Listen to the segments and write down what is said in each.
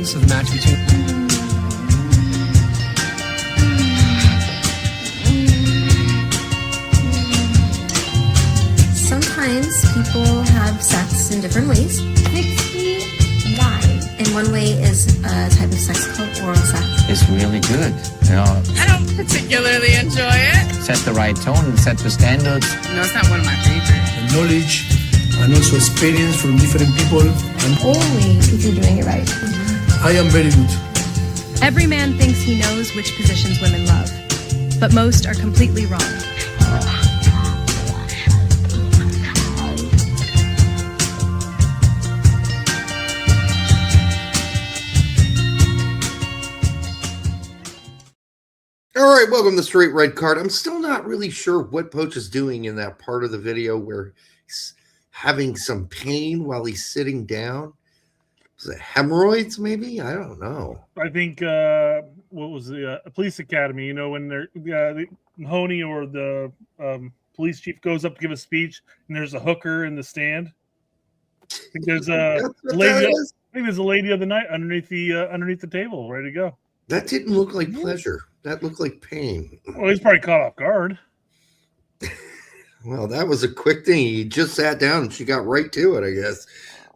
sequence of the match between... Sometimes people have sex in different ways. Why? And one way is a type of sex called oral sex. It's really good. You know, I don't particularly enjoy it. set the right tone, set the standards. No, it's not one of my favorites. The knowledge and also experience from different people. And Only if you're doing it right. I am very good. Every man thinks he knows which positions women love, but most are completely wrong. All right, welcome to Straight Red Card. I'm still not really sure what Poch is doing in that part of the video where he's having some pain while he's sitting down. Is it hemorrhoids, maybe? I don't know. I think, what was the police academy, you know, when they're, the Mahoney or the police chief goes up to give a speech and there's a hooker in the stand. I think there's a lady. I think there's a lady of the night underneath the table, ready to go. That didn't look like pleasure. That looked like pain. Well, he's probably caught off guard. Well, that was a quick thing. He just sat down and she got right to it, I guess.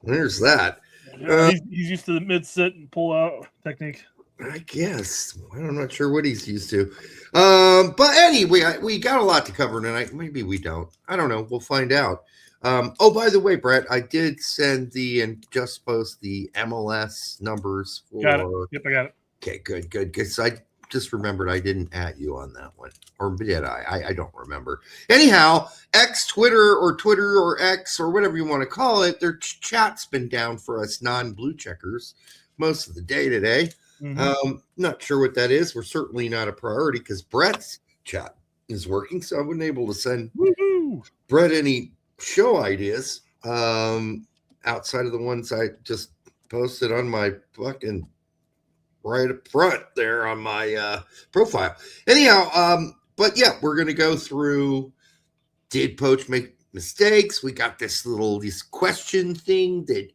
There's that. He's used to the mid-sit and pull-out technique. I guess. I'm not sure what he's used to. But anyway, we got a lot to cover tonight. Maybe we don't. I don't know. We'll find out. Oh, by the way, Brett, I did send and just post the MLS numbers. Got it. Yep, I got it. Okay, good. Because I just remembered I didn't at you on that one. Or did I? I don't remember. Anyhow, Twitter or X or whatever you want to call it, their chat's been down for us non-blue checkers most of the day today. Mm-hmm. Not sure what that is. We're certainly not a priority because Brett's chat is working, so I wasn't able to send Brett any show ideas outside of the ones I just posted on my fucking right up front there on my profile. Anyhow, but yeah, we're going to go through, did Poch make mistakes? We got this question thing that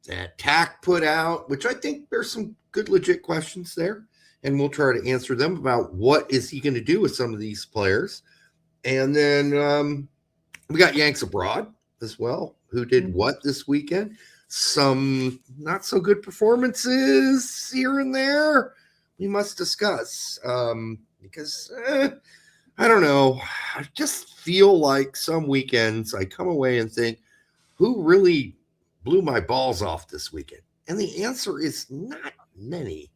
that TAC put out, which I think there's some good legit questions there. And we'll try to answer them about what is he going to do with some of these players. And then we got Yanks Abroad as well, who did what this weekend. Some not so good performances here and there we must discuss because I don't know. I just feel like some weekends I come away and think, who really blew my balls off this weekend? And the answer is not many.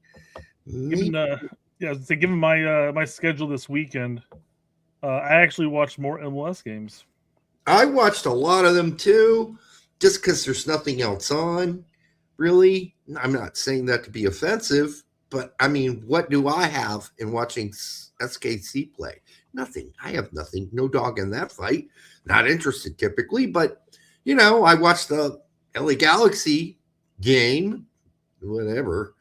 Given my schedule this weekend, I actually watched more MLS games. I watched a lot of them too. Just because there's nothing else on, really. I'm not saying that to be offensive, but I mean, what do I have in watching SKC play? Nothing. I have nothing. No dog in that fight. Not interested typically, but, you know, I watched the LA Galaxy game, whatever.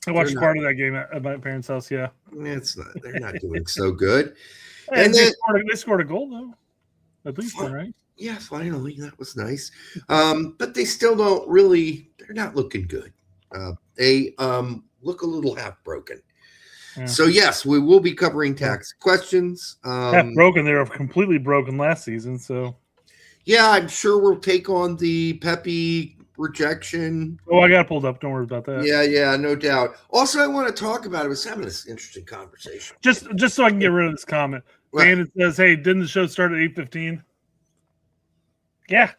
I watched part of that game at my parents' house, yeah. They're not doing so good. Hey, and they scored a goal, though. At least one, right? Yeah, finally. That was nice. But they still don't really, they're not looking good. They look a little half broken. Yeah. So, yes, we will be covering tax questions. Half broken. They were completely broken last season. So, yeah, I'm sure we'll take on the Pepe rejection. Oh, I got it pulled up. Don't worry about that. Yeah, no doubt. Also, I want to talk about, I was having this interesting conversation. Just so I can get rid of this comment. And it says, hey, didn't the show start at 8:15? Yeah.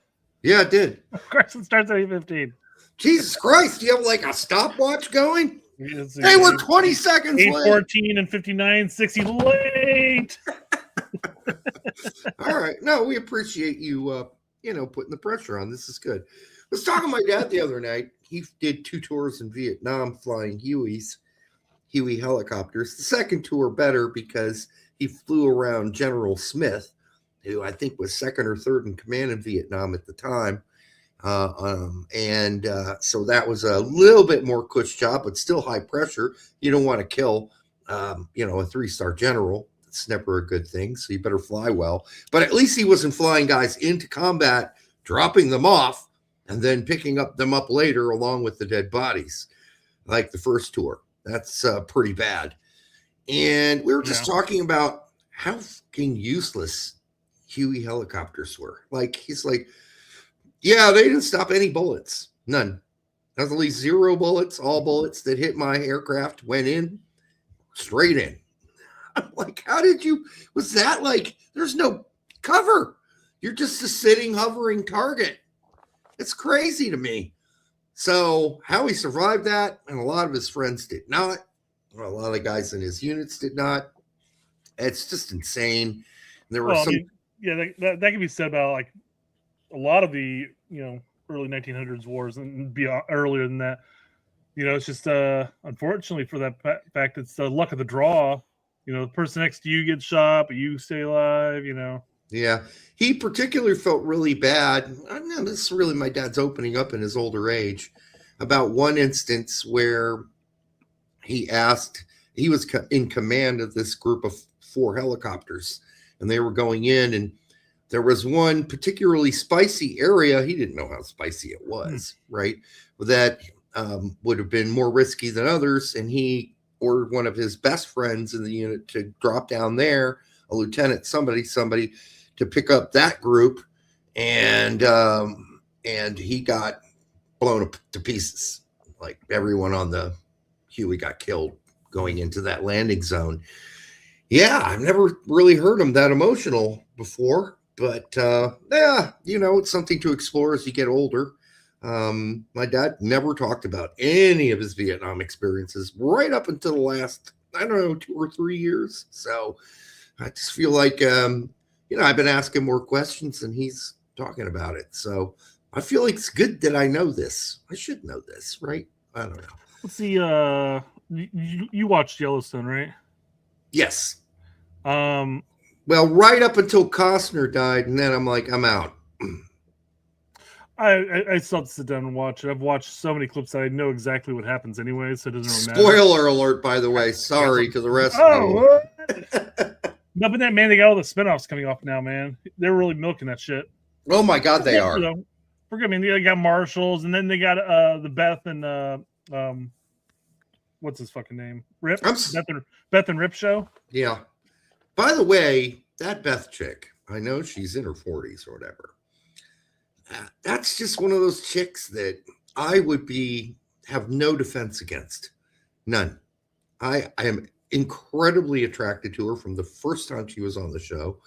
Yeah, it did. Of course it starts at 8:15. Jesus Christ. Do you have like a stopwatch going? Hey, we're 20 seconds late. 8:14 and 59:60 late. All right. No, we appreciate you, putting the pressure on. This is good. I was talking to my dad the other night. He did 2 tours in Vietnam flying Huey helicopters. The second tour better because he flew around General Smith, who I think was second or third in command in Vietnam at the time. So that was a little bit more cush job, but still high pressure. You don't want to kill, a 3-star general. It's never a good thing. So you better fly well, but at least he wasn't flying guys into combat, dropping them off and then picking them up later along with the dead bodies, like the first tour. That's pretty bad. And we were just talking about how fucking useless Huey helicopters were. Like, he's like, yeah, they didn't stop any bullets. None. There's at least 0 bullets. All bullets that hit my aircraft went in, straight in. I'm like, how did you, was that like, there's no cover. You're just a sitting, hovering target. It's crazy to me. So how he survived that, and a lot of his friends did not. A lot of the guys in his units did not. It's just insane. There were some. I mean, that can be said about like a lot of the early 1900s wars and beyond, earlier than that. It's just unfortunately for that fact, it's the luck of the draw. The person next to you gets shot, but you stay alive. Yeah, he particularly felt really bad. I know this is really my dad's opening up in his older age about one instance where he was in command of this group of 4 helicopters, and they were going in, and there was one particularly spicy area. He didn't know how spicy it was, right? That would have been more risky than others, and he ordered one of his best friends in the unit to drop down there, a lieutenant, somebody to pick up that group, and he got blown up to pieces. Like, everyone on the Huey got killed going into that landing zone. Yeah, I've never really heard him that emotional before, but it's something to explore as you get older. My dad never talked about any of his Vietnam experiences right up until the last, 2 or 3 years. So I just feel like, I've been asking more questions and he's talking about it. So I feel like it's good that I know this. I should know this, right? I don't know. Let's see. You watched Yellowstone, right? Yes. Well, right up until Costner died, and then I'm like, I'm out. I still have to sit down and watch it. I've watched so many clips that I know exactly what happens anyway, so it doesn't really matter. Spoiler alert, by the way. Sorry to the rest of you. No, but that, man, they got all the spinoffs coming off now, man. They're really milking that shit. Oh my God, they are. Forget, they got Marshalls, and then they got the Beth and what's his fucking name? Rip? Beth and Rip show? Yeah. By the way, that Beth chick, I know she's in her 40s or whatever. That's just one of those chicks that I would have no defense against. None. I am incredibly attracted to her from the first time she was on the show.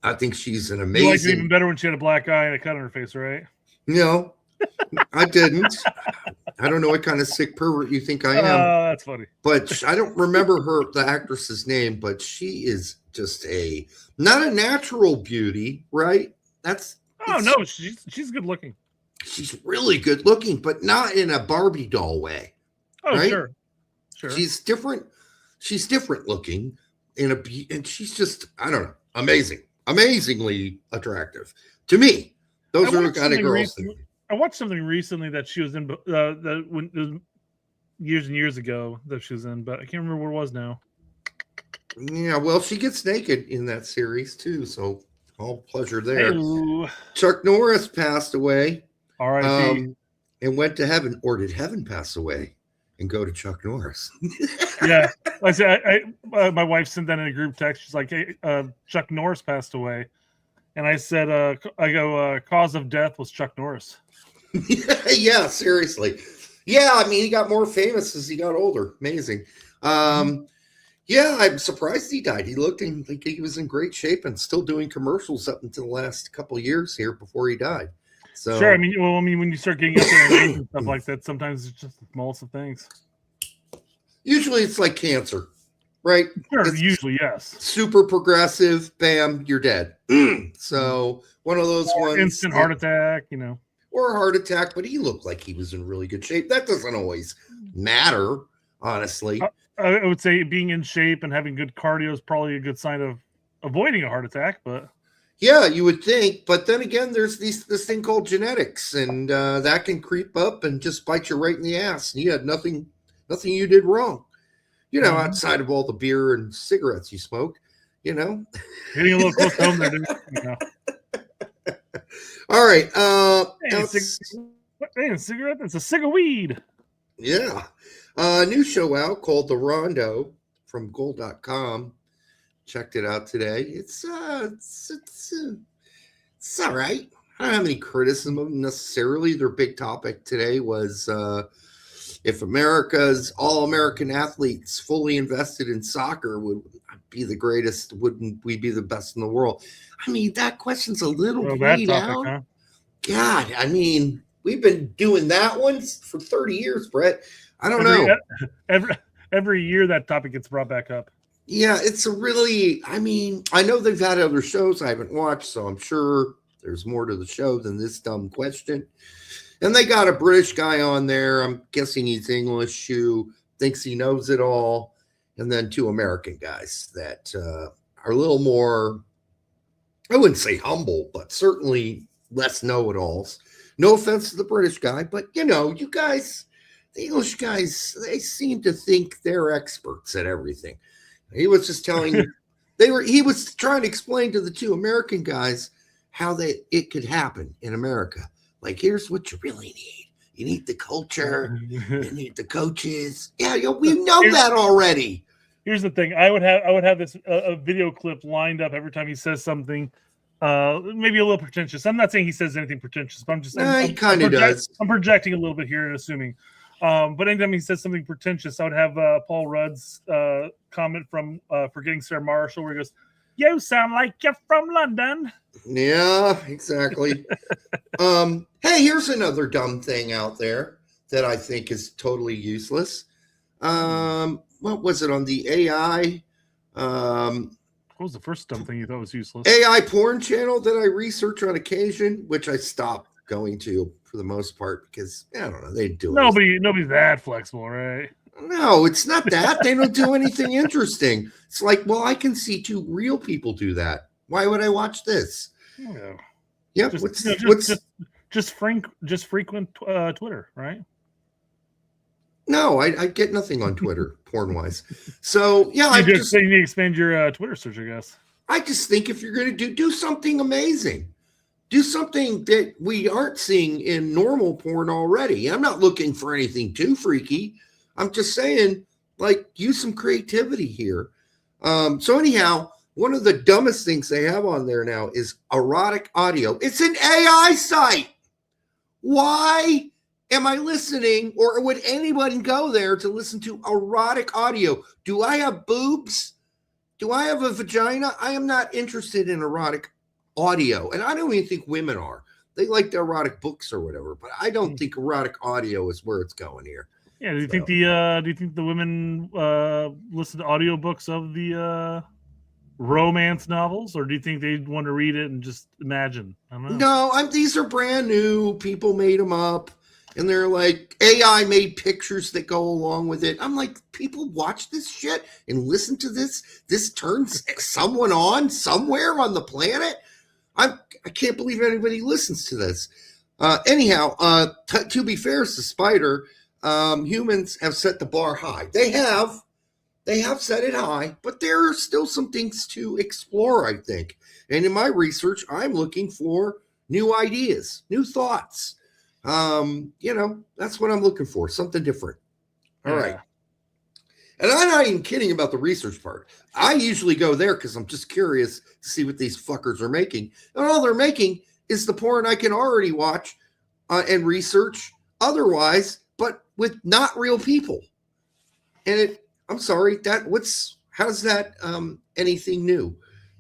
I think she's an amazing. You liked it even better when she had a black eye and a cut on her face, right? No, I didn't. I don't know what kind of sick pervert you think I am. That's funny. But I don't remember the actress's name, but she is just not a natural beauty, right? No, she's good looking. She's really good looking, but not in a Barbie doll way. Oh, right? Sure. She's different. She's different looking and she's just, I don't know, amazingly attractive to me. Those are the kind of girls. I watched something recently that she was in years and years ago that she was in, but I can't remember what it was now. Yeah, well, she gets naked in that series too, so all pleasure there. Hey-o. Chuck Norris passed away. R.I.P. And went to heaven, or did heaven pass away and go to Chuck Norris? Yeah, I said, my wife sent that in a group text. She's like, "Hey, Chuck Norris passed away," and I said, cause of death was Chuck Norris. Yeah, seriously. Yeah, I mean, he got more famous as he got older. Amazing. Yeah, I'm surprised he died. He looked like he was in great shape and still doing commercials up until the last couple of years here before he died. So sure. I mean, when you start getting up there and stuff like that, sometimes it's just the smallest of things. Usually it's like cancer, right? Sure, it's usually, yes. Super progressive, bam, you're dead. So one of those ones. Instant heart attack, Or a heart attack, but he looked like he was in really good shape. That doesn't always matter, honestly. I would say being in shape and having good cardio is probably a good sign of avoiding a heart attack, but... Yeah, you would think, but then again, there's this thing called genetics, and that can creep up and just bite you right in the ass. And you had nothing you did wrong, outside of all the beer and cigarettes you smoked, Getting a little close home there, All right. Ain't a cigarette. It's a cig of weed. Yeah. New show out called The Rondo from gold.com. Checked it out today. It's all right. I don't have any criticism of them necessarily. Their big topic today was if America's all-American athletes fully invested in soccer would be the greatest, wouldn't we be the best in the world? I mean, that question's a little played out. Huh? God, I mean, we've been doing that one for 30 years, Brett. I don't know. Every year that topic gets brought back up. Yeah, it's a really, I mean, I know they've had other shows I haven't watched, so I'm sure there's more to the show than this dumb question. And they got a British guy on there. I'm guessing he's English, who thinks he knows it all. And then two American guys that are a little more, I wouldn't say humble, but certainly less know-it-alls. No offense to the British guy, but, you know, you guys, the English guys, they seem to think they're experts at everything. He was just telling he was trying to explain to the two American guys how it could happen in America. Like, here's what you really need. You need the culture. You need the coaches. Yeah, we know that already. Here's the thing. I would have this a video clip lined up every time he says something, maybe a little pretentious. I'm not saying he says anything pretentious, but I'm just he kind of does. I'm projecting a little bit here and assuming. But anytime he says something pretentious, I would have Paul Rudd's comment from Forgetting Sarah Marshall, where he goes, "You sound like you're from London." Yeah, exactly. Hey, here's another dumb thing out there that I think is totally useless. What was it on the AI? What was the first dumb thing you thought was useless? AI porn channel that I research on occasion, which I stopped going to for the most part because I don't know, they do it. Nobody's that flexible, right? No, it's not that. They don't do anything interesting. It's like, well, I can see two real people do that. Why would I watch this? Yeah. Yep. Just frequent Twitter, right? No, I get nothing on Twitter, porn wise. So yeah, you need to expand your Twitter search, I guess. I just think if you're going to do something amazing, do something that we aren't seeing in normal porn already. I'm not looking for anything too freaky. I'm just saying, like, use some creativity here. So anyhow, one of the dumbest things they have on there now is erotic audio. It's an AI site. Why am I listening, or would anyone go there to listen to erotic audio? Do I have boobs? Do I have a vagina? I am not interested in erotic audio, and I don't even think women are. They like the erotic books or whatever, but I don't think erotic audio is where it's going here. Yeah, do you think the women listen to audiobooks of the romance novels, or do you think they want to read it and just imagine? I don't know. No, these are brand new. People made them up, and they're like AI made pictures that go along with it. I'm like, people watch this shit and listen to this. This turns someone on somewhere on the planet. I can't believe anybody listens to this. Anyhow, to be fair to Spider, humans have set the bar high. They have set it high, but there are still some things to explore, I think. And in my research, I'm looking for new ideas, new thoughts. That's what I'm looking for, something different. All right. And I'm not even kidding about the research part. I usually go there because I'm just curious to see what these fuckers are making. And all they're making is the porn I can already watch and research otherwise, but with not real people. And I'm sorry, how's that anything new?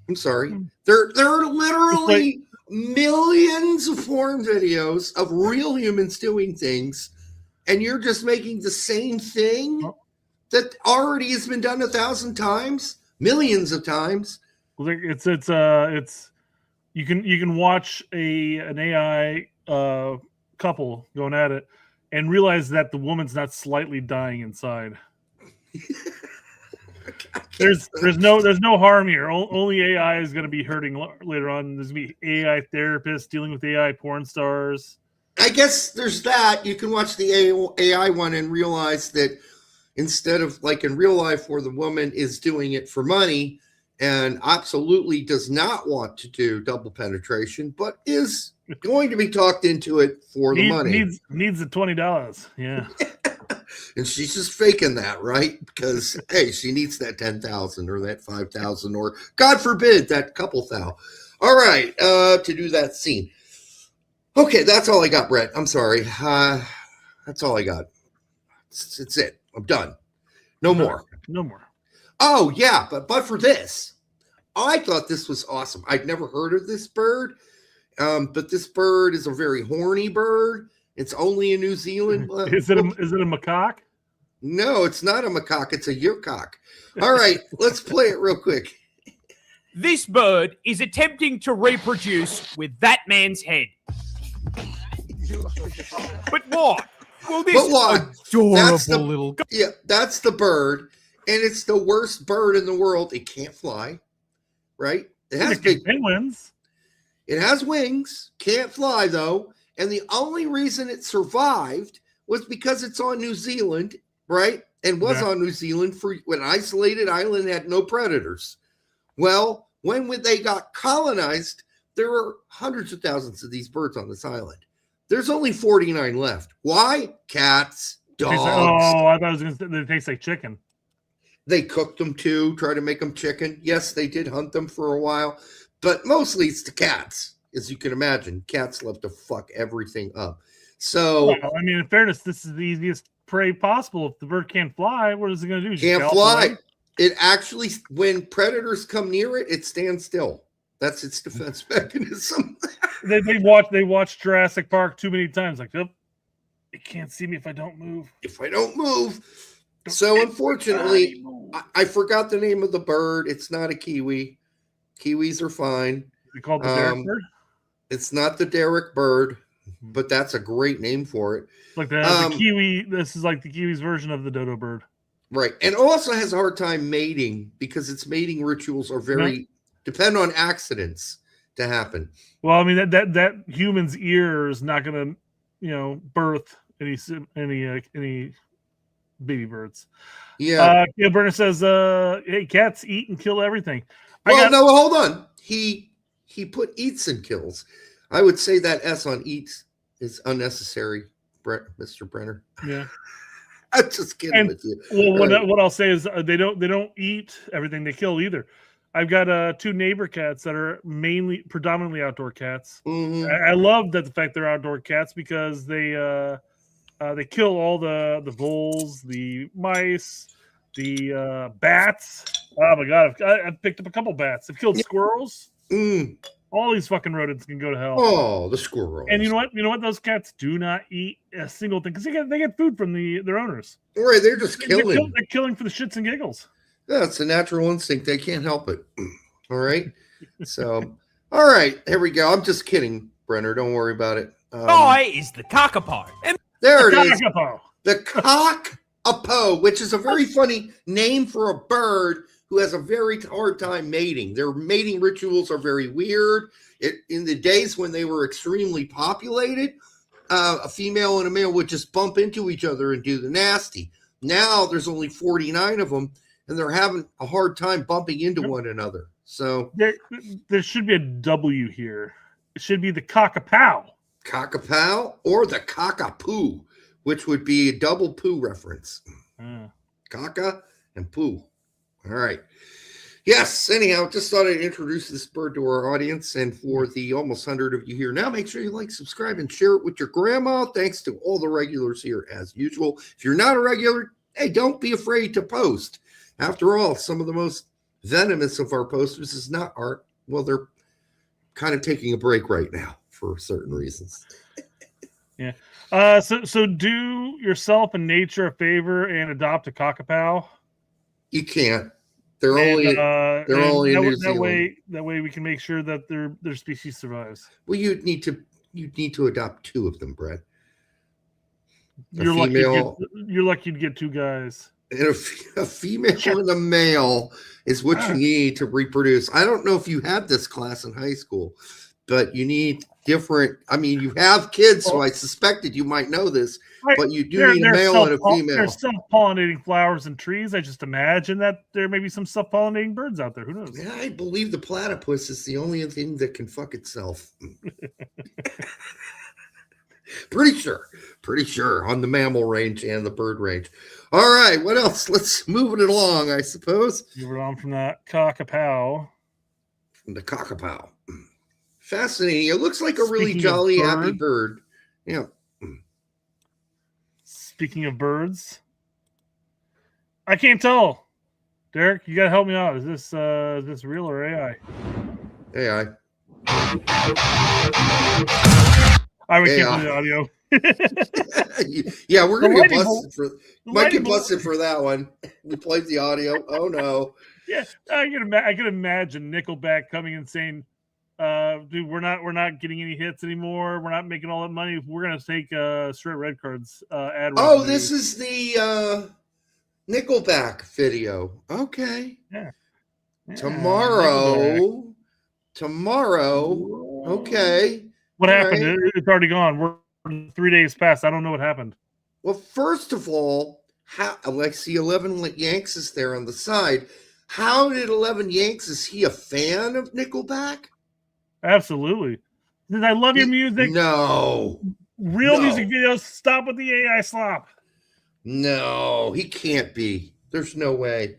I'm sorry. There are literally millions of porn videos of real humans doing things, and you're just making the same thing that already has been done 1,000 times, millions of times. It's you can watch an AI couple going at it and realize that the woman's not slightly dying inside. There's no harm here. Only AI is going to be hurting later on. There's going to be AI therapists dealing with AI porn stars. I guess there's that. You can watch the AI one and realize that instead of like in real life where the woman is doing it for money, and absolutely does not want to do double penetration, but is going to be talked into it for the money. Needs the $20. Yeah. And she's just faking that, right? Because hey, she needs that 10,000 or that 5,000 or God forbid that couple thou. All right, to do that scene. Okay, that's all I got, Brett. I'm sorry. That's all I got. It's it. I'm done. No more. No more. Oh yeah, but for this, I thought this was awesome. I'd never heard of this bird, but this bird is a very horny bird. It's only in New Zealand. Is it a macaque? No, it's not a macaque. It's a yearcock. All right, let's play it real quick. This bird is attempting to reproduce with that man's head. But what? Well, this adorable little... Yeah, that's the bird, and it's the worst bird in the world. It can't fly, right? It has big penguins. It has wings. Can't fly, though. And the only reason it survived was because it's on New Zealand, right? And was on New Zealand for an isolated island, had no predators. Well, when they got colonized, there were hundreds of thousands of these birds on this island. There's only 49 left. Why? Cats, dogs. I thought I was going to say they taste like chicken. They cooked them too, try to make them chicken. Yes, they did hunt them for a while, but mostly it's the cats, as you can imagine. Cats love to fuck everything up. So, well, I mean, in fairness, this is the easiest prey possible. If the bird can't fly, what is it going to do? Can't fly. It actually, when predators come near it, it stands still. That's its defense mechanism. they watch Jurassic Park too many times. Like, oh, it can't see me if I don't move. So unfortunately, I forgot the name of the bird. It's not a kiwi. Kiwis are fine. Is it called the Derek bird? It's not the Derek bird, but that's a great name for it. Like the kiwi. This is like the kiwi's version of the dodo bird. Right. And also has a hard time mating because its mating rituals are depend on accidents to happen. Well, I mean that human's ear is not going to, birth any baby birds. Yeah. Burner says, "Hey, cats eat and kill everything." No, hold on. He put eats and kills. I would say that S on eats is unnecessary, Mr. Brenner. Yeah. I'm just kidding with you. Well, what I'll say is they don't eat everything they kill either. I've got 2 neighbor cats that are predominantly outdoor cats. Mm-hmm. I love that the fact they're outdoor cats because they kill all the voles, the mice, the bats. Oh my god, I've picked up a couple bats. I've killed squirrels. All these fucking rodents can go to hell. Oh, the squirrels. And you know what? Those cats do not eat a single thing because they get food from their owners. Right, they're just killing. They're killing for the shits and giggles. Yeah, it's a natural instinct. They can't help it. All right. So, all right, here we go. I'm just kidding, Brenner. Don't worry about it. Is the cockapoo. There it is. The cockapoo, which is a very funny name for a bird who has a very hard time mating. Their mating rituals are very weird. In the days when they were extremely populated, a female and a male would just bump into each other and do the nasty. Now there's only 49 of them, and they're having a hard time bumping into one another. So there should be a W here. It should be the cockapoo. Cockapoo or the cockapoo, which would be a double poo reference. Caca and poo. All right. Yes. Anyhow, just thought I'd introduce this bird to our audience. And for the almost 100 of you here now, make sure you like, subscribe, and share it with your grandma. Thanks to all the regulars here as usual. If you're not a regular, hey, don't be afraid to post. After all, some of the most venomous of our posters is not art. Well, they're kind of taking a break right now for certain reasons. Yeah. So do yourself and nature a favor and adopt a cockapoo. You can't. They're only in New Zealand. That way we can make sure that their species survives. Well, you'd need to adopt 2 of them, Brett. You're lucky you'd get 2 guys. And a female and a male is what you need to reproduce. I don't know if you had this class in high school, but you need different. I mean, you have kids, so I suspected you might know this, but you do need a male and a female. There's self-pollinating flowers and trees. I just imagine that there may be some self-pollinating birds out there. Who knows? Yeah, I believe the platypus is the only thing that can fuck itself. Pretty sure on the mammal range and the bird range. All right, what else? Let's move it along, I suppose. Move it on from that cockapow. From the cockapow. Fascinating. It looks like a really Speaking jolly, of happy bird. Yeah. Speaking of birds, I can't tell. Derek, you gotta help me out. Is this real or AI? AI. I would keep the audio. Yeah, we're gonna get busted for. Might get busted for that one. We played the audio. Oh no. Yeah, I can imagine Nickelback coming and saying, "Dude, we're not getting any hits anymore. We're not making all that money. We're gonna take straight red cards." Ad Oh, revenue." this is the Nickelback video. Okay. Yeah. Tomorrow. Okay. What All happened? right. It's already gone. We're 3 days past. I don't know what happened. Well, first of all, I see 11 Yanks is there on the side. How did 11 Yanks? Is he a fan of Nickelback? Absolutely. Did I love your music? No. Real No. music videos. Stop with the AI slop. No, he can't be. There's no way.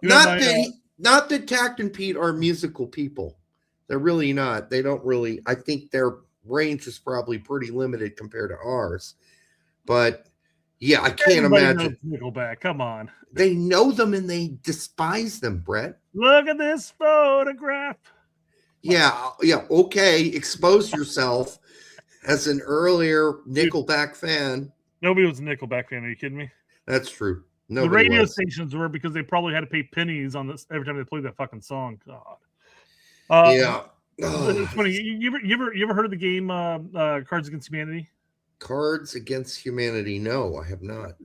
You know, Not that Tact and Pete are musical people. They're really not. They don't really. I think their range is probably pretty limited compared to ours. But yeah, I can't imagine. Nickelback. Come on. They know them and they despise them, Brett. Look at this photograph. Yeah. Okay. Expose yourself as an earlier Nickelback fan. Nobody was a Nickelback fan. Are you kidding me? That's true. The radio stations were because they probably had to pay pennies on this every time they played that fucking song. God. Yeah. It's funny. You ever heard of the game Cards Against Humanity? Cards Against Humanity. No, I have not.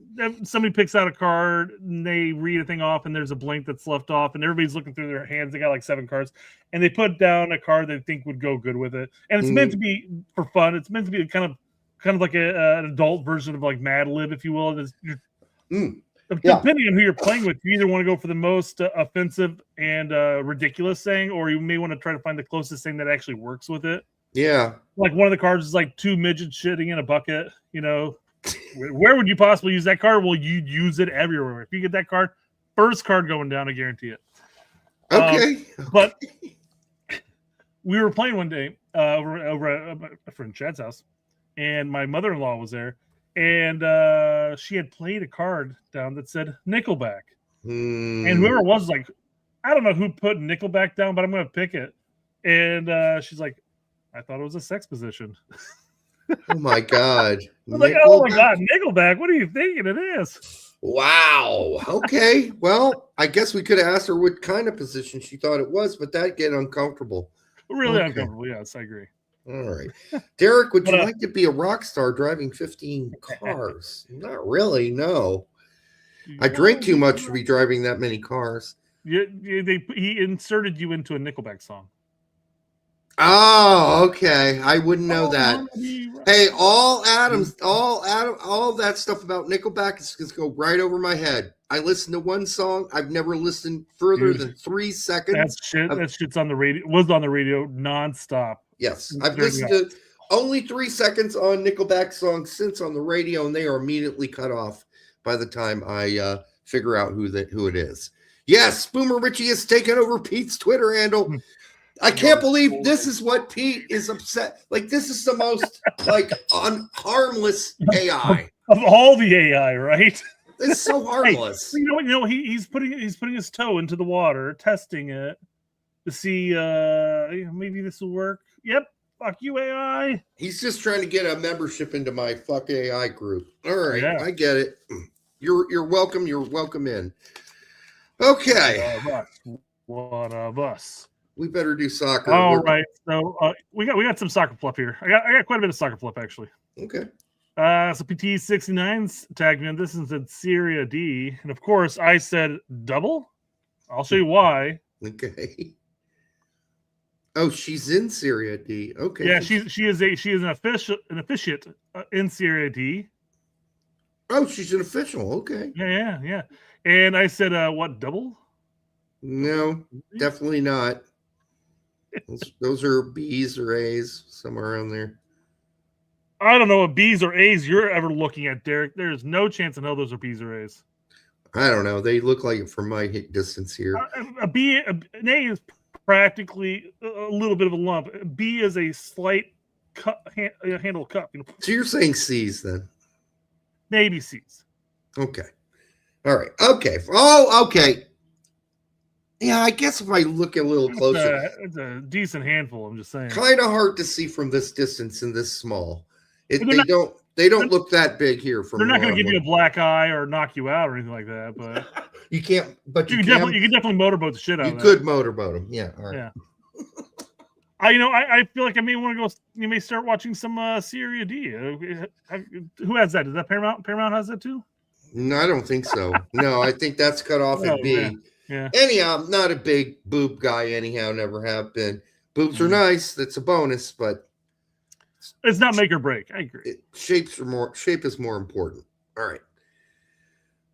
Somebody picks out a card and they read a thing off, and there's a blank that's left off, and everybody's looking through their hands. They got like 7 cards, and they put down a card they think would go good with it. And it's meant to be for fun. It's meant to be kind of like an adult version of like Mad Lib, if you will. Depending on who you're playing with, you either want to go for the most offensive and ridiculous thing, or you may want to try to find the closest thing that actually works with it. Yeah. Like one of the cards is like 2 midgets shitting in a bucket. You know, where would you possibly use that card? Well, you'd use it everywhere. If you get that card, first card going down, I guarantee it. Okay. But we were playing one day over at a friend Chad's house, and my mother-in-law was there. And she had played a card down that said Nickelback. And whoever it was like, I don't know who put Nickelback down, but I'm going to pick it. And she's like, I thought it was a sex position. Oh, my God. I was like, oh, my God, Nickelback. What are you thinking it is? Wow. Okay. Well, I guess we could have asked her what kind of position she thought it was, but that'd get uncomfortable. Really uncomfortable. Yes, I agree. All right. Derek, would you like to be a rock star driving 15 cars? Not really, no. I drink too much to be driving that many cars. He inserted you into a Nickelback song. Oh, okay. I wouldn't know that. Hey, all that stuff about Nickelback is going to go right over my head. I listened to one song. I've never listened further than 3 seconds. That shit's on the radio. Was on the radio nonstop. Yes, I've listened to only 3 seconds on Nickelback songs since on the radio, and they are immediately cut off by the time I figure out who it is. Yes, Boomer Richie has taken over Pete's Twitter handle. I can't believe this is what Pete is upset. Like, this is the most harmless AI of all the AI, right? It's so harmless. Hey, you know, he's putting his toe into the water, testing it to see maybe this will work. Yep, fuck you, AI. He's just trying to get a membership into my fuck AI group. All right, yeah. I get it. You're welcome. You're welcome in. Okay. One of us. We better do soccer. All right. So we got some soccer fluff here. I got quite a bit of soccer fluff actually. Okay. So PT69's tagged me on this and said Syria D, and of course I said double. I'll show you why. Okay. Oh, she's in Serie D. Okay. Yeah, she is an officiate in Serie D. Oh, she's an official. Okay. Yeah. And I said, what, double? No, definitely not. Those are B's or A's, somewhere around there. I don't know what B's or A's you're ever looking at, Derek. There's no chance in hell those are B's or A's. I don't know. They look like it from my distance here. An A is practically a little bit of a lump. A B is a slight handle cup. So you're saying C's then? Maybe C's. Okay. All right. Okay. Oh, okay. Yeah, I guess if I look a little closer, it's a decent handful. I'm just saying. Kind of hard to see from this distance and this small. They don't look that big here. From they're not going to give you a black eye or knock you out or anything like that. But you can't. But you can definitely motorboat the shit out of it. You could motorboat them. Yeah. All right. Yeah. I feel like I may want to go. You may start watching some Serie D. Who has that? Is that Paramount? Paramount has that too? No, I don't think so. No, I think that's cut off at B. Yeah. Anyhow, I'm not a big boob guy. Anyhow, never have been. Boobs are nice. That's a bonus, but it's not make or break. I agree. Shape is more important. All right.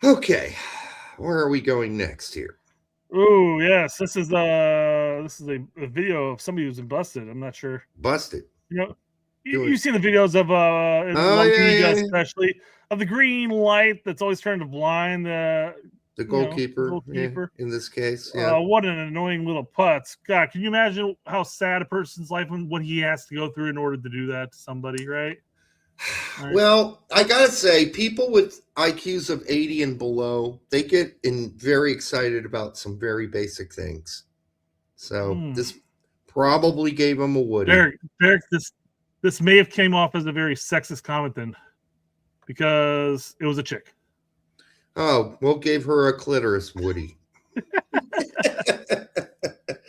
Okay. Where are we going next here? Oh yes, this is a video of somebody who's been busted. I'm not sure. Busted. You've seen the videos of especially of the green light that's always trying to blind the goalkeeper. In this case. Yeah. What an annoying little putz. God, can you imagine how sad a person's life and what he has to go through in order to do that to somebody, right? Well, I gotta say, people with IQs of 80 and below, they get very excited about some very basic things. So this probably gave them a woody. Derek, this may have came off as a very sexist comment then, because it was a chick. Oh, well, gave her a clitoris woody.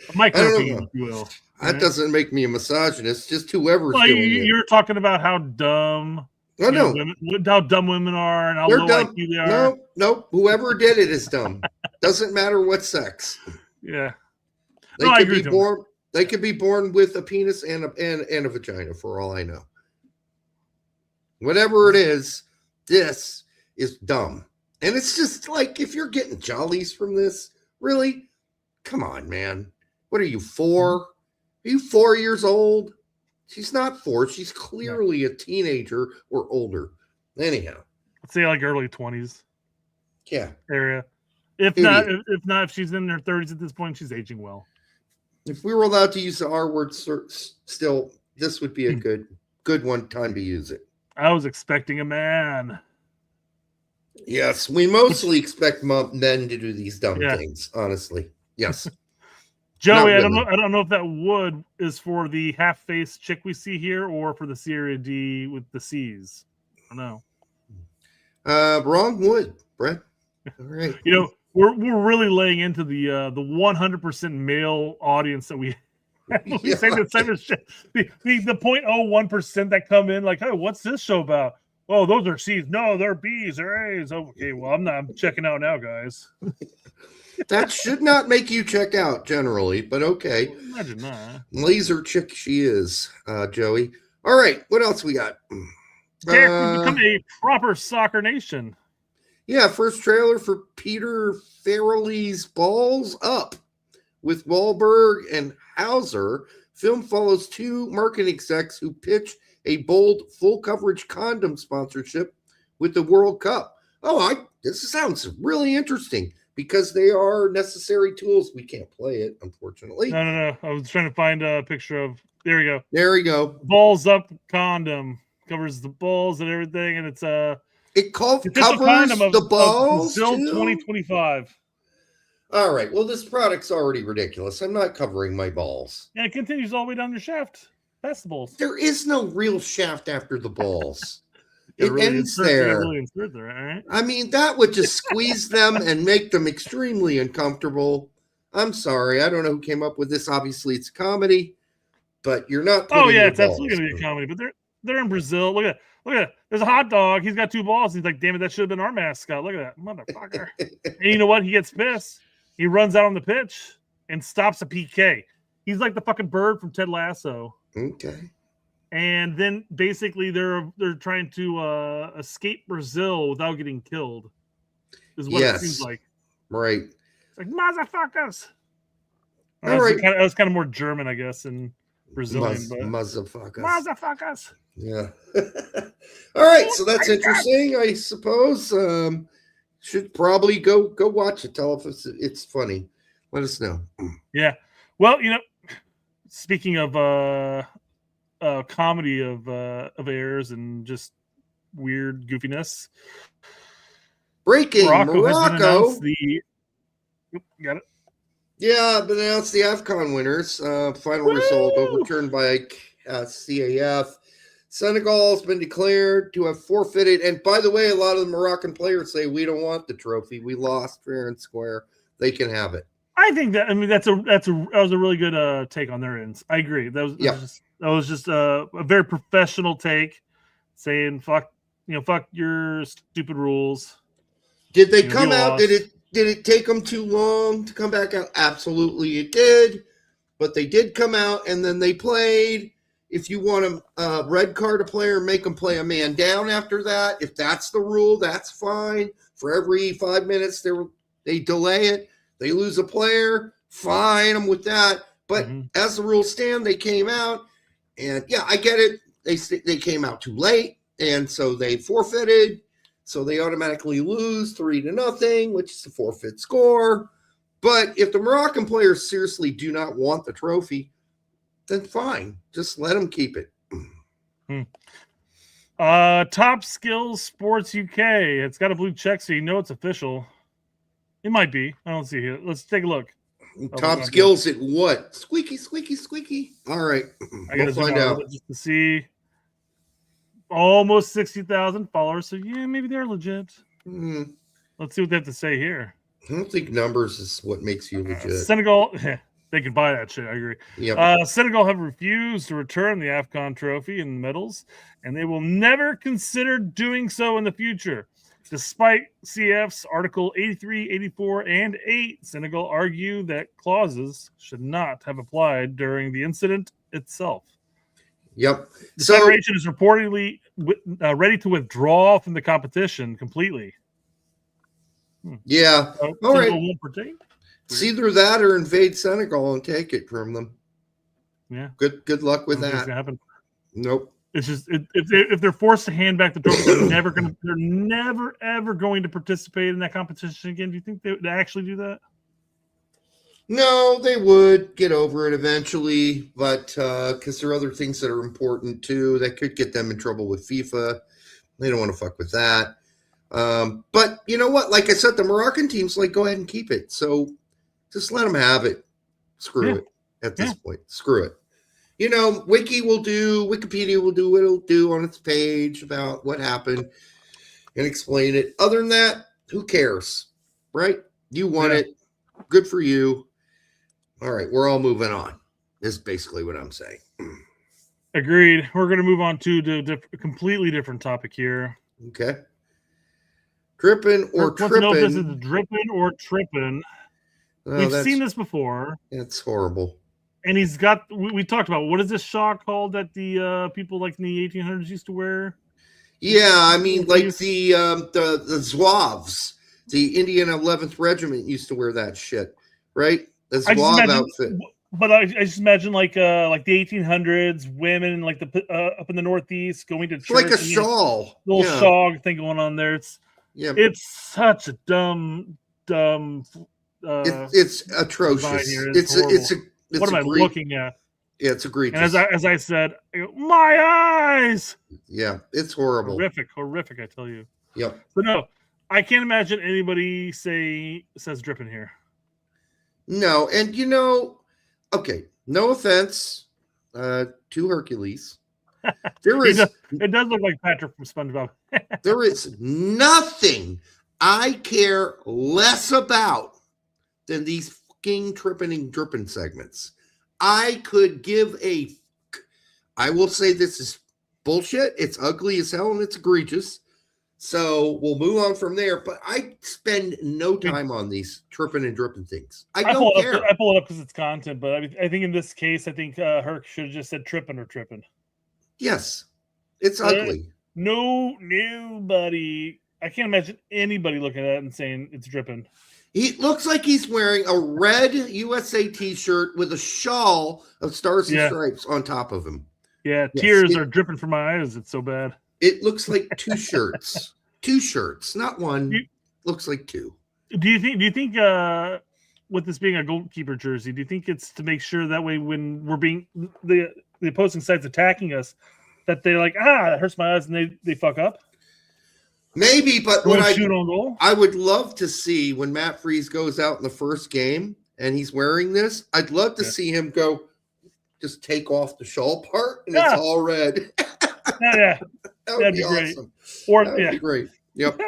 Micropenis, if you will. That doesn't make me a misogynist. Just whoever's doing it. You're talking about how dumb. How dumb women are and how low IQ they are. No. Whoever did it is dumb. Doesn't matter what sex. Yeah. They could be born with a penis and a vagina, for all I know. Whatever it is, this is dumb. And it's just like, if you're getting jollies from this, really? Come on, man. What are you, 4? Are you 4 years old? She's not 4. She's clearly a teenager or older. Anyhow. Let's say like early 20s. Yeah. Area. If she's in her 30s at this point, she's aging well. If we were allowed to use the R word still, this would be a good one time to use it. I was expecting a man. Yes, we mostly expect men to do these dumb things, honestly. Yes. Joey, I don't know if that wood is for the half-faced chick we see here or for the Serie D with the C's. I don't know. Wrong wood, Brett. All right. We're really laying into the 100% male audience that we say the same shit. The 0.01% that come in like, hey, what's this show about? Oh, those are C's. No, they're B's or A's. Okay, well, I'm checking out now, guys. That should not make you check out generally, but okay. Imagine that. Laser chick she is, Joey. All right, what else we got? Derek, we've become a proper soccer nation. Yeah, first trailer for Peter Farrelly's Balls Up with Wahlberg and Hauser. Film follows 2 marketing execs who pitch a bold full coverage condom sponsorship with the World Cup. This sounds really interesting because they are necessary tools. We can't play it, unfortunately. No. I was trying to find a picture of. There we go. There we go. Balls Up condom covers the balls and everything, and it's it covers the balls. Until 2025. All right. Well, this product's already ridiculous. I'm not covering my balls. And it continues all the way down your shaft. Past the balls. There is no real shaft after the balls. It really ends there. Really insert there, right? I mean, that would just squeeze them and make them extremely uncomfortable. I'm sorry. I don't know who came up with this. Obviously, it's a comedy, but you're not. It's absolutely going to be a comedy. But they're in Brazil. Look at that. There's a hot dog. He's got 2 balls. He's like, damn it, that should have been our mascot. Look at that motherfucker. And you know what? He gets pissed. He runs out on the pitch and stops a PK. He's like the fucking bird from Ted Lasso. Okay. And then basically they're trying to escape Brazil without getting killed. Is what it seems like. Right. It's like motherfuckers. All right. That was kind of more German, I guess, and Brazilian. Motherfuckers. Yeah. All right. So that's interesting, I suppose. Should probably go watch it. Tell if it's funny. Let us know. Yeah. Well, speaking of comedy of errors and just weird goofiness. Breaking Morocco has been Morocco. announced the. Got it. Yeah, but announced the AFCON winners. Final result overturned by CAF. Senegal has been declared to have forfeited. And by the way, a lot of the Moroccan players say we don't want the trophy. We lost fair and square. They can have it. I think that that was a really good take on their ends. I agree. That was just a very professional take, saying fuck your stupid rules. Did they come out? Did it take them too long to come back out? Absolutely, it did. But they did come out, and then they played. If you want a red card a player, make them play a man down after that. If that's the rule, that's fine. For every 5 minutes, they delay it. They lose a player, fine. I'm with that. But as the rules stand, they came out, and yeah, I get it. They came out too late, and so they forfeited. So they automatically lose 3-0, which is a forfeit score. But if the Moroccan players seriously do not want the trophy, then fine. Just let them keep it. Top Skills Sports UK. It's got a blue check, so you know it's official. It might be. I don't see it. Let's take a look. Top Skills at what? Squeaky, squeaky, squeaky. All right. We'll find out. Just to see. Almost 60,000 followers. So, yeah, maybe they're legit. Let's see what they have to say here. I don't think numbers is what makes you legit. Senegal, they can buy that shit. I agree. Yep. Senegal have refused to return the AFCON trophy and medals, and they will never consider doing so in the future. Despite CF's Article 83, 84, and 8, Senegal argue that clauses should not have applied during the incident itself. Yep. The federation is reportedly ready to withdraw from the competition completely. Yeah. So all right. Won't partake? It's either that or invade Senegal and take it from them. Yeah. Good luck with that. Happen. Nope. It's just if they're forced to hand back the trophy, they're never ever going to participate in that competition again. Do you think they would actually do that? No, they would get over it eventually, but because there are other things that are important too that could get them in trouble with FIFA. They don't want to fuck with that. But you know what? Like I said, the Moroccan team's like, go ahead and keep it. So just let them have it. Screw it at this point. Screw it. Wikipedia will do what it'll do on its page about what happened and explain it. Other than that, who cares? Right? You won it. Good for you. All right, we're all moving on. Is basically what I'm saying. Agreed. We're going to move on to a completely different topic here. Okay. Dripping or tripping. Know if this is dripping or tripping. We've seen this before. It's horrible. And he's got. We talked about what is this shawl called that the people like in the 1800s used to wear? Yeah, I mean, like the Zouaves, the Indian 11th Regiment used to wear that shit, right? The Zouave outfit. But I just imagine like the 1800s women like the up in the Northeast going to church. It's like a shawl, little shawl thing going on there. It's such a dumb. It's atrocious. What am I looking at? Yeah, it's egregious. And as I said, my eyes. Yeah, it's horrible. Horrific. I tell you. Yep. But no, I can't imagine anybody says dripping here. No, and okay, no offense to Hercules. It does look like Patrick from SpongeBob. There is nothing I care less about than these fucking tripping and dripping segments. I could give I will say this is bullshit. It's ugly as hell and it's egregious. So we'll move on from there. But I spend no time on these tripping and dripping things. I pull don't it care. up. I pull it up because it's content, but I think in this case, I think Herc should have just said tripping or tripping. Yes, it's ugly. Nobody. I can't imagine anybody looking at it and saying it's dripping. He looks like he's wearing a red USA T-shirt with a shawl of stars and stripes on top of him. Yeah, tears are dripping from my eyes. It's so bad. It looks like two shirts. Two shirts, not one. Looks like two. Do you think with this being a goalkeeper jersey, do you think it's to make sure that way when we're being the opposing side's attacking us, that they're like, that hurts my eyes, and they fuck up? Maybe, but what I would love to see when Matt Freese goes out in the first game and he's wearing this, I'd love to see him go, just take off the shawl part and it's all red. That would be awesome. Or that'd be great. Yep.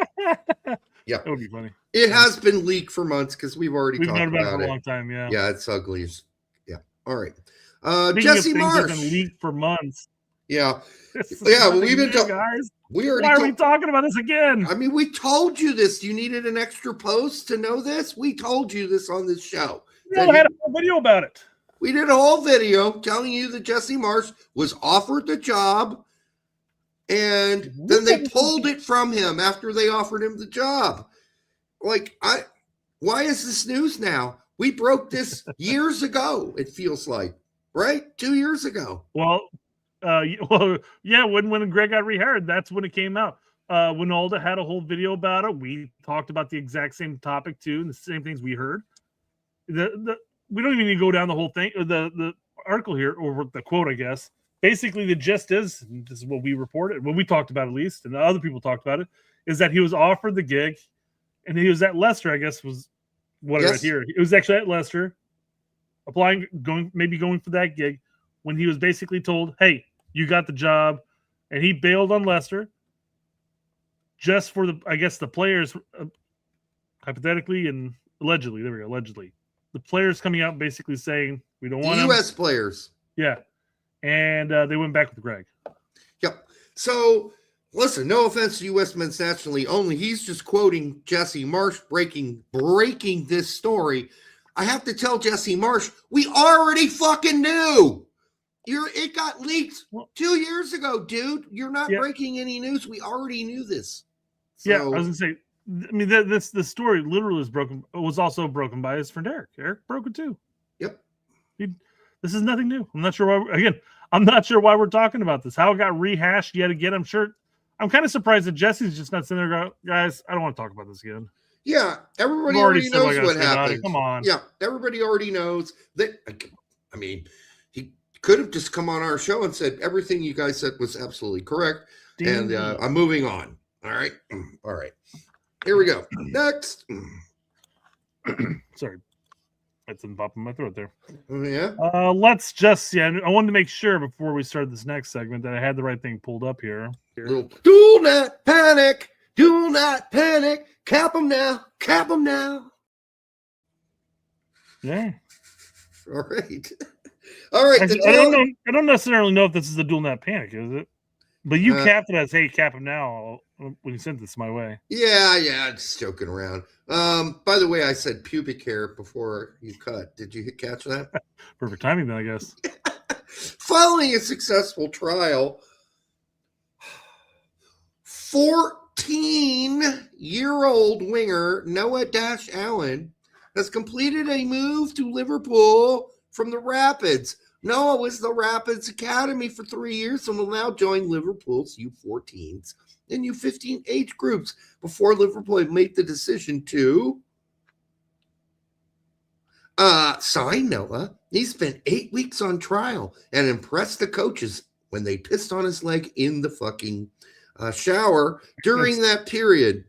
Yeah. That would be funny. It has been leaked for months because we've already talked known about it for it a long time. Yeah. Yeah, it's ugly. Yeah. All right. Speaking Jesse of things Marsh. that have been leaked for months. Yeah. Yeah, well, we've been talking. Guys. We already. Why are we talking about this again? I mean, we told you this. You needed an extra post to know this. We told you this on this show. We had a whole video about it. We did a whole video telling you that Jesse Marsh was offered the job, and then they pulled it from him after they offered him the job. Why is this news now? We broke this years ago. It feels like, right? 2 years ago. Well, when Greg got rehired, that's when it came out. Winalda had a whole video about it. We talked about the exact same topic too, and the same things we heard. We don't even need to go down the whole thing, or the article here, or the quote, I guess. Basically, the gist is, and this is what we reported, what we talked about at least, and the other people talked about it, is that he was offered the gig, and he was at Leicester, I guess was what I read here. It was actually at Leicester, going for that gig, when he was basically told, hey, you got the job, and he bailed on Leicester just for the players, hypothetically and allegedly. There we go, allegedly. The players coming out basically saying we don't want U.S. players. Yeah, and they went back with Greg. Yep. So listen, no offense to U.S. Men's National League only. He's just quoting Jesse Marsh breaking this story. I have to tell Jesse Marsh, we already fucking knew. It got leaked 2 years ago, dude. You're not breaking any news. We already knew this. So, I was gonna say. I mean, the story literally was also broken by his friend Eric. Eric broke it too. Yep. This is nothing new. I'm not sure why we're talking about this. How it got rehashed yet again. I'm kind of surprised that Jesse's just not sitting there going, guys, I don't want to talk about this again. Yeah, everybody already knows what happened. Come on. Yeah, everybody already knows that. I mean, he could have just come on our show and said everything you guys said was absolutely correct. And I'm moving on. All right. All right. Here we go. Next. Sorry. That's in the bottom of my throat there. Yeah. Let's just, I wanted to make sure before we start this next segment that I had the right thing pulled up here. Do not panic. Do not panic. Cap them now. Cap them now. Yeah. All right. All right. I don't necessarily know if this is the dual net panic, is it? But you capped it as, hey, cap him now when you sent this my way. Yeah, just joking around. By the way, I said pubic hair before you cut. Did you catch that? Perfect timing then, I guess. Following a successful trial, 14-year-old winger Noah Allen has completed a move to Liverpool from the Rapids. Noah was the Rapids Academy for 3 years and will now join Liverpool's U14s and U15 age groups before Liverpool made the decision to sign Noah. He spent 8 weeks on trial and impressed the coaches when they pissed on his leg in the fucking shower during that period.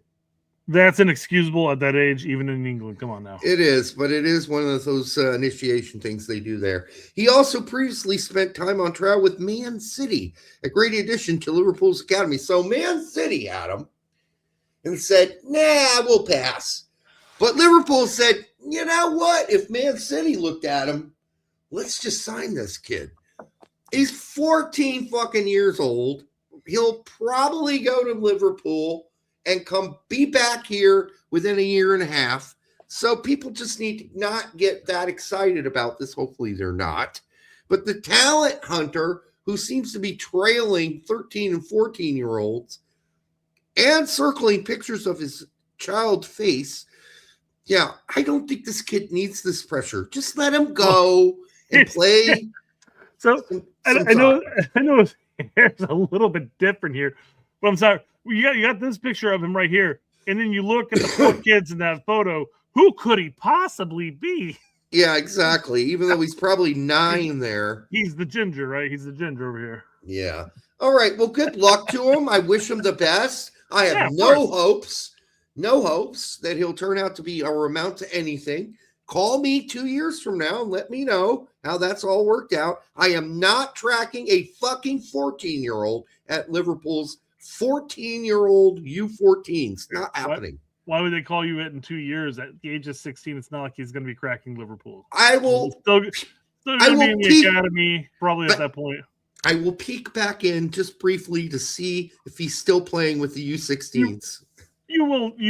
That's inexcusable at that age, even in England. Come on now. It is, but it is one of those initiation things they do there. He also previously spent time on trial with Man City, a great addition to Liverpool's academy. So Man City had him and said, nah, we'll pass. But Liverpool said, you know what? If Man City looked at him, let's just sign this kid. He's 14 fucking years old. He'll probably go to Liverpool and be back here within a year and a half. So people just need to not get that excited about this. Hopefully they're not. But the talent hunter who seems to be trailing 13 and 14-year-olds and circling pictures of his child face. Yeah, I don't think this kid needs this pressure. Just let him go and play. So I know his hair's a little bit different here, but I'm sorry. You got this picture of him right here, and then you look at the four kids in that photo. Who could he possibly be? Yeah, exactly. Even though he's probably 9 there. He's the ginger, right? He's the ginger over here. Yeah. All right. Well, good luck to him. I wish him the best. I have no hopes that he'll turn out to be or amount to anything. Call me 2 years from now and let me know how that's all worked out. I am not tracking a fucking 14-year-old at Liverpool's 14-year-old U14. It's not happening. Why would they call you it in 2 years? At the age of 16, it's not like he's going to be cracking Liverpool. I will still be in the academy probably at that point. I will peek back in just briefly to see if he's still playing with the U16s. You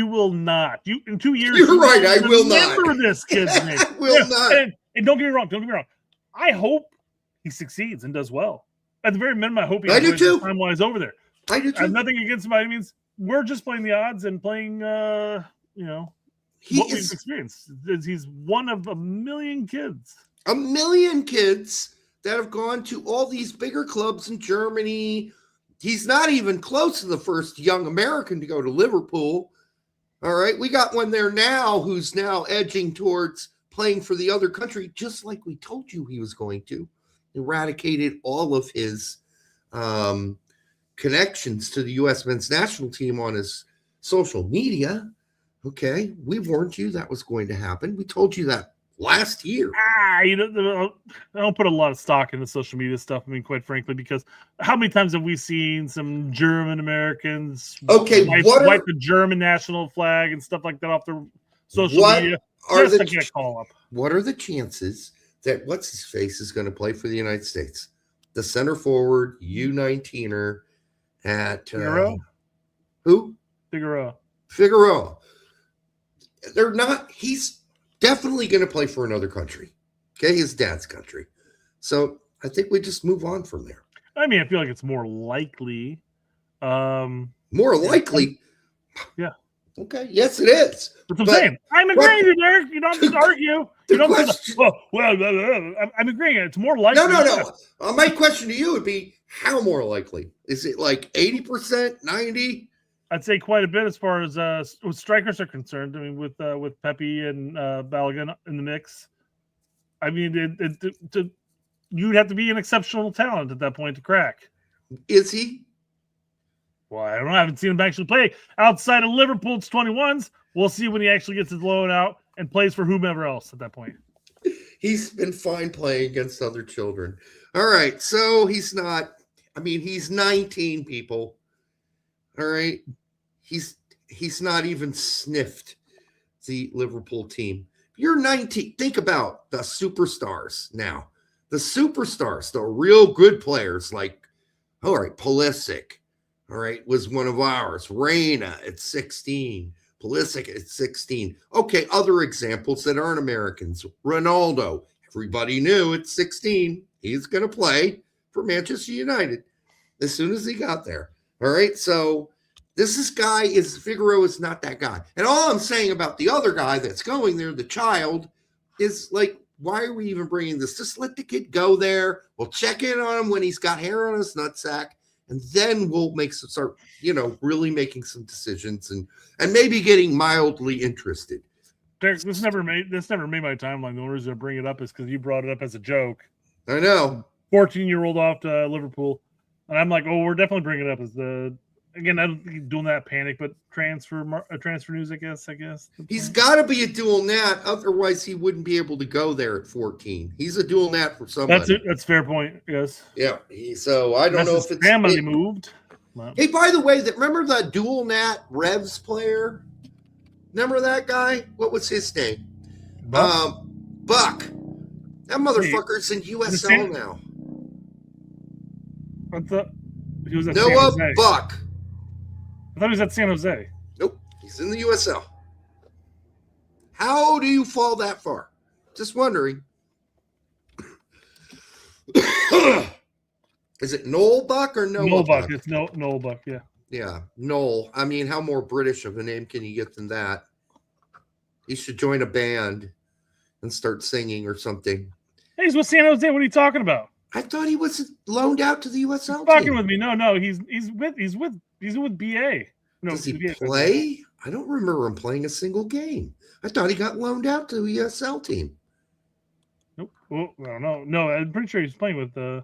will not. You in 2 years. You're right. I will not remember this kid's name. I will not. And don't get me wrong. I hope he succeeds and does well. At the very minimum, I hope he enjoys his time while he's over there. I do too. I have nothing against him. I mean, we're just playing the odds and playing. What we've experienced. He's one of a million kids. A million kids that have gone to all these bigger clubs in Germany. He's not even close to the first young American to go to Liverpool. All right. We got one there now who's now edging towards playing for the other country, just like we told you he was going to. Eradicated all of his connections to the U.S. men's national team on his social media. Okay. We warned you that was going to happen. We told you that last year. I don't put a lot of stock in the social media stuff. I mean, quite frankly, because how many times have we seen some German Americans wipe the German national flag and stuff like that off their social media? What are the chances that what's his face is going to play for the United States? The center forward U19er at who? Figueroa. They're not. He's definitely going to play for another country. Okay, his dad's country. So I think we just move on from there. I mean, I feel like it's more likely. More likely? Yeah. Okay. Yes, it is. That's what I'm saying. I'm agreeing with you, Derek. You don't have to argue. You don't have to, I'm agreeing. It's more likely. No. My question to you would be, how more likely? Is it like 80%, 90%? I'd say quite a bit as far as strikers are concerned. I mean, with Pepe and Balogun in the mix. I mean, you'd have to be an exceptional talent at that point to crack. Is he? Well, I don't know. I haven't seen him actually play outside of Liverpool's 21s. We'll see when he actually gets his loan out and plays for whomever else at that point. He's been fine playing against other children. All right. So he's not, he's 19, people. All right. He's not even sniffed the Liverpool team. You're 19. Think about the superstars now. The superstars, the real good players like, all right, Pulisic, all right, was one of ours. Reina at 16. Pulisic at 16. Okay, other examples that aren't Americans. Ronaldo. Everybody knew at 16 he's going to play for Manchester United as soon as he got there. All right, so Figueroa is not that guy. And all I'm saying about the other guy that's going there, the child, is like, why are we even bringing this? Just let the kid go there. We'll check in on him when he's got hair on his nutsack, and then we'll start really making some decisions and maybe getting mildly interested. Derek, this never made my timeline. The only reason I bring it up is because you brought it up as a joke. I know. 14-year-old off to Liverpool, and I'm like, we're definitely bringing it up as the. Again, I don't think he's doing that panic, but transfer news, I guess. He's got to be a dual nat, otherwise he wouldn't be able to go there at 14. He's a dual nat for somebody. That's a fair point. Yes. Yeah. So I don't know if it's family moved. Hey, by the way, remember the dual nat Revs player? Remember that guy? What was his name? Buck. That motherfucker's in USL now. What's up? He was at Noah San Jose. Buck. I thought he was at San Jose. He's in the USL. How do you fall that far? Just wondering. Is it Noel Buck or Noah Noel Buck. Buck? It's Noel Buck, yeah. Yeah, Noel. I mean, how more British of a name can you get than that? He should join a band and start singing or something. Hey, he's with San Jose. What are you talking about? I thought he was loaned out to the USL He's fucking team. with me. No, he's with BA. No, Does he BA. play? I don't remember him playing a single game. I thought he got loaned out to the USL team. Nope. Oh, no. I'm pretty sure he's playing with San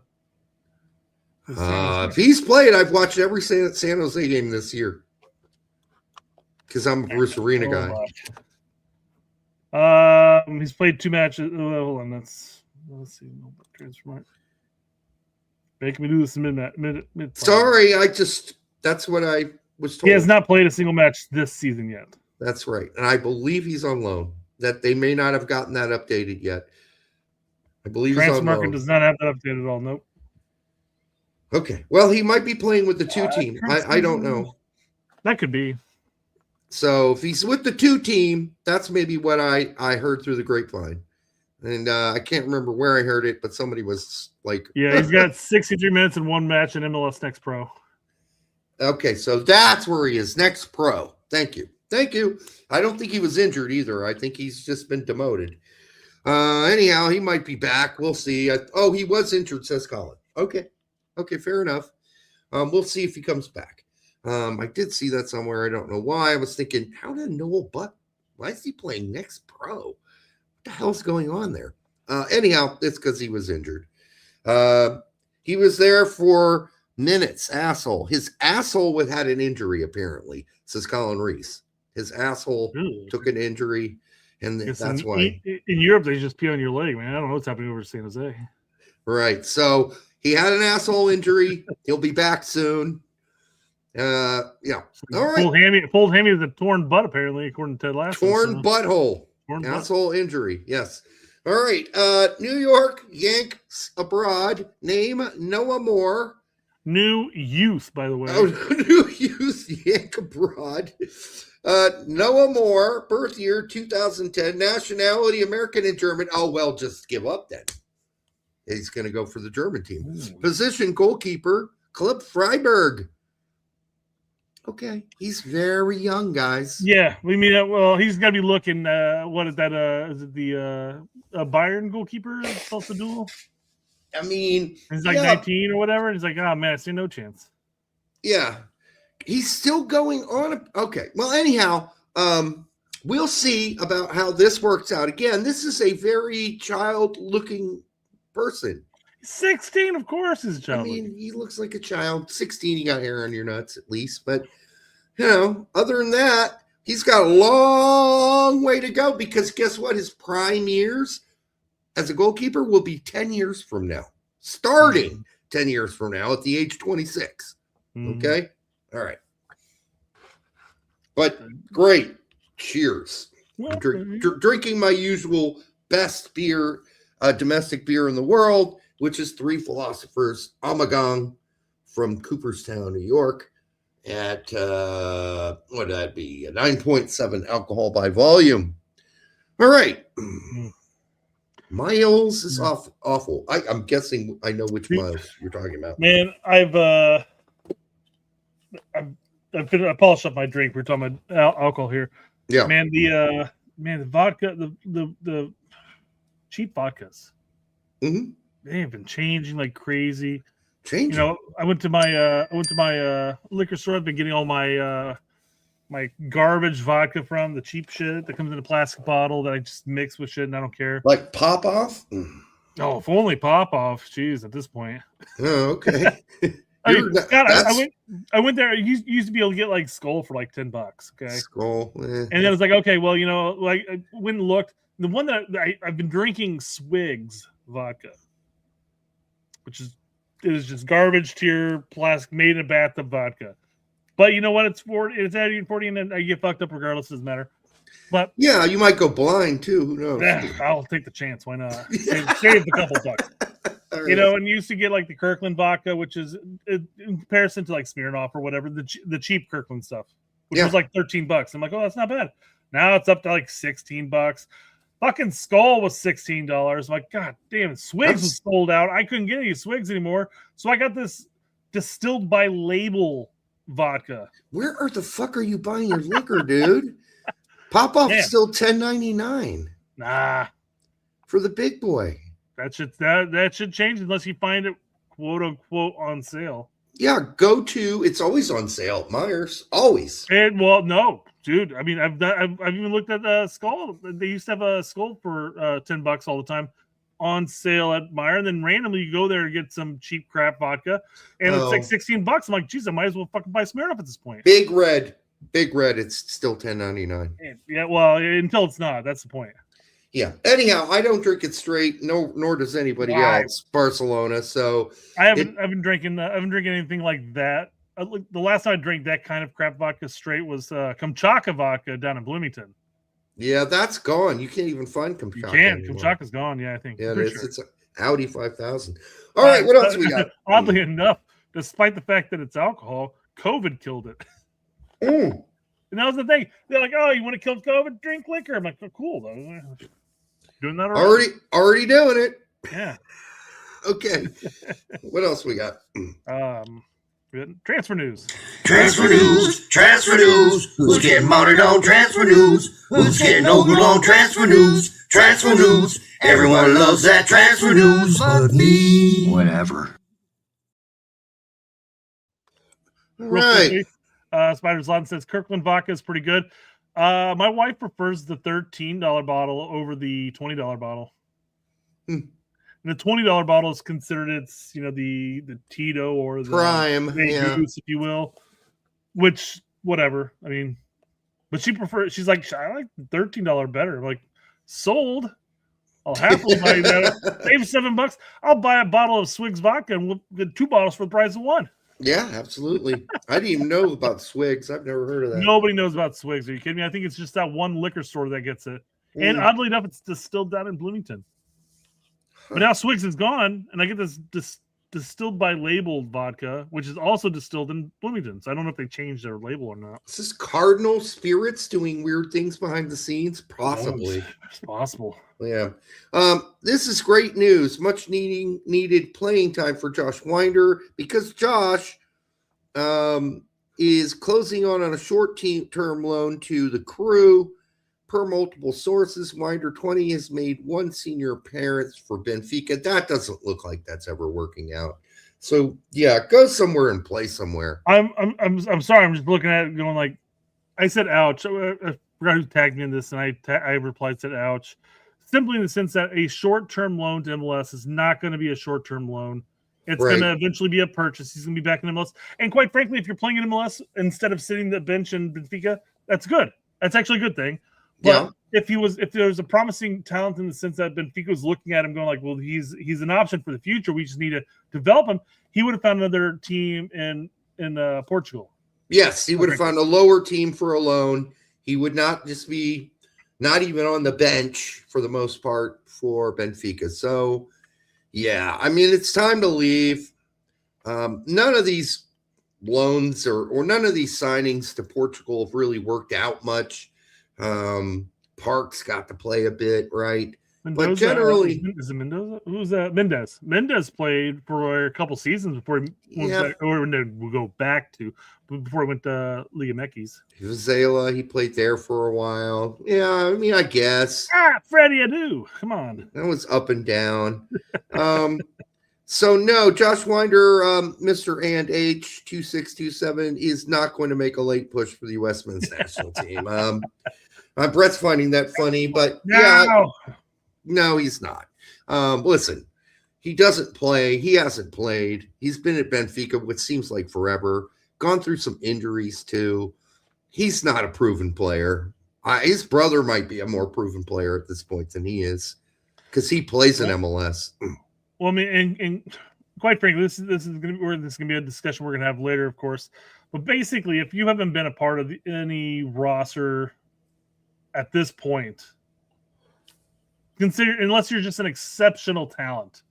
Jose. If he's played, I've watched every San Jose game this year because I'm a Bruce Arena guy. He's played 2 matches. Hold on, let's see. Transfer. Making me do this mid. Sorry, that's what I was told. He has not played a single match this season yet. That's right, and I believe he's on loan. That they may not have gotten that updated yet. I believe he's on Transfer loan. does not have that updated at all. Nope. Okay, well, he might be playing with the 2 team. I don't know. That could be. So if he's with the 2 team, that's maybe what I heard through the grapevine. And I can't remember where I heard it, but somebody was like... Yeah, he's got 63 minutes in 1 match in MLS Next Pro. Okay, so that's where he is. Next Pro. Thank you. I don't think he was injured either. I think he's just been demoted. Anyhow, he might be back. We'll see. He was injured, says Colin. Okay, fair enough. We'll see if he comes back. I did see that somewhere. I don't know why. I was thinking, how did Noel Buck? Why is he playing Next Pro? What the hell's going on there? Anyhow, it's because he was injured. He was there for minutes. Asshole. His asshole had an injury, apparently, says Colin Reese. His asshole took an injury, and that's why. In Europe, they just pee on your leg, man. I don't know what's happening over San Jose. Right. So he had an asshole injury. He'll be back soon. Yeah. All right. Pulled hammy with a torn butt, apparently, according to Ted Lasso. Torn butthole. Asshole injury. Yes. All right. New York Yanks abroad. Name Noah Moore. New youth, by the way. Oh, new youth Yank abroad. Noah Moore, birth year 2010, nationality American and German. Oh, well, just give up then. He's going to go for the German team. Position goalkeeper, Clip Freiberg. Okay, he's very young, guys. Yeah, we mean, well, he's got to be looking. What is that? Is it the Bayern goalkeeper supposed to do? I mean, he's like 19 or whatever. And he's like, oh man, I see no chance. Yeah, he's still going on. Okay, well, anyhow, we'll see about how this works out. Again, this is a very child-looking person. 16, of course, is a child. I mean, he looks like a child. 16, you got hair on your nuts at least. But, other than that, he's got a long way to go because guess what? His prime years as a goalkeeper will be 10 years from now. Starting 10 years from now at the age 26. Okay? All right. But great. Cheers. I'm drinking my usual best beer, domestic beer in the world, which is Three Philosophers Amagang from Cooperstown, New York, at what would that be? A 9.7 alcohol by volume. All right. Miles is awful. I'm guessing I know which Miles you're talking about. Man, I polished up my drink. We're talking about alcohol here. Yeah. Man, the vodka, the cheap vodkas. Mm-hmm. They have been changing like crazy. Changing. I went to my liquor store. I've been getting all my my garbage vodka from the cheap shit that comes in a plastic bottle that I just mix with shit and I don't care. Like Pop Off? Oh, if only Pop Off. Jeez, at this point. Oh, okay. I mean, God, I went there. You used to be able to get like Skull for like $10. Okay. Skull. And then I was like, okay, well, like I went and looked. The one that I've been drinking Swigs vodka, which is just garbage tier plastic made in a bathtub vodka. But you know what? It's 40 and then I get fucked up regardless. Doesn't matter. But yeah, you might go blind too. Who knows? I'll take the chance. Why not? Save a couple bucks. Right. And you used to get like the Kirkland vodka, which is in comparison to like Smirnoff or whatever, the cheap Kirkland stuff. which was like $13. I'm like, oh, that's not bad. Now it's up to like $16. Fucking Skull was $16. I'm like, God damn, Swigs was sold out. I couldn't get any Swigs anymore. So I got this distilled by label vodka. Where the fuck are you buying your liquor, dude? Pop off still $10.99. Nah. For the big boy. That should change unless you find it quote unquote on sale. Yeah, go to. It's always on sale at Myers. Always. And well, no, dude. I mean, I've even looked at Skull. They used to have a Skull for $10 all the time on sale at Meyer. And then randomly you go there and get some cheap crap vodka, and it's like $16. I'm like, geez, I might as well fucking buy Smirnoff at this point. Big Red. It's still $10.99. Yeah, well, until it's not. That's the point. Yeah. Anyhow, I don't drink it straight. Nor does anybody else. Barcelona. So I haven't drinking anything like that. The last time I drank that kind of crap vodka straight was Kamchatka vodka down in Bloomington. Yeah, that's gone. You can't even find Kamchatka. You can. Kamchatka's gone. Yeah, I think. Yeah, it's an Audi 5000. All right, what else we got? Oddly enough, despite the fact that it's alcohol, COVID killed it. And that was the thing. They're like, "Oh, you want to kill COVID? Drink liquor." I'm like, "Oh, cool though." Doing that already doing it. Yeah. Okay. What else we got? Transfer news. Transfer news. Who's getting mounted on transfer news? Who's getting over on transfer news? Transfer news. Everyone loves that transfer news, but me. Whatever. Right. Spider's Lawn says Kirkland vodka is pretty good. My wife prefers the $13 bottle over the $20 bottle. And the $20 bottle is considered the Tito or the Prime, Goose, if you will. Which, whatever. I mean, but she's like, I like the $13 better. I'm like, sold. I'll happily buy that. Save $7. I'll buy a bottle of Swigs vodka and we'll get 2 bottles for the price of 1. Yeah, absolutely. I didn't even know about Swigs. I've never heard of that. Nobody knows about Swigs. Are you kidding me? I think it's just that one liquor store that gets it. And oddly enough, it's distilled down in Bloomington. But now Swigs is gone, and I get this distilled by labeled vodka, which is also distilled in Bloomington. So I don't know if they changed their label or not. Is this Cardinal Spirits doing weird things behind the scenes? Possibly. It's possible. Yeah. This is great news. Much needed playing time for Josh Winder because Josh is closing on a short-term loan to the Crew. Per multiple sources, Winder 20 has made 1 senior appearance for Benfica. That doesn't look like that's ever working out. So yeah, go somewhere and play somewhere. I'm sorry. I'm just looking at it going like, I said ouch. I forgot who tagged me in this, and I replied, said ouch. Simply in the sense that a short-term loan to MLS is not going to be a short-term loan. It's going to eventually be a purchase. He's going to be back in MLS. And quite frankly, if you're playing in MLS instead of sitting the bench in Benfica, that's good. That's actually a good thing. But if there was a promising talent in the sense that Benfica was looking at him going like, well, he's an option for the future. We just need to develop him. He would have found another team in Portugal. Yes, he would have found a lower team for a loan. He would not just be not even on the bench for the most part for Benfica. So, yeah, I mean, it's time to leave. None of these loans or none of these signings to Portugal have really worked out much. Parks got to play a bit, right? Mendoza, but generally, is it Mendoza? Who's that? Mendez played for a couple seasons before he we'll go back to before he went to Liga MX. Vizela, he played there for a while. Yeah, I mean, I guess. Freddie Adu, come on. That was up and down. So no, Josh Winder, Mr. and H2627 is not going to make a late push for the U.S. men's national team. Brett's finding that funny, but no, he's not. Listen, he doesn't play. He hasn't played. He's been at Benfica, which seems like forever. Gone through some injuries too. He's not a proven player. His brother might be a more proven player at this point than he is because he plays in MLS. Well, I mean, and quite frankly, this is going to be a discussion we're going to have later, of course. But basically, if you haven't been a part of any roster at this point, unless you're just an exceptional talent,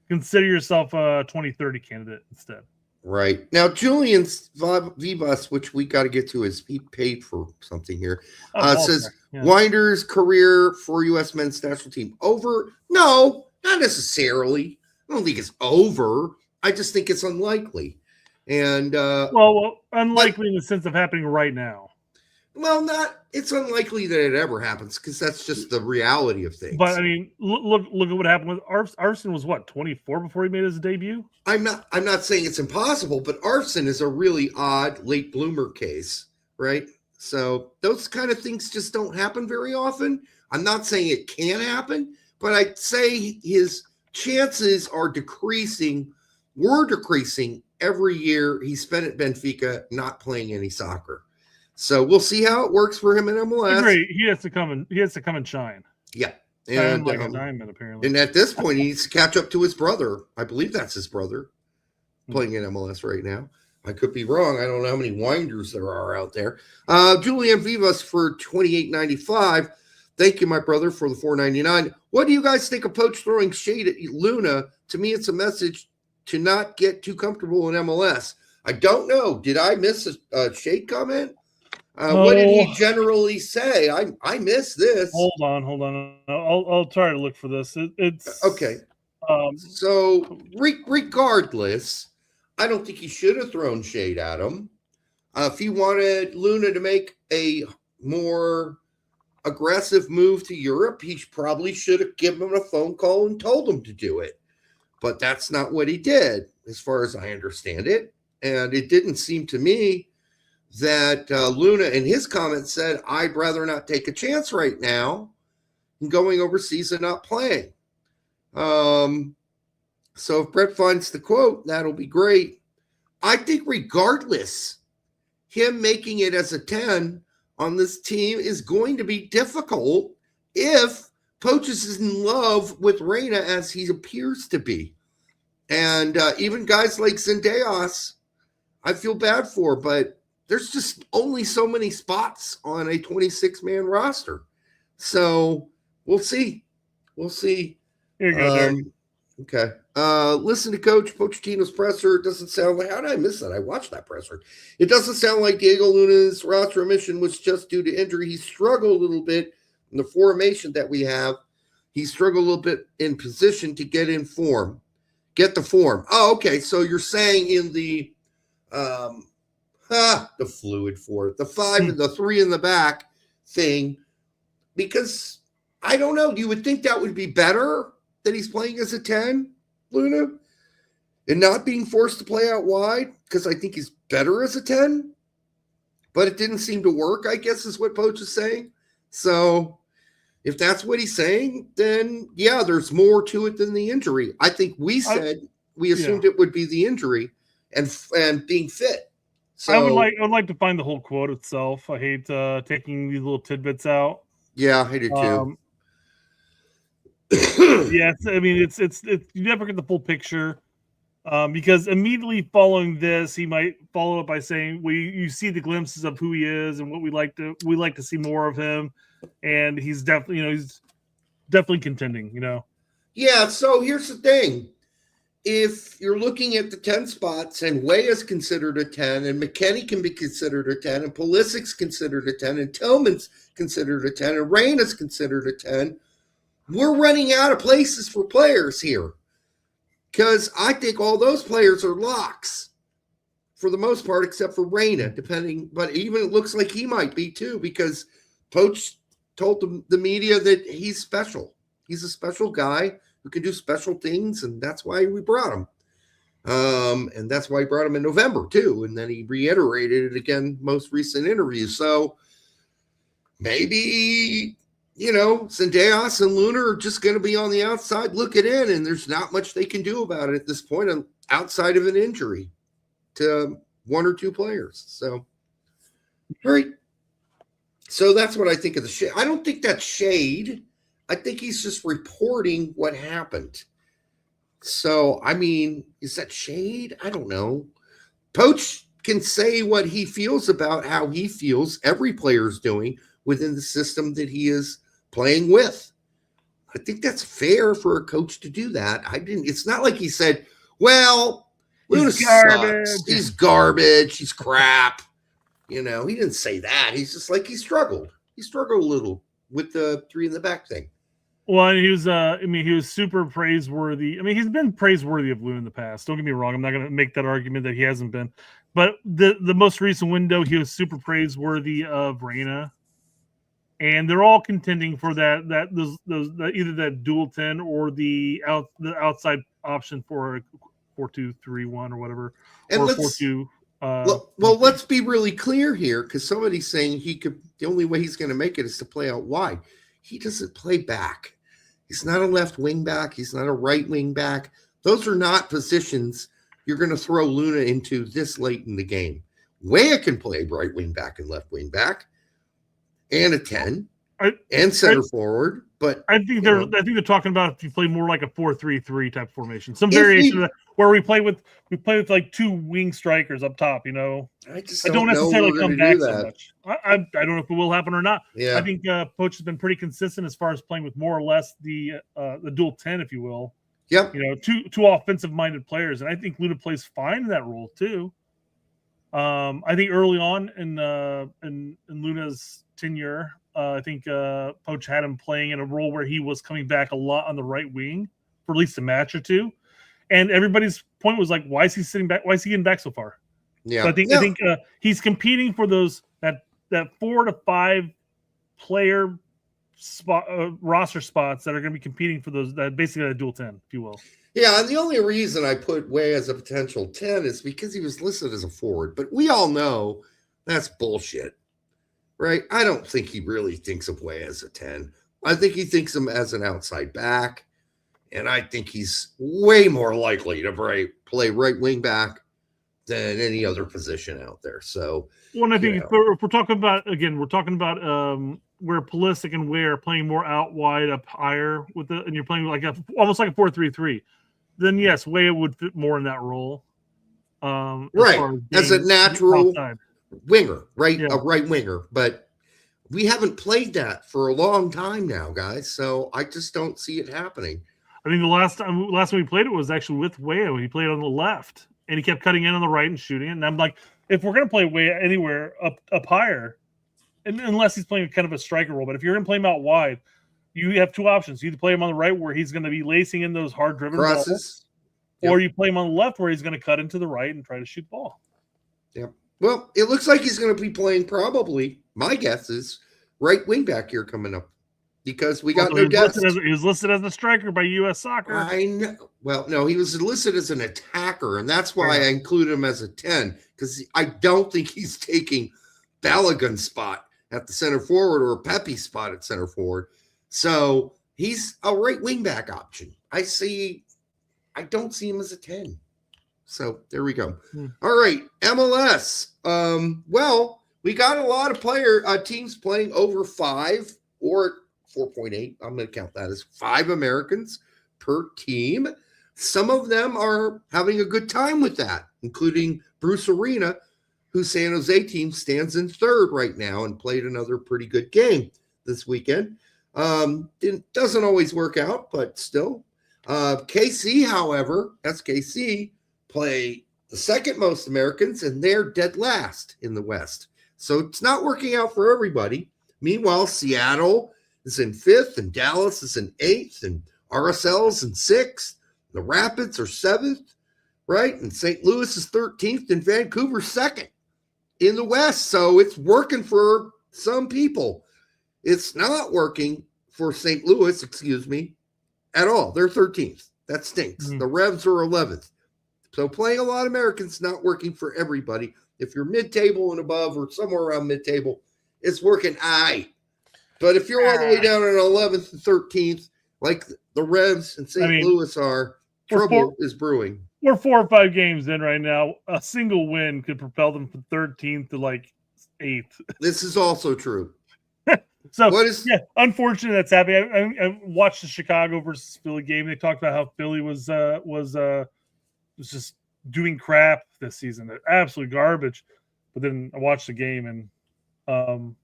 consider yourself a 2030 candidate instead. Right. Now, Julian Vivas, which we got to get to, is he paid for something here, says Winder's career for U.S. men's national team over? No, not necessarily. I don't think it's over. I just think it's unlikely. And well, unlikely in the sense of happening right now. Well, it's unlikely that it ever happens because that's just the reality of things. But I mean, look at what happened with Arson. Was what, 24 before he made his debut? I'm not saying it's impossible, but Arson is a really odd late bloomer case, right? So those kind of things just don't happen very often. I'm not saying it can happen, but I'd say his chances are decreasing. Were decreasing every year he spent at Benfica not playing any soccer. So we'll see how it works for him in MLS. Great. He has to come and shine. Yeah. And like a diamond, apparently. And at this point, he needs to catch up to his brother. I believe that's his brother playing in MLS right now. I could be wrong. I don't know how many Winders there are out there. Julian Vivas for $28.95. Thank you, my brother, for the $4.99. What do you guys think of Poch throwing shade at Luna? To me, it's a message to not get too comfortable in MLS. I don't know. Did I miss a shade comment? What did he generally say? I missed this. Hold on. I'll try to look for this. It's okay. So regardless, I don't think he should have thrown shade at him. If he wanted Luna to make a more aggressive move to Europe, he probably should have given him a phone call and told him to do it. But that's not what he did, as far as I understand it. And it didn't seem to me that Luna in his comments said, I'd rather not take a chance right now in going overseas and not playing. So if Brett finds the quote, that'll be great. I think regardless, him making it as a 10 on this team is going to be difficult if Poch is in love with Reyna as he appears to be. And even guys like Zendejas, I feel bad for, but there's just only so many spots on a 26-man roster. So we'll see. We'll see. Here you go, Derek. Okay. Listen to Coach Pochettino's presser. It doesn't sound like – how did I miss that? I watched that presser. It doesn't sound like Diego Luna's roster omission was just due to injury. He struggled a little bit in the formation that we have. He struggled a little bit in position to get in form. Get the form. Oh, okay. So you're saying in the fluid for it, the 5 and the 3 in the back thing, because I don't know. You would think that would be better that he's playing as a 10, Luna, and not being forced to play out wide, because I think he's better as a 10, but it didn't seem to work, I guess is what Poch is saying. So if that's what he's saying, then yeah, there's more to it than the injury. I think we assumed it would be the injury and being fit. So I would like to find the whole quote itself. I hate taking these little tidbits out. Yeah, I do too. Yeah, it's you never get the full picture, because immediately following this, he might follow up by saying, you see the glimpses of who he is and what we like to see more of him, and he's definitely contending. Yeah. So here's the thing: if you're looking at the 10 spots, and Way is considered a 10, and McKennie can be considered a 10, and Pulisic's considered a 10, and Tillman's considered a 10, and Reyna's considered a 10. We're running out of places for players here, because I think all those players are locks for the most part, except for Reyna, but even it looks like he might be too, because Poch told the media that he's special. He's a special guy who can do special things, and that's why we brought him. And that's why he brought him in November too, and then he reiterated it again most recent interview. So maybe Zendejas and Luna are just going to be on the outside looking in, and there's not much they can do about it at this point outside of an injury to one or two players. So, all right. So that's what I think of the shade. I don't think that's shade. I think he's just reporting what happened. So, I mean, is that shade? I don't know. Poch can say what he feels about how he feels every player's doing within the system that he is playing with. I think that's fair for a coach to do that. It's not like he said, well, Luna garbage. sucks. He's garbage. He's crap. You know, he didn't say that. He's just like, he struggled. He struggled a little with the 3 in the back thing. Well, and he was super praiseworthy. I mean, he's been praiseworthy of Luna in the past. Don't get me wrong. I'm not going to make that argument that he hasn't been. But the most recent window, he was super praiseworthy of Reyna. And they're all contending for either that dual 10 or the outside option for 4-2-3-1 or whatever. And or let's 4-2. Well, let's be really clear here, because somebody's saying the only way he's going to make it is to play out wide. He doesn't play back. He's not a left wing back. He's not a right wing back. Those are not positions you're going to throw Luna into this late in the game. Weah can play right wing back and left wing back, and a 10 and center forward. But I think they're talking about if you play more like a 4-3-3 type formation, some variation of that, where we play with like 2 wing strikers up top. You know, I don't necessarily come back so that. much. I don't know if it will happen or not. Yeah. I think Poch has been pretty consistent as far as playing with more or less the dual 10, if you will. Yep. You know, two offensive minded players, and I think Luna plays fine in that role too. I think early on in Luna's tenure, I think Poch had him playing in a role where he was coming back a lot on the right wing for at least a match or two, and everybody's point was like, why is he sitting back? Why is he getting back so far? Yeah, so I think he's competing for those that 4 to 5 player spot roster spots that are going to be competing for those, that basically a dual 10, if you will. Yeah, and the only reason I put Weah as a potential 10 is because he was listed as a forward, but we all know that's bullshit. Right? I don't think he really thinks of Weah as a 10. I think he thinks him as an outside back, and I think he's way more likely to play right wing back than any other position out there. So, well, I think if we're talking about, again, where Pulisic and Weah are playing more out wide, up higher and you're playing like almost like a 4-3-3, then yes, Weah would fit more in that role. Right, as a natural outside winger, right? Yeah. A right winger, but we haven't played that for a long time now, guys. So I just don't see it happening. I think the last time we played it was actually with Weah. He played on the left, and he kept cutting in on the right and shooting it. And I'm like, if we're going to play Weah anywhere up higher, and unless he's playing kind of a striker role, but if you're going to play him out wide, you have 2 options. You either play him on the right where he's going to be lacing in those hard-driven balls, or you play him on the left where he's going to cut into the right and try to shoot the ball. Yep. Well, it looks like he's going to be playing probably, my guess is, right wing back here coming up, because we got no depth. He was listed as a striker by U.S. Soccer. I know. Well, no, he was listed as an attacker, and that's why I include him as a 10, because I don't think he's taking Balogun's spot at the center forward or Pepe's spot at center forward. So he's a right wing back option. I don't see him as a 10. So there we go. All right, MLS. Well, we got a lot of teams playing over 5 or 4.8. I'm going to count that as 5 Americans per team. Some of them are having a good time with that, including Bruce Arena, whose San Jose team stands in 3rd right now and played another pretty good game this weekend. It doesn't always work out, but still. KC, however, SKC, play the second most Americans, and they're dead last in the West. So it's not working out for everybody. Meanwhile, Seattle is in 5th, and Dallas is in 8th, and RSL is in 6th. The Rapids are 7th, right? And St. Louis is 13th, and Vancouver 2nd in the West. So it's working for some people. It's not working for St. Louis, at all. They're 13th. That stinks. The Revs are 11th. So playing a lot of Americans not working for everybody. If you're mid-table and above or somewhere around mid-table, it's working all right. But if you're all the way down at 11th and 13th, like the Revs and St. Louis are, trouble is brewing. We're 4 or 5 games in right now. A single win could propel them from 13th to like 8th. This is also true. So unfortunate that's happening. I watched the Chicago versus Philly game. They talked about how Philly was just doing crap this season. They're absolute garbage. But then I watched the game, and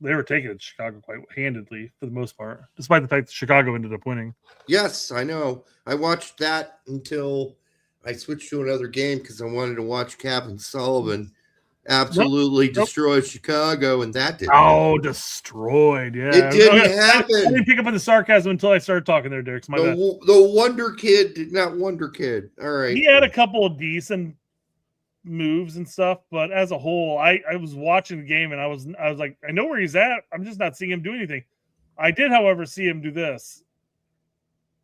they were taking it to Chicago quite handedly for the most part, despite the fact that Chicago ended up winning. Yes, I know. I watched that until I switched to another game because I wanted to watch Captain Sullivan absolutely destroy Chicago, and that didn't happen. Destroyed. Yeah. It didn't I happen. didn't pick up on the sarcasm until I started talking there, Derek. My bad. The Wonder Kid did not Wonder Kid. All right. He had a couple of decent moves and stuff, but as a whole, I was watching the game and I was like, I know where he's at. I'm just not seeing him do anything. I did, however, see him do this.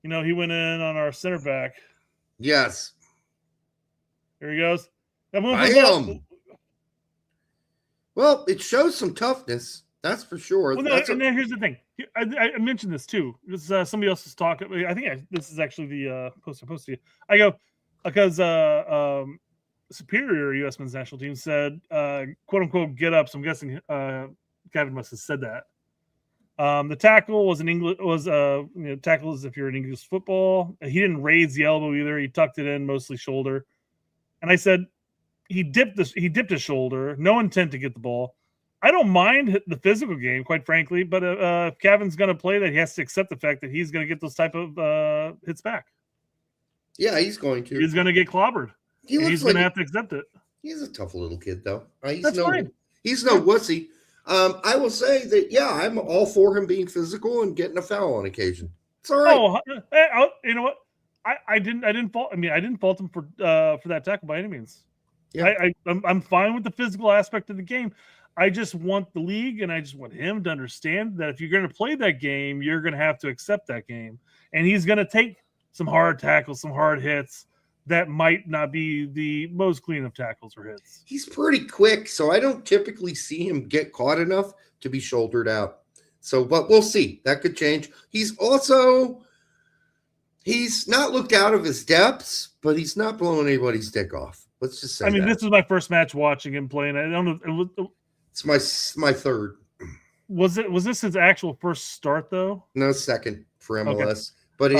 He went in on our center back. Yes. Here he goes. Bam. Well, it shows some toughness. That's for sure. Well, and then here's the thing. I mentioned this too. This is somebody else's talk. I think this is actually the post I posted to you. I go because Superior U.S. men's national team said "quote unquote" get up. So I'm guessing Kevin must have said that. The tackle was tackle as if you're in English football. He didn't raise the elbow either. He tucked it in, mostly shoulder. And I said he dipped his shoulder. No intent to get the ball. I don't mind the physical game, quite frankly, but if Kevin's going to play that, he has to accept the fact that he's going to get those type of hits back. Yeah, he's going to. He's going to get clobbered. He's going to have to accept it. He's a tough little kid, though. That's fine. He's no wussy. I will say that, yeah, I'm all for him being physical and getting a foul on occasion. It's all right. Oh, you know what? I didn't fault. I mean, I didn't fault him for that tackle by any means. Yeah. I'm fine with the physical aspect of the game. I just want the league and I just want him to understand that if you're going to play that game, you're going to have to accept that game. And he's going to take some hard tackles, some hard hits that might not be the most clean of tackles or hits. He's pretty quick, so I don't typically see him get caught enough to be shouldered out. So, but we'll see. That could change. He's not looked out of his depths, but he's not blowing anybody's dick off. Let's just say this was my first match watching him playing. I don't know. It's my third. Was this his actual first start though? No, second for MLS. Okay.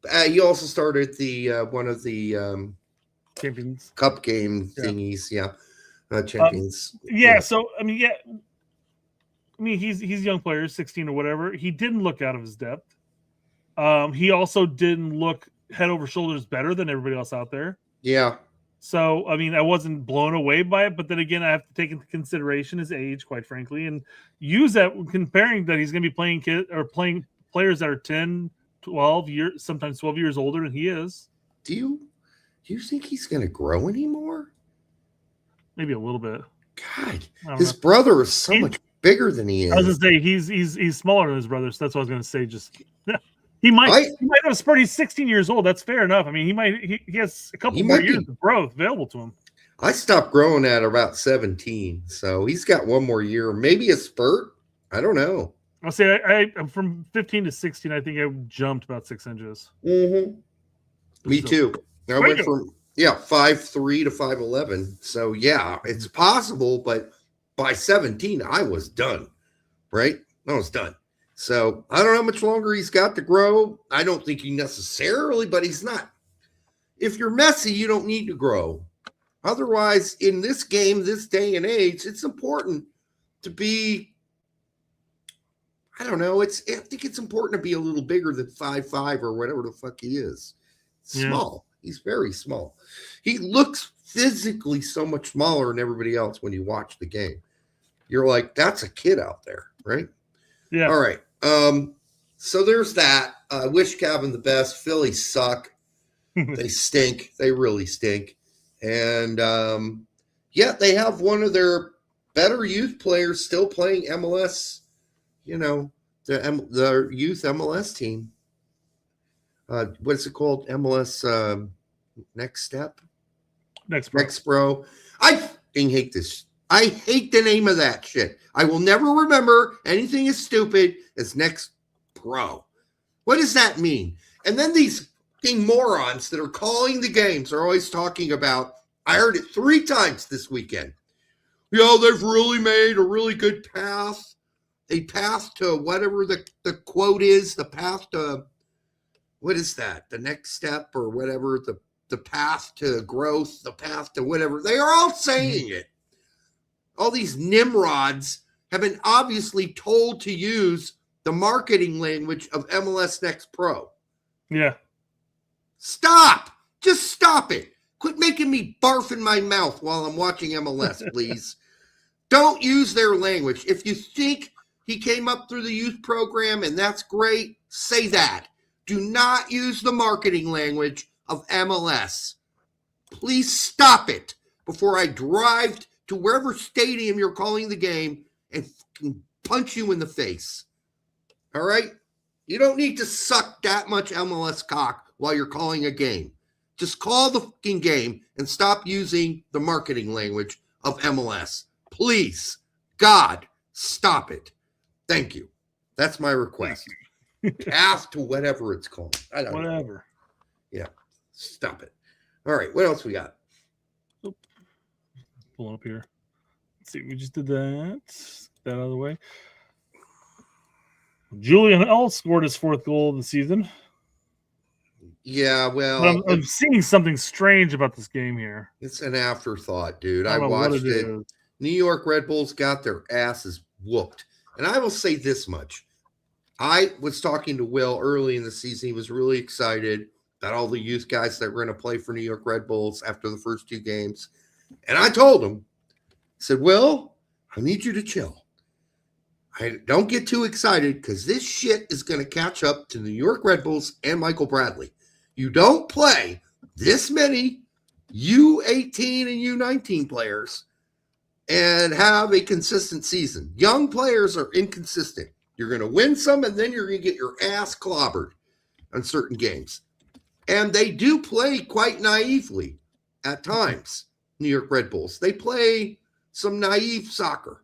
But he also started the one of the Champions Cup game thingies. Champions. So he's a young player, 16 or whatever. He didn't look out of his depth. He also didn't look head over shoulders better than everybody else out there. Yeah. So, I wasn't blown away by it, but then again, I have to take into consideration his age, quite frankly, and use that comparing that he's going to be playing players that are 10, 12 years, sometimes 12 years older than he is. Do you think he's going to grow anymore? Maybe a little bit. God, his brother is so much bigger than he is. I was going to say he's smaller than his brother, so that's what I was going to say. Just he might have a spurt. He's 16 years old. That's fair enough. He has a couple more years of growth available to him. I stopped growing at about 17, so he's got one more year, maybe a spurt. I don't know. I'll say I'm from 15 to 16. I think I jumped about 6 inches. Mm-hmm. Me too. I went from 5'3" to 5'11". So yeah, it's possible, but by 17, I was done. Right? I was done. So I don't know how much longer he's got to grow. I don't think he necessarily, but he's not. If you're messy, you don't need to grow. Otherwise, in this game, this day and age, it's important to be, I don't know. I think it's important to be a little bigger than 5'5" or whatever the fuck he is. Small. He's very small. He looks physically so much smaller than everybody else when you watch the game. You're like, that's a kid out there, right? Yeah. All right. So there's that. I wish Kevin the best. Philly suck. They stink. They really stink. And they have one of their better youth players still playing MLS. The youth MLS team. What's it called? MLS Next Step? Next Pro. I fucking hate this. I hate the name of that shit. I will never remember anything as stupid as Next Pro. What does that mean? And then these fucking morons that are calling the games are always talking about, I heard it 3 times this weekend. They've really made a really good path. A path to whatever the quote is, the path to, what is that? The next step or whatever, the path to growth, the path to whatever. They are all saying it. All these nimrods have been obviously told to use the marketing language of MLS Next Pro. Yeah. Stop. Just stop it. Quit making me barf in my mouth while I'm watching MLS, please. Don't use their language. If you think he came up through the youth program and that's great, say that. Do not use the marketing language of MLS. Please stop it before I drive to wherever stadium you're calling the game and fucking punch you in the face. All right? You don't need to suck that much MLS cock while you're calling a game. Just call the fucking game and stop using the marketing language of MLS. Please, God, stop it. Thank you. That's my request. Path to whatever it's called. I don't know. Whatever. Yeah, stop it. All right, what else we got? Pull up here. Let's see. We just did that. Get that out of the way. Julian L scored his 4th goal of the season. Yeah, well, But I'm seeing something strange about this game here. it's an afterthought, dude. I I don't know what watched it. is. New York Red Bulls got their asses whooped. And I will say this much. I was talking to Will early in the season. He was really excited about all the youth guys that were going to play for New York Red Bulls after the first 2 games. And I told him, I said, Will, I need you to chill. Don't get too excited because this shit is going to catch up to New York Red Bulls and Michael Bradley. You don't play this many U18 and U19 players and have a consistent season. Young players are inconsistent. You're going to win some, and then you're going to get your ass clobbered on certain games. And they do play quite naively at times, New York Red Bulls. They play some naive soccer.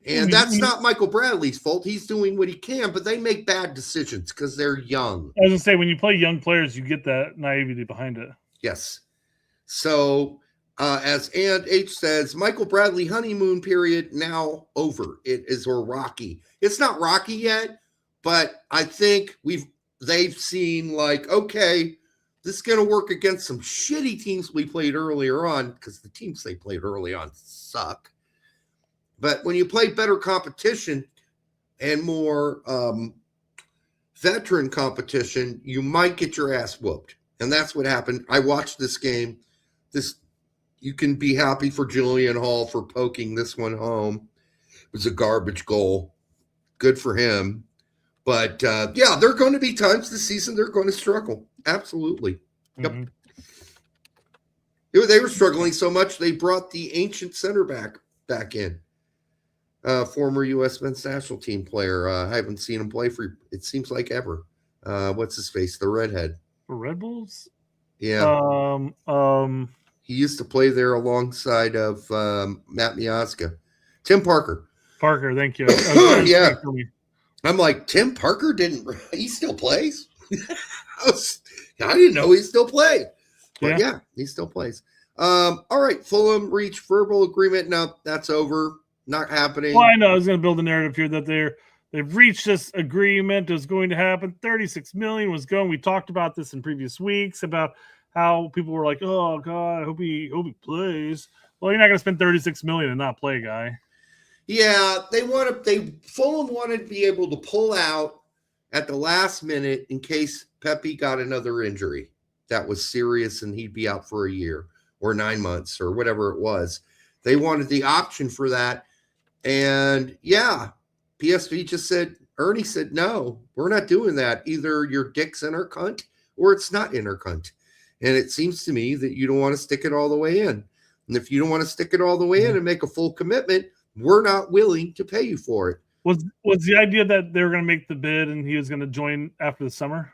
And that's not Michael Bradley's fault. He's doing what he can, but they make bad decisions because they're young. I was going to say, when you play young players, you get that naivety behind it. Yes. So, as And H says, Michael Bradley honeymoon period now over. It is or rocky. It's not rocky yet, but I think they've seen like, okay, this is going to work against some shitty teams we played earlier on because the teams they played early on suck. But when you play better competition and more veteran competition, you might get your ass whooped. And that's what happened. I watched this game. You can be happy for Julian Hall for poking this one home. It was a garbage goal. Good for him. But, yeah, there are going to be times this season they're going to struggle. Absolutely. Mm-hmm. Yep. They were struggling so much they brought the ancient center back in. Former U.S. men's national team player. I haven't seen him play for, it seems like ever. What's his face? The redhead. For Red Bulls? Yeah. He used to play there alongside of Matt Miazga. Tim Parker. Parker, thank you. Yeah. I'm like, Tim Parker he still plays? I didn't know he still played. But yeah, he still plays. All right, Fulham reached verbal agreement. No, that's over. Not happening. Well, I know I was going to build a narrative here that they've reached this agreement. It was going to happen. $36 million was going. We talked about this in previous weeks about how people were like, "Oh God, I hope he plays." Well, you're not going to spend $36 million and not play, guy. Yeah, Fulham wanted to be able to pull out at the last minute in case Pepe got another injury that was serious and he'd be out for a year or 9 months or whatever it was. They wanted the option for that. And yeah, PSV just said, Ernie said, no, we're not doing that. Either your dick's in our cunt or it's not in our cunt. And it seems to me that you don't want to stick it all the way in. And if you don't want to stick it all the way in and make a full commitment, we're not willing to pay you for it. Was the idea that they were going to make the bid and he was going to join after the summer?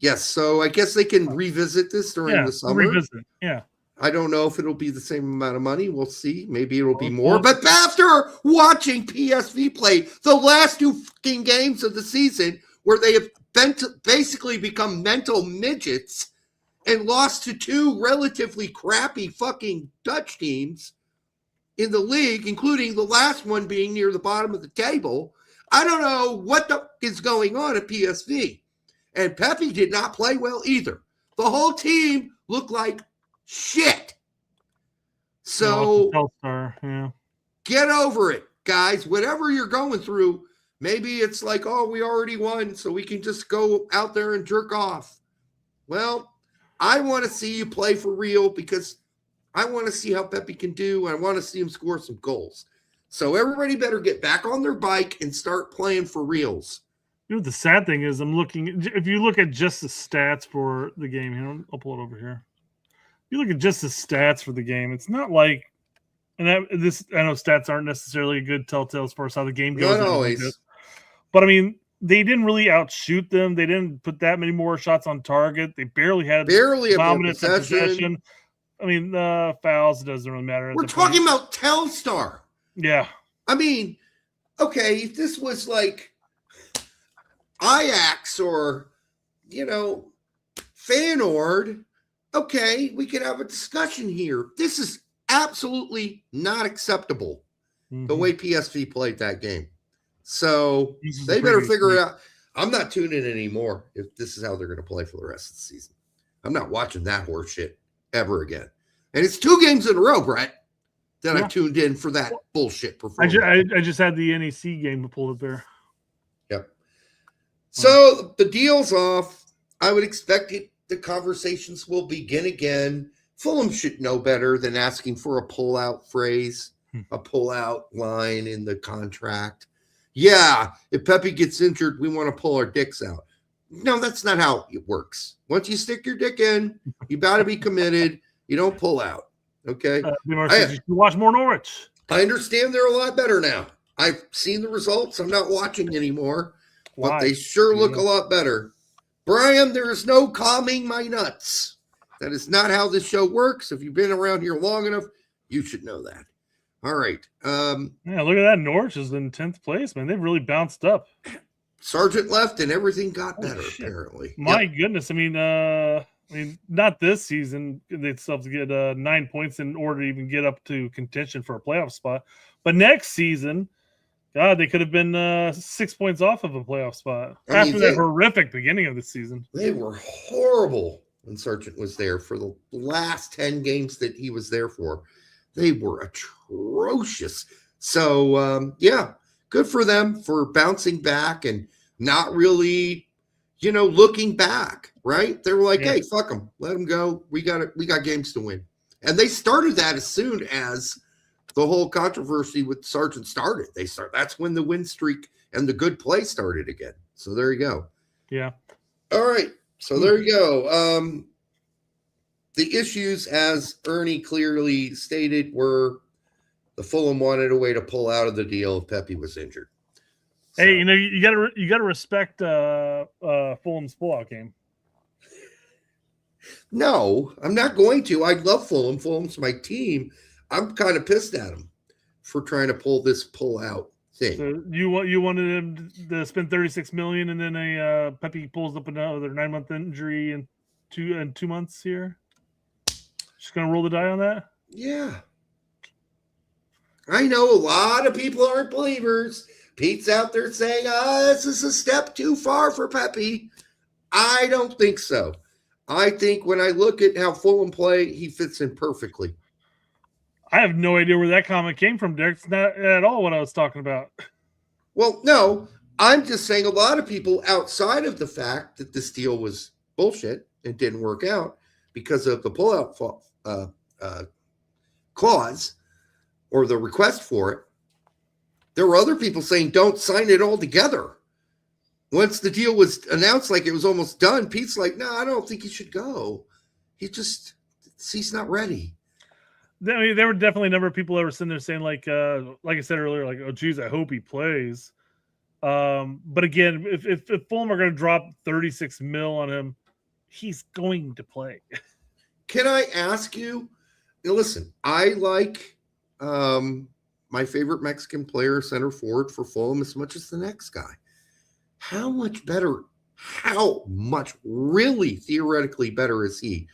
Yes. So I guess they can revisit this during the summer. Revisit. Yeah. I don't know if it'll be the same amount of money. We'll see. Maybe it'll be more. But after watching PSV play the last 2 fucking games of the season where they have basically become mental midgets and lost to 2 relatively crappy fucking Dutch teams in the league, including the last one being near the bottom of the table, I don't know what the is going on at PSV. And Pepe did not play well either. The whole team looked like shit. So get over it, guys. Whatever you're going through, maybe it's like, oh, we already won, so we can just go out there and jerk off. Well, I want to see you play for real because I want to see how Pepe can do. And I want to see him score some goals. So everybody better get back on their bike and start playing for reals. You know what the sad thing is? I'm looking. If you look at just the stats for the game, here, I'll pull it over here. If you look at just the stats for the game, it's not like, and I know stats aren't necessarily a good telltale as far as how the game goes. Not always. But I mean, they didn't really outshoot them. They didn't put that many more shots on target. They barely had dominance of possession. I mean, fouls, it doesn't really matter. We're talking about Telstar. Yeah. I mean, okay, if this was like Ajax or, Feyenoord, okay, we could have a discussion here. This is absolutely not acceptable, the way PSV played that game. So they better figure it out. I'm not tuning in anymore if this is how they're going to play for the rest of the season. I'm not watching that horse shit ever again. And it's 2 games in a row, Brett, that I tuned in for that bullshit performance. I just had the NEC game pulled up there. Yep. So the deal's off. I would expect the conversations will begin again. Fulham should know better than asking for a pull-out phrase, a pull-out line in the contract. Yeah, if Pepe gets injured, we want to pull our dicks out. No, that's not how it works. Once you stick your dick in, you got to be committed. You don't pull out. Okay? You should watch more Norwich. I understand they're a lot better now. I've seen the results. I'm not watching anymore, but they sure look a lot better. Brian, there is no calming my nuts. That is not how this show works. If you've been around here long enough, you should know that. All right. Yeah, look at that. Norwich is in 10th place, man. They've really bounced up. Sargent left and everything got better, apparently. My goodness. I mean, not this season. They still have to get 9 points in order to even get up to contention for a playoff spot. But next season, God, they could have been 6 points off of a playoff spot after that horrific beginning of the season. They were horrible when Sargent was there for the last 10 games that he was there for. They were atrocious. So, yeah, good for them for bouncing back and not really, looking back, right? They were like, hey, fuck them. Let them go. We got games to win. And they started that as soon as the whole controversy with Sargent started. That's when the win streak and the good play started again. So there you go. Yeah. All right. So there you go. The issues, as Ernie clearly stated, were the Fulham wanted a way to pull out of the deal if Pepe was injured. So. Hey, you gotta respect Fulham's pullout game. No, I'm not going to. I love Fulham. Fulham's my team. I'm kind of pissed at him for trying to pull this pull-out thing. So you wanted him to spend $36 million, and then Pepe pulls up another 9-month injury in 2 months here. Just gonna roll the die on that? Yeah. I know a lot of people aren't believers. Pete's out there saying, this is a step too far for Pepe. I don't think so. I think when I look at how Fulham play, he fits in perfectly. I have no idea where that comment came from, Derek. It's not at all what I was talking about. Well, no, I'm just saying a lot of people outside of the fact that this deal was bullshit and didn't work out because of the pullout clause or the request for it. There were other people saying, don't sign it all together. Once the deal was announced, like it was almost done, Pete's like, no, I don't think he should go. He's not ready. I mean, there were definitely a number of people that were sitting there saying, like I said earlier, like, oh, geez, I hope he plays. But again, if Fulham are going to drop 36 mil on him, he's going to play. Can I ask you, listen, I like my favorite Mexican player, center forward for Fulham, as much as the next guy. How much really theoretically better is he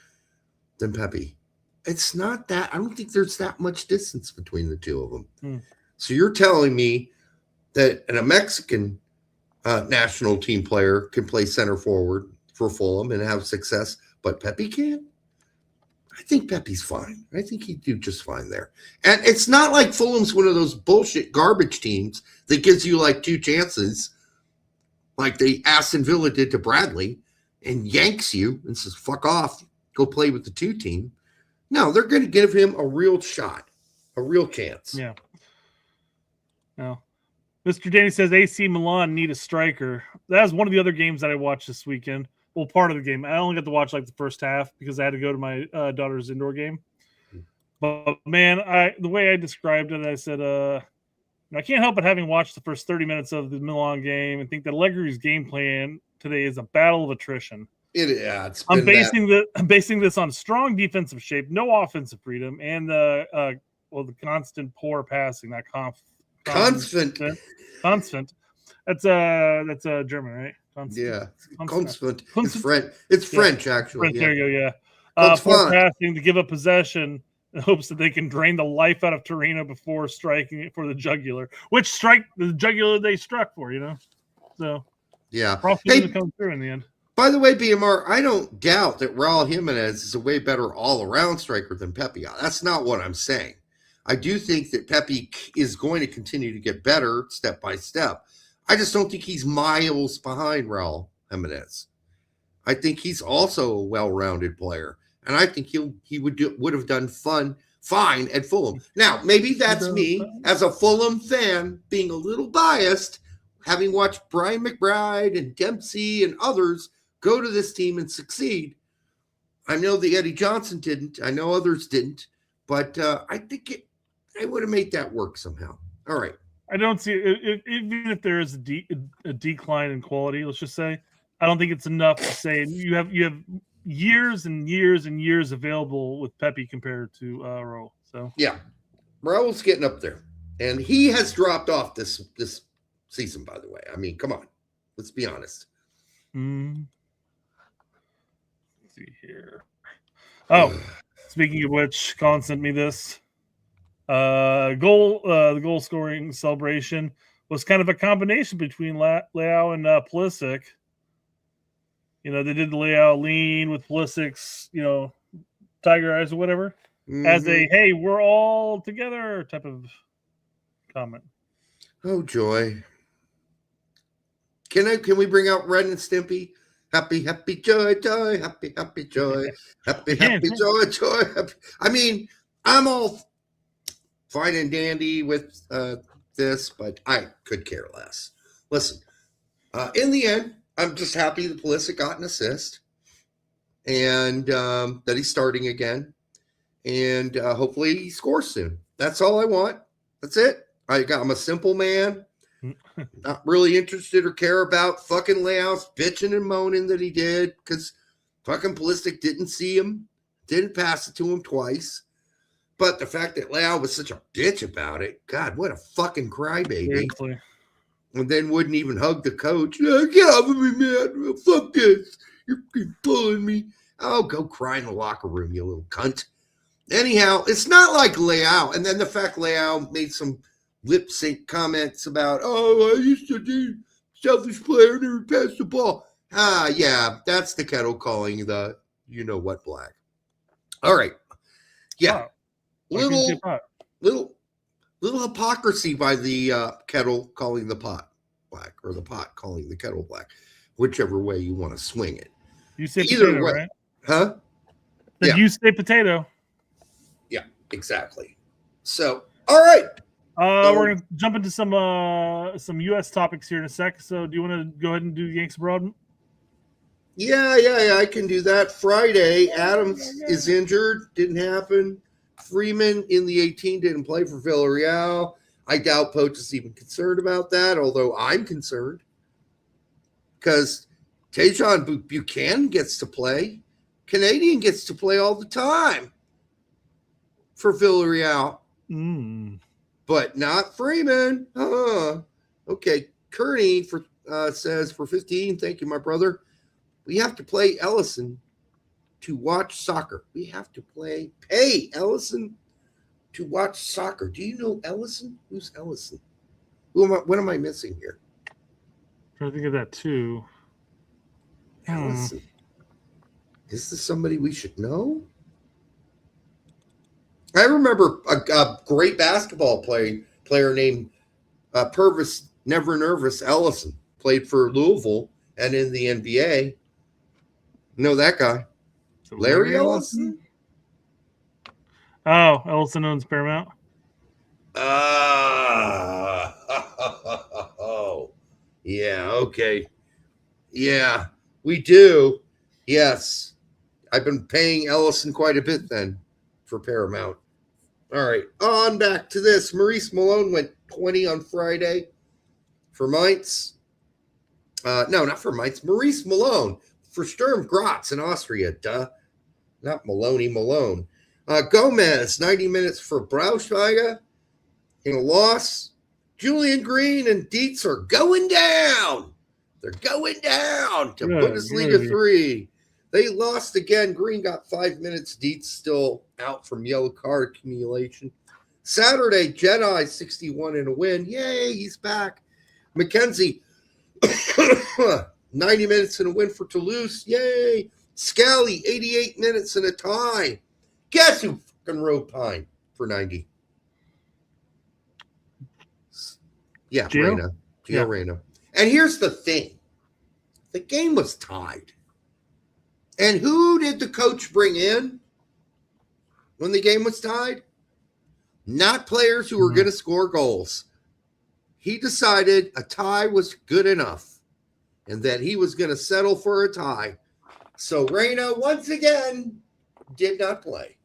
than Pepe? It's not that. I don't think there's that much distance between the two of them. So you're telling me that a Mexican national team player can play center forward for Fulham and have success, but Pepe can't? I think Pepe's fine. I think he'd do just fine there. And it's not like Fulham's one of those bullshit garbage teams that gives you like 2 chances, like the Aston Villa did to Bradley, and yanks you and says, fuck off. go play with the 2 team. No, they're going to give him a real shot, a real chance. Yeah. No. Mr. Danny says AC Milan need a striker. That was one of the other games that I watched this weekend. Well, part of the game. I only got to watch like the first half because I had to go to my daughter's indoor game. But man, the way I described it, I said, I can't help but having watched the first 30 minutes of the Milan game and think that Allegri's game plan today is a battle of attrition. I'm basing this on strong defensive shape, no offensive freedom, and the constant poor passing. That constant. That's German, right? Constant. Yeah, constant. It's French. It's French, actually. French, there you go. Yeah, poor passing to give up possession in hopes that they can drain the life out of Torino before striking it for the jugular. The jugular they struck for, So yeah, hey, come through in the end. By the way, BMR, I don't doubt that Raul Jimenez is a way better all-around striker than Pepe. That's not what I'm saying. I do think that Pepe is going to continue to get better step by step. I just don't think he's miles behind Raul Jimenez. I think he's also a well-rounded player, and I think he would have done fine at Fulham. Now, maybe that's me as a Fulham fan being a little biased, having watched Brian McBride and Dempsey and others go to this team and succeed. I know that Eddie Johnson didn't. I know others didn't, but I think I would have made that work somehow. All right. I don't see it, even if there is a decline in quality. Let's just say I don't think it's enough to say you have years and years and years available with Pepe compared to Raul. So yeah, Raul's getting up there, and he has dropped off this season. By the way, I mean, come on, let's be honest. Let's see here. Oh, speaking of which, Colin sent me this. The goal scoring celebration was kind of a combination between Leao and Pulisic. They did the Leao lean with Pulisic's, tiger eyes or whatever, as a "hey, we're all together" type of comment. Oh joy! Can we bring out Ren and Stimpy? Happy, happy, joy, joy, happy, happy, joy, happy, happy, joy, joy. Happy. I mean, I'm all fine and dandy with this, but I could care less. Listen, in the end, I'm just happy that Pulisic got an assist and that he's starting again. And hopefully he scores soon. That's all I want. That's it. I'm a simple man. Not really interested or care about fucking Leao's bitching and moaning that he did because fucking Pulisic didn't see him, didn't pass it to him twice. But the fact that Leao was such a bitch about it, God, what a fucking crybaby. Seriously. And then wouldn't even hug the coach. Get off of me, man. Fuck this. You're pulling me. Oh, go cry in the locker room, you little cunt. Anyhow, it's not like Leao. And then the fact Leao made some lip sync comments about, I used to do selfish player, never pass the ball. Yeah, that's the kettle calling the you-know-what black. All right. Yeah. Little hypocrisy by the kettle calling the pot black, or the pot calling the kettle black, whichever way you want to swing it. You say either potato, way, right? Huh? Yeah. You say potato. Yeah, exactly. So, all right. We're gonna jump into some U.S. topics here in a sec. So, do you want to go ahead and do Yanks Abroad? Yeah. I can do that. Friday, Adams is injured. Didn't happen. Freeman in the 18 didn't play for Villarreal. I doubt Poch is even concerned about that, although I'm concerned because Tejan Buchanan gets to play. Canadian gets to play all the time for Villarreal. But not Freeman. Okay. Kearney says for 15, thank you, my brother. We have to play Ellison to watch soccer. We have to pay Ellison to watch soccer. Do you know Ellison? Who's Ellison? What am I missing here? I'm trying to think of that too. Ellison. Is this somebody we should know? I remember a great basketball player named Purvis Never Nervous Ellison. Played for Louisville and in the NBA. Know that guy. Larry Ellison? Oh, Ellison owns Paramount. Oh, yeah, okay. Yeah, we do. Yes. I've been paying Ellison quite a bit then for Paramount. All right, on back to this. Maurice Malone went 20 on Friday for Mainz. No, not for Mainz. Maurice Malone for Sturm Graz in Austria. Duh. Not Malone. Gomez, 90 minutes for Braunschweiger in a loss. Julian Green and Dietz are going down. They're going down to Bundesliga 3. They lost again. Green got 5 minutes. Dietz still out from yellow card accumulation. Saturday, Jedi 61 in a win. Yay, he's back. McKenzie, 90 minutes in a win for Toulouse. Yay. Scally, 88 minutes in a tie. Guess who fucking rode Pine for 90? Yeah, Gio? Gio Reyna. And here's the thing. The game was tied. And who did the coach bring in when the game was tied? Not players who were going to score goals. He decided a tie was good enough and that he was going to settle for a tie. So Reyna, once again, did not play.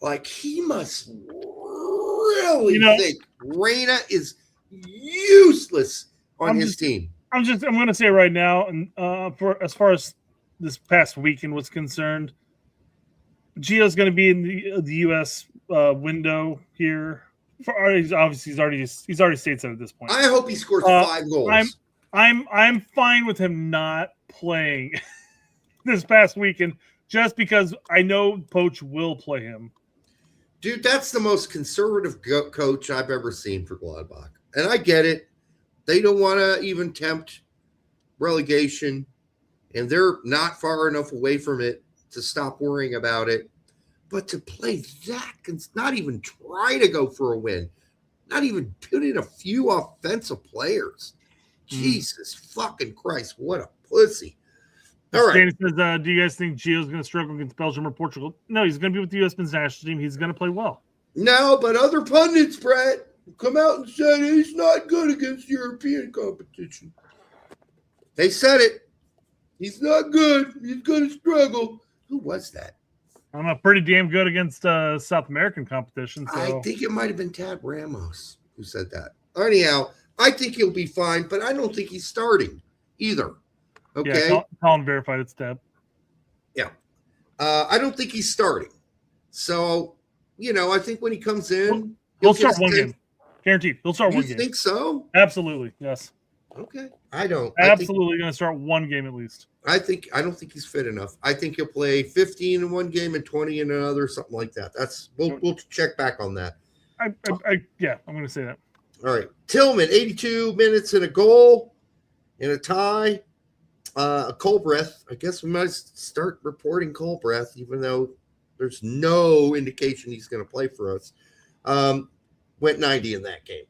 Like, he must really think Reyna is useless on his team. I'm going to say right now, and for as far as this past weekend was concerned, Gio's going to be in the U.S. Window here. He's already stateside at this point. I hope he scores 5 goals. I'm fine with him not playing this past weekend, just because I know Poch will play him. Dude, that's the most conservative coach I've ever seen for Gladbach. And I get it. They don't want to even tempt relegation, and they're not far enough away from it to stop worrying about it. But to play that, not even try to go for a win, not even put in a few offensive players. Jesus fucking Christ, what a pussy. All right. Danny says, do you guys think Gio's going to struggle against Belgium or Portugal? No, he's going to be with the U.S. men's national team. He's going to play well. No, but other pundits, Brett, come out and said he's not good against European competition. They said it. He's not good. He's going to struggle. Who was that? I'm pretty damn good against South American competition. So. I think it might have been Tab Ramos who said that. Anyhow, I think he'll be fine, but I don't think he's starting either. Okay. Yeah, Colin verified it's Tab. Yeah. I don't think he's starting. So, I think when he comes in, he'll start one game. Guaranteed. He'll start one game. You think so? Absolutely. Yes. Okay. I don't. Absolutely going to start one game at least. I don't think he's fit enough. I think he'll play 15 in one game and 20 in another, something like that. We'll check back on that. I'm going to say that. All right. Tillman, 82 minutes and a goal in a tie. Colbreth. I guess we might start reporting Colbreth, even though there's no indication he's going to play for us. Went 90 in that game.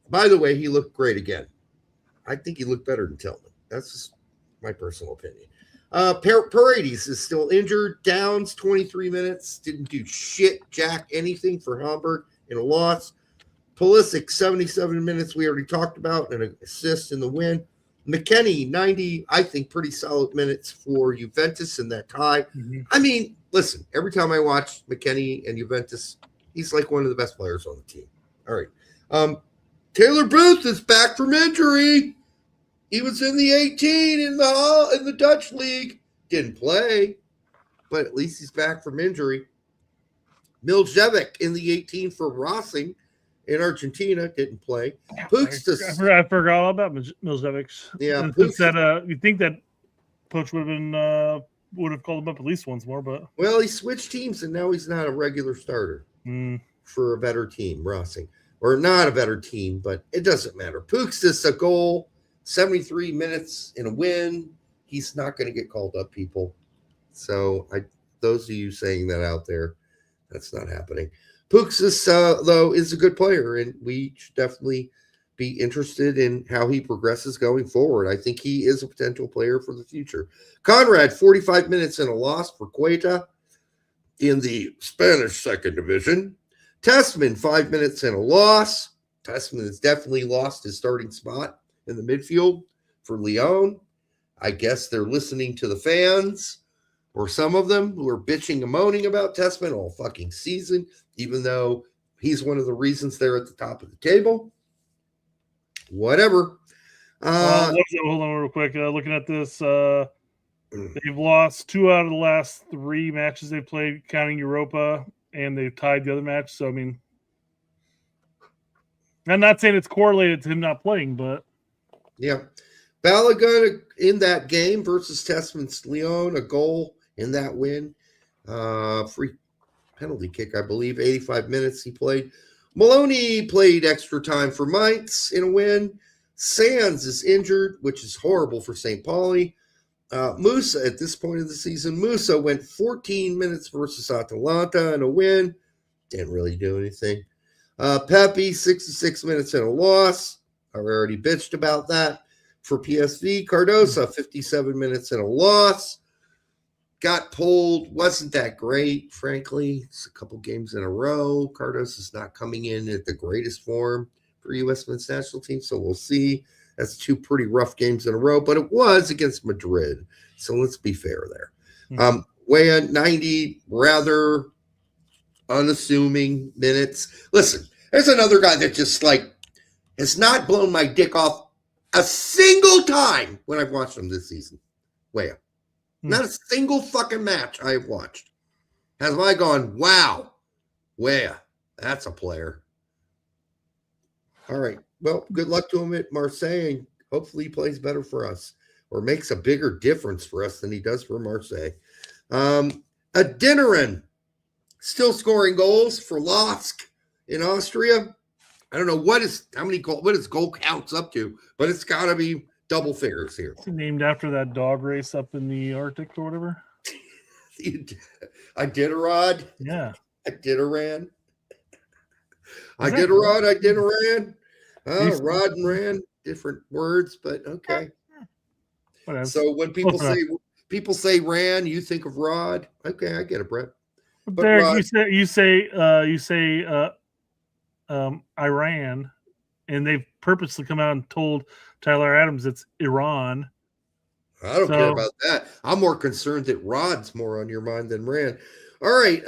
By the way, he looked great again. I think he looked better than Tillman. That's just my personal opinion. Paredes is still injured. Downs, 23 minutes. Didn't do shit, jack, anything for Hamburg in a loss. Pulisic, 77 minutes we already talked about, and an assist in the win. McKennie, 90, I think, pretty solid minutes for Juventus in that tie. Mm-hmm. I mean, listen, every time I watch McKennie and Juventus, he's like one of the best players on the team. All right. Taylor Booth is back from injury. He was in the 18 in the Dutch league. Didn't play, but at least he's back from injury. Miljevic in the 18 for Racing in Argentina. Didn't play. I forgot all about Miljevic. Yeah. You think that Poch would have called him up at least once more, but well, he switched teams and now he's not a regular starter for a better team, Racing. Or not a better team, but it doesn't matter. Puxis, a goal, 73 minutes in a win. He's not going to get called up, people. So those of you saying that out there, that's not happening. Puxis, though, is a good player, and we should definitely be interested in how he progresses going forward. I think he is a potential player for the future. Conrad, 45 minutes and a loss for Cueta in the Spanish second division. Tessman, 5 minutes and a loss. Tessman has definitely lost his starting spot in the midfield for Leon. I guess they're listening to the fans, or some of them who are bitching and moaning about Tessman all fucking season, even though he's one of the reasons they're at the top of the table. Whatever. Hold on real quick. Looking at this, they've lost 2 out of the last 3 matches they played, counting Europa, and they've tied the other match. So, I mean, I'm not saying it's correlated to him not playing, but. Yeah. Balogun in that game versus Tessman's Leon, a goal in that win. Free penalty kick, I believe. 85 minutes he played. Maloney played extra time for Mainz in a win. Sands is injured, which is horrible for St. Pauli. Musa, at this point of the season, Musa went 14 minutes versus Atalanta in a win. Didn't really do anything. Pepe, 66 minutes and a loss. I already bitched about that. For PSV, Cardosa, 57 minutes and a loss. Got pulled. Wasn't that great, frankly. It's a couple games in a row. Cardosa's not coming in at the greatest form for U.S. men's national team, so we'll see. That's 2 pretty rough games in a row, but it was against Madrid, so let's be fair there. Weah, 90, rather unassuming minutes. Listen, there's another guy that just, has not blown my dick off a single time when I've watched him this season. Weah. Not a single fucking match I have watched has I gone, wow, Weah, that's a player. All right. Well, good luck to him at Marseille, and hopefully he plays better for us or makes a bigger difference for us than he does for Marseille. Adinarin still scoring goals for Lask in Austria. I don't know what his goal counts up to, but it's got to be double figures here. It's named after that dog race up in the Arctic or whatever. Iditarod. Yeah. Iditaran. Iditaran. Rod and Ran, different words, but okay. Whatever. So when people say Ran, you think of Rod. Okay, I get it, Brett. But Derek, Rod, you say Iran, and they've purposely come out and told Tyler Adams it's Iran. I don't care about that. I'm more concerned that Rod's more on your mind than Ran. All right.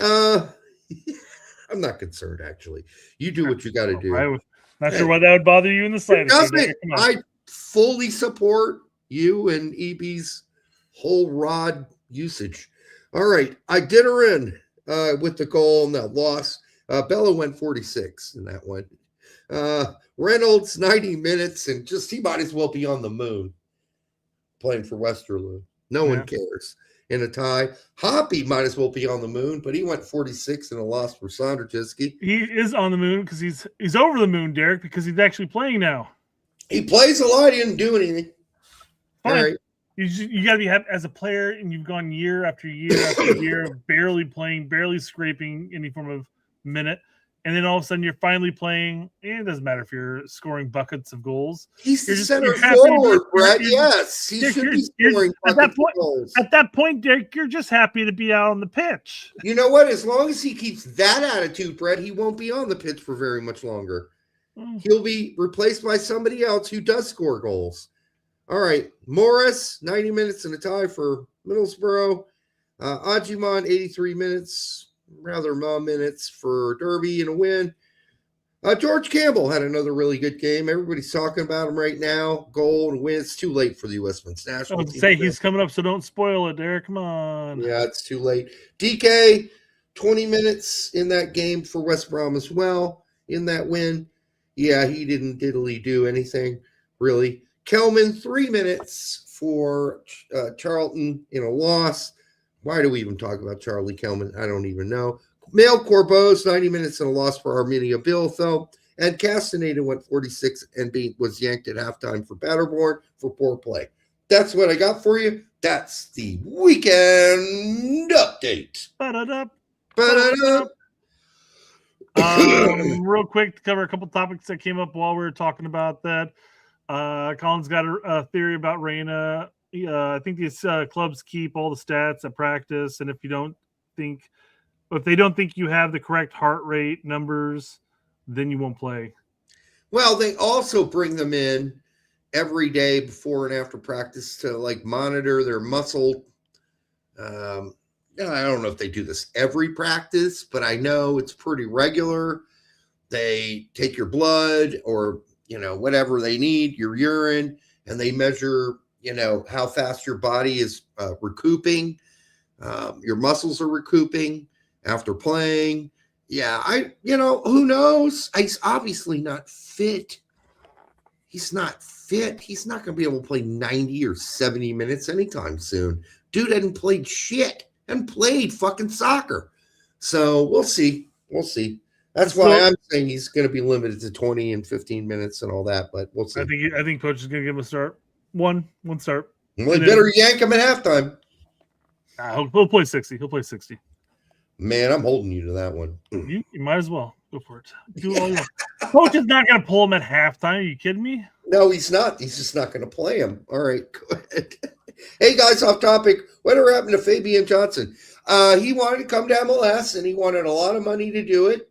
I'm not concerned, actually. You do what you got to do. Not sure why that would bother you in the slightest. I fully support you and EB's whole Rod usage. All right. Iditaran with the goal and that loss. Bella went 46 in that one. Reynolds, 90 minutes, and he might as well be on the moon playing for Westerlo. No one cares. In a tie. Hoppy might as well be on the moon, but he went 46 in a loss for Sonderjiski. He is on the moon because he's over the moon, Derek, because he's actually playing now. He plays a lot. He didn't do anything. Fine. All right. You got to be happy as a player, and you've gone year after year after year of barely playing, barely scraping any form of minute. And then all of a sudden you're finally playing. It doesn't matter if you're scoring buckets of goals. He's the center forward, Brett. Yes, he should be scoring buckets of goals. At that point, Derek, you're just happy to be out on the pitch. You know what? As long as he keeps that attitude, Brett, he won't be on the pitch for very much longer. He'll be replaced by somebody else who does score goals. All right. Morris, 90 minutes and a tie for Middlesbrough. Ajiman, 83 minutes. Rather minutes for Derby and a win. George Campbell had another really good game. Everybody's talking about him right now. Goal and win. It's too late for the U.S. men's national team. Say he's coming up, so don't spoil it, Derek. Come on. Yeah, it's too late. DK, 20 minutes in that game for West Brom as well in that win. Yeah, he didn't diddly do anything, really. Kelman, 3 minutes for Charlton in a loss. Why do we even talk about Charlie Kelman? I don't even know. Male Corbos, 90 minutes and a loss for Arminia Bielefeld. And Castaneda went 46 and was yanked at halftime for Paderborn for poor play. That's what I got for you. That's the weekend update. Ba-da-da. Ba-da-da. Real quick to cover a couple topics that came up while we were talking about that. Colin's got a theory about Reyna. I think these clubs keep all the stats at practice, and if they don't think you have the correct heart rate numbers, then you won't play. Well, they also bring them in every day before and after practice to like monitor their muscle. I don't know if they do this every practice, but I know it's pretty regular. They take your blood or, whatever they need, your urine, and they measure, how fast your body is recouping. Your muscles are recouping after playing. Yeah, who knows? He's obviously not fit. He's not fit. He's not going to be able to play 90 or 70 minutes anytime soon. Dude hadn't played shit and played fucking soccer. So we'll see. We'll see. That's why I'm saying he's going to be limited to 20 and 15 minutes and all that, but we'll see. I think Poch is going to give him a start. One start. Well, he better yank him at halftime. He'll play 60. He'll play 60. Man, I'm holding you to that one. You might as well. Go for it. Do all you want. Coach is not going to pull him at halftime. Are you kidding me? No, he's not. He's just not going to play him. All right, go ahead. Hey, guys, off topic. Whatever happened to Fabian Johnson? He wanted to come to MLS, and he wanted a lot of money to do it.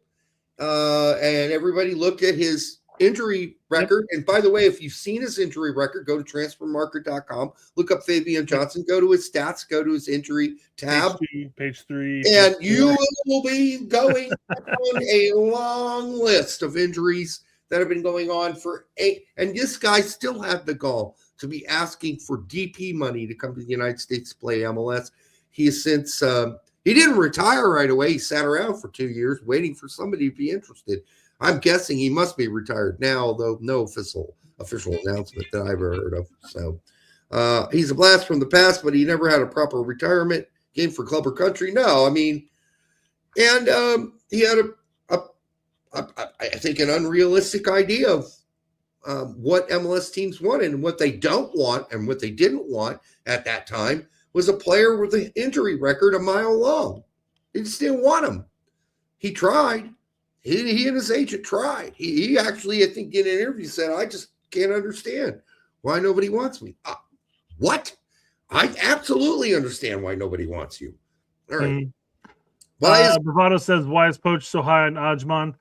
And everybody looked at his injury record. And by the way, if you've seen his injury record, go to transfermarket.com, look up Fabian Johnson, go to his stats, go to his injury tab. Page three. And you will be going on a long list of injuries that have been going on for 8. And this guy still had the gall to be asking for DP money to come to the United States to play MLS. He has since he didn't retire right away. He sat around for 2 years waiting for somebody to be interested. I'm guessing he must be retired now, although no official announcement that I've ever heard of. So he's a blast from the past, but he never had a proper retirement game for club or country. No, I mean, and he had I think an unrealistic idea of what MLS teams wanted and what they don't want, and what they didn't want at that time was a player with an injury record a mile long. They just didn't want him. He tried. He and his agent tried. He actually, I think, in an interview said, "I just can't understand why nobody wants me." What? I absolutely understand why nobody wants you. All right. Bravado says, "Why is Poch so high on Ajman?"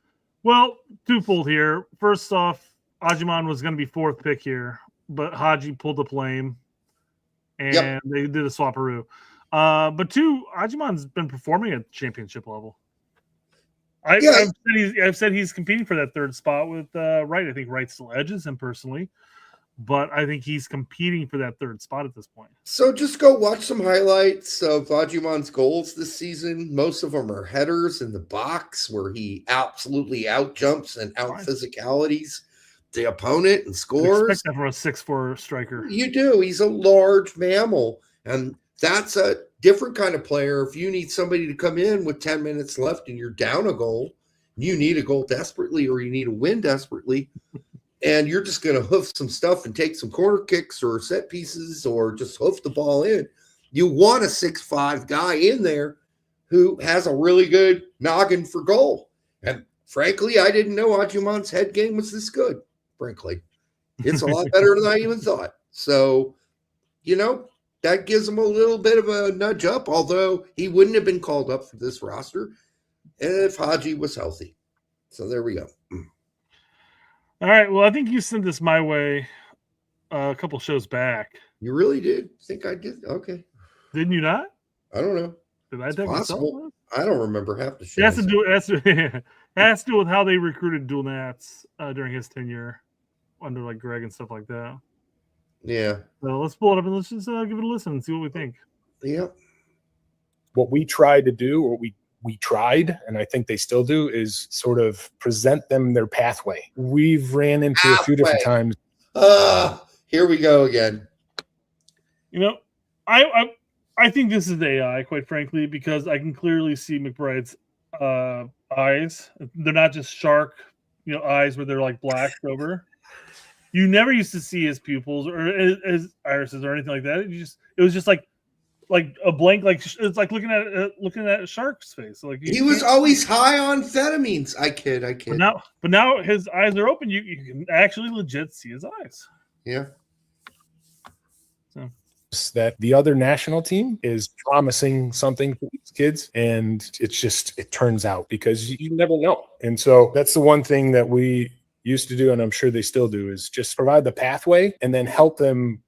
Well, twofold here. First off, Ajman was going to be 4th pick here, but Haji pulled up lame, and they did a swapperoo. But 2, Ajman's been performing at championship level. I've said he's competing for that 3rd spot with Wright. I think Wright still edges him personally, but I think he's competing for that 3rd spot at this point. So just go watch some highlights of Ajman's goals this season. Most of them are headers in the box where he absolutely outjumps and out-physicalities the opponent and scores. Expect that from a 6'4" striker. You do. He's a large mammal, and that's a different kind of player. If you need somebody to come in with 10 minutes left and you're down a goal, you need a goal desperately, or you need a win desperately, and you're just going to hoof some stuff and take some corner kicks or set pieces or just hoof the ball in. You want a 6'5" guy in there who has a really good noggin for goal. And frankly, I didn't know Ajman's head game was this good, frankly. It's a lot better than I even thought. So, that gives him a little bit of a nudge up, although he wouldn't have been called up for this roster if Haji was healthy. So there we go. All right. Well, I think you sent this my way a couple shows back. You really did? Think I did? Okay. Didn't you not? I don't know. Did I take myself? I don't remember half the shows. It has to do with how they recruited Dual Nats during his tenure under like Greg and stuff like that. Yeah. So let's pull it up and let's just give it a listen and see what we think. Yeah. What we tried to do, or we tried, and I think they still do, is sort of present them their pathway. We've ran into a few different times. Here we go again. I think this is AI, quite frankly, because I can clearly see McBride's eyes. They're not just shark, eyes where they're like black over. You never used to see his pupils or his irises or anything like that. It was just like like a blank, like it's like looking at a shark's face. Like he was always high on amphetamines. I kid. But now his eyes are open. You can actually legit see his eyes. Yeah. So that the other national team is promising something to these kids, and it turns out, because you never know. And so that's the one thing that we used to do, and I'm sure they still do, is just provide the pathway and then help them,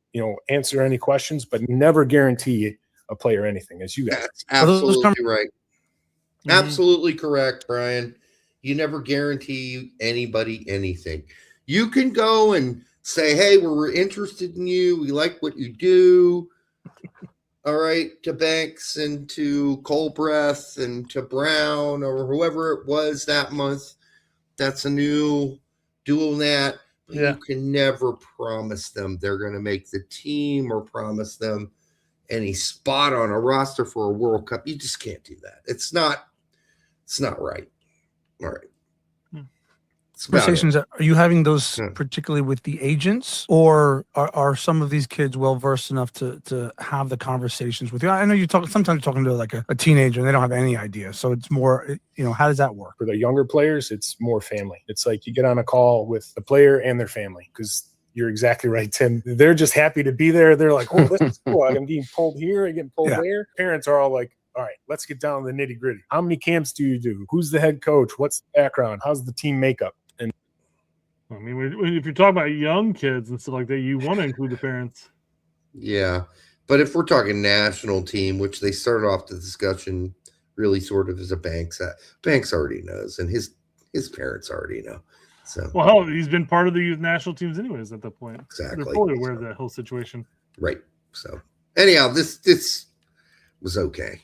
answer any questions, but never guarantee a player anything, as you guys. That's absolutely right. Mm-hmm. Absolutely correct, Brian. You never guarantee anybody anything. You can go and say, hey, we're interested in you. We like what you do. All right, to Banks and to Colbreth and to Brown or whoever it was that month. That's a new dual nat. You can never promise them they're going to make the team or promise them any spot on a roster for a World Cup. You just can't do that. It's not right. All right. Conversations, are you having those particularly with the agents, or are some of these kids well versed enough to have the conversations with you? I know sometimes you're talking to like a teenager and they don't have any idea. So it's more, how does that work? For the younger players, it's more family. It's like you get on a call with the player and their family, because you're exactly right, Tim. They're just happy to be there. They're like, oh, this is cool. I'm getting pulled here. I'm getting pulled there. Parents are all like, all right, let's get down to the nitty gritty. How many camps do you do? Who's the head coach? What's the background? How's the team makeup? I mean, if you're talking about young kids and stuff like that, you want to include the parents. Yeah. But if we're talking national team, which they started off the discussion really sort of as a Banks already knows, and his parents already know. So, well, hell, he's been part of the youth national teams anyways at that point. Exactly. They're fully aware of that whole situation. Right. So anyhow, this was okay.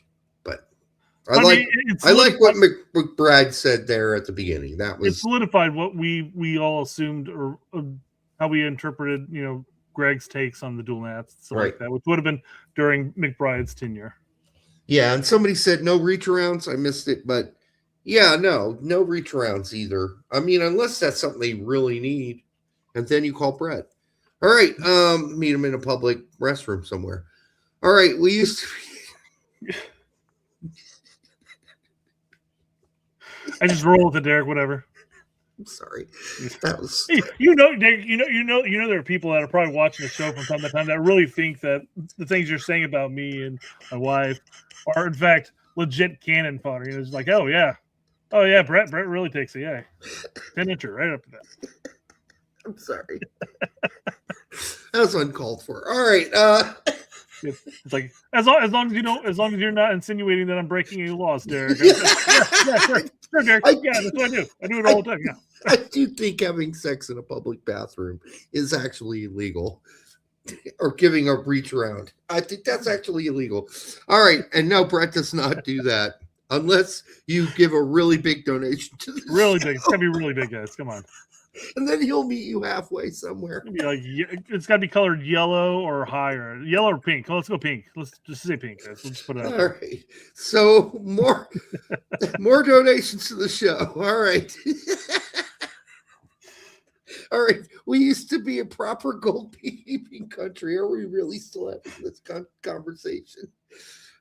I like what McBride said there at the beginning. That was, it solidified what we all assumed, or how we interpreted, Greg's takes on the dual nats, stuff like that, which would have been during McBride's tenure. Yeah, and somebody said no reach arounds. I missed it, but no reach arounds either. I mean, unless that's something they really need, and then you call Brett. All right, meet him in a public restroom somewhere. All right, we used to. I just roll with it, Derek. Whatever. I'm sorry. That was. Derek. There are people that are probably watching the show from time to time that really think that the things you're saying about me and my wife are, in fact, legit cannon fodder. It's like, oh yeah, Brett really takes a 10-incher right up to that. I'm sorry. That was uncalled for. All right. It's like as long as you're not insinuating that I'm breaking any laws, Derek. Sure, Derek. That's what I do. I do it all the time. Yeah. I do think having sex in a public bathroom is actually illegal, or giving a reach around. I think that's actually illegal. All right, and no, Brett does not do that unless you give a really big donation to the really show. big. It's gotta be really big, guys. Come on. And then he'll meet you halfway somewhere. It's got to be colored yellow or higher. Yellow or pink. Let's go pink. Let's just say pink, guys. Let's put it out. All right. So more donations to the show. All right. All right. We used to be a proper goalkeeping country. Are we really still having this conversation?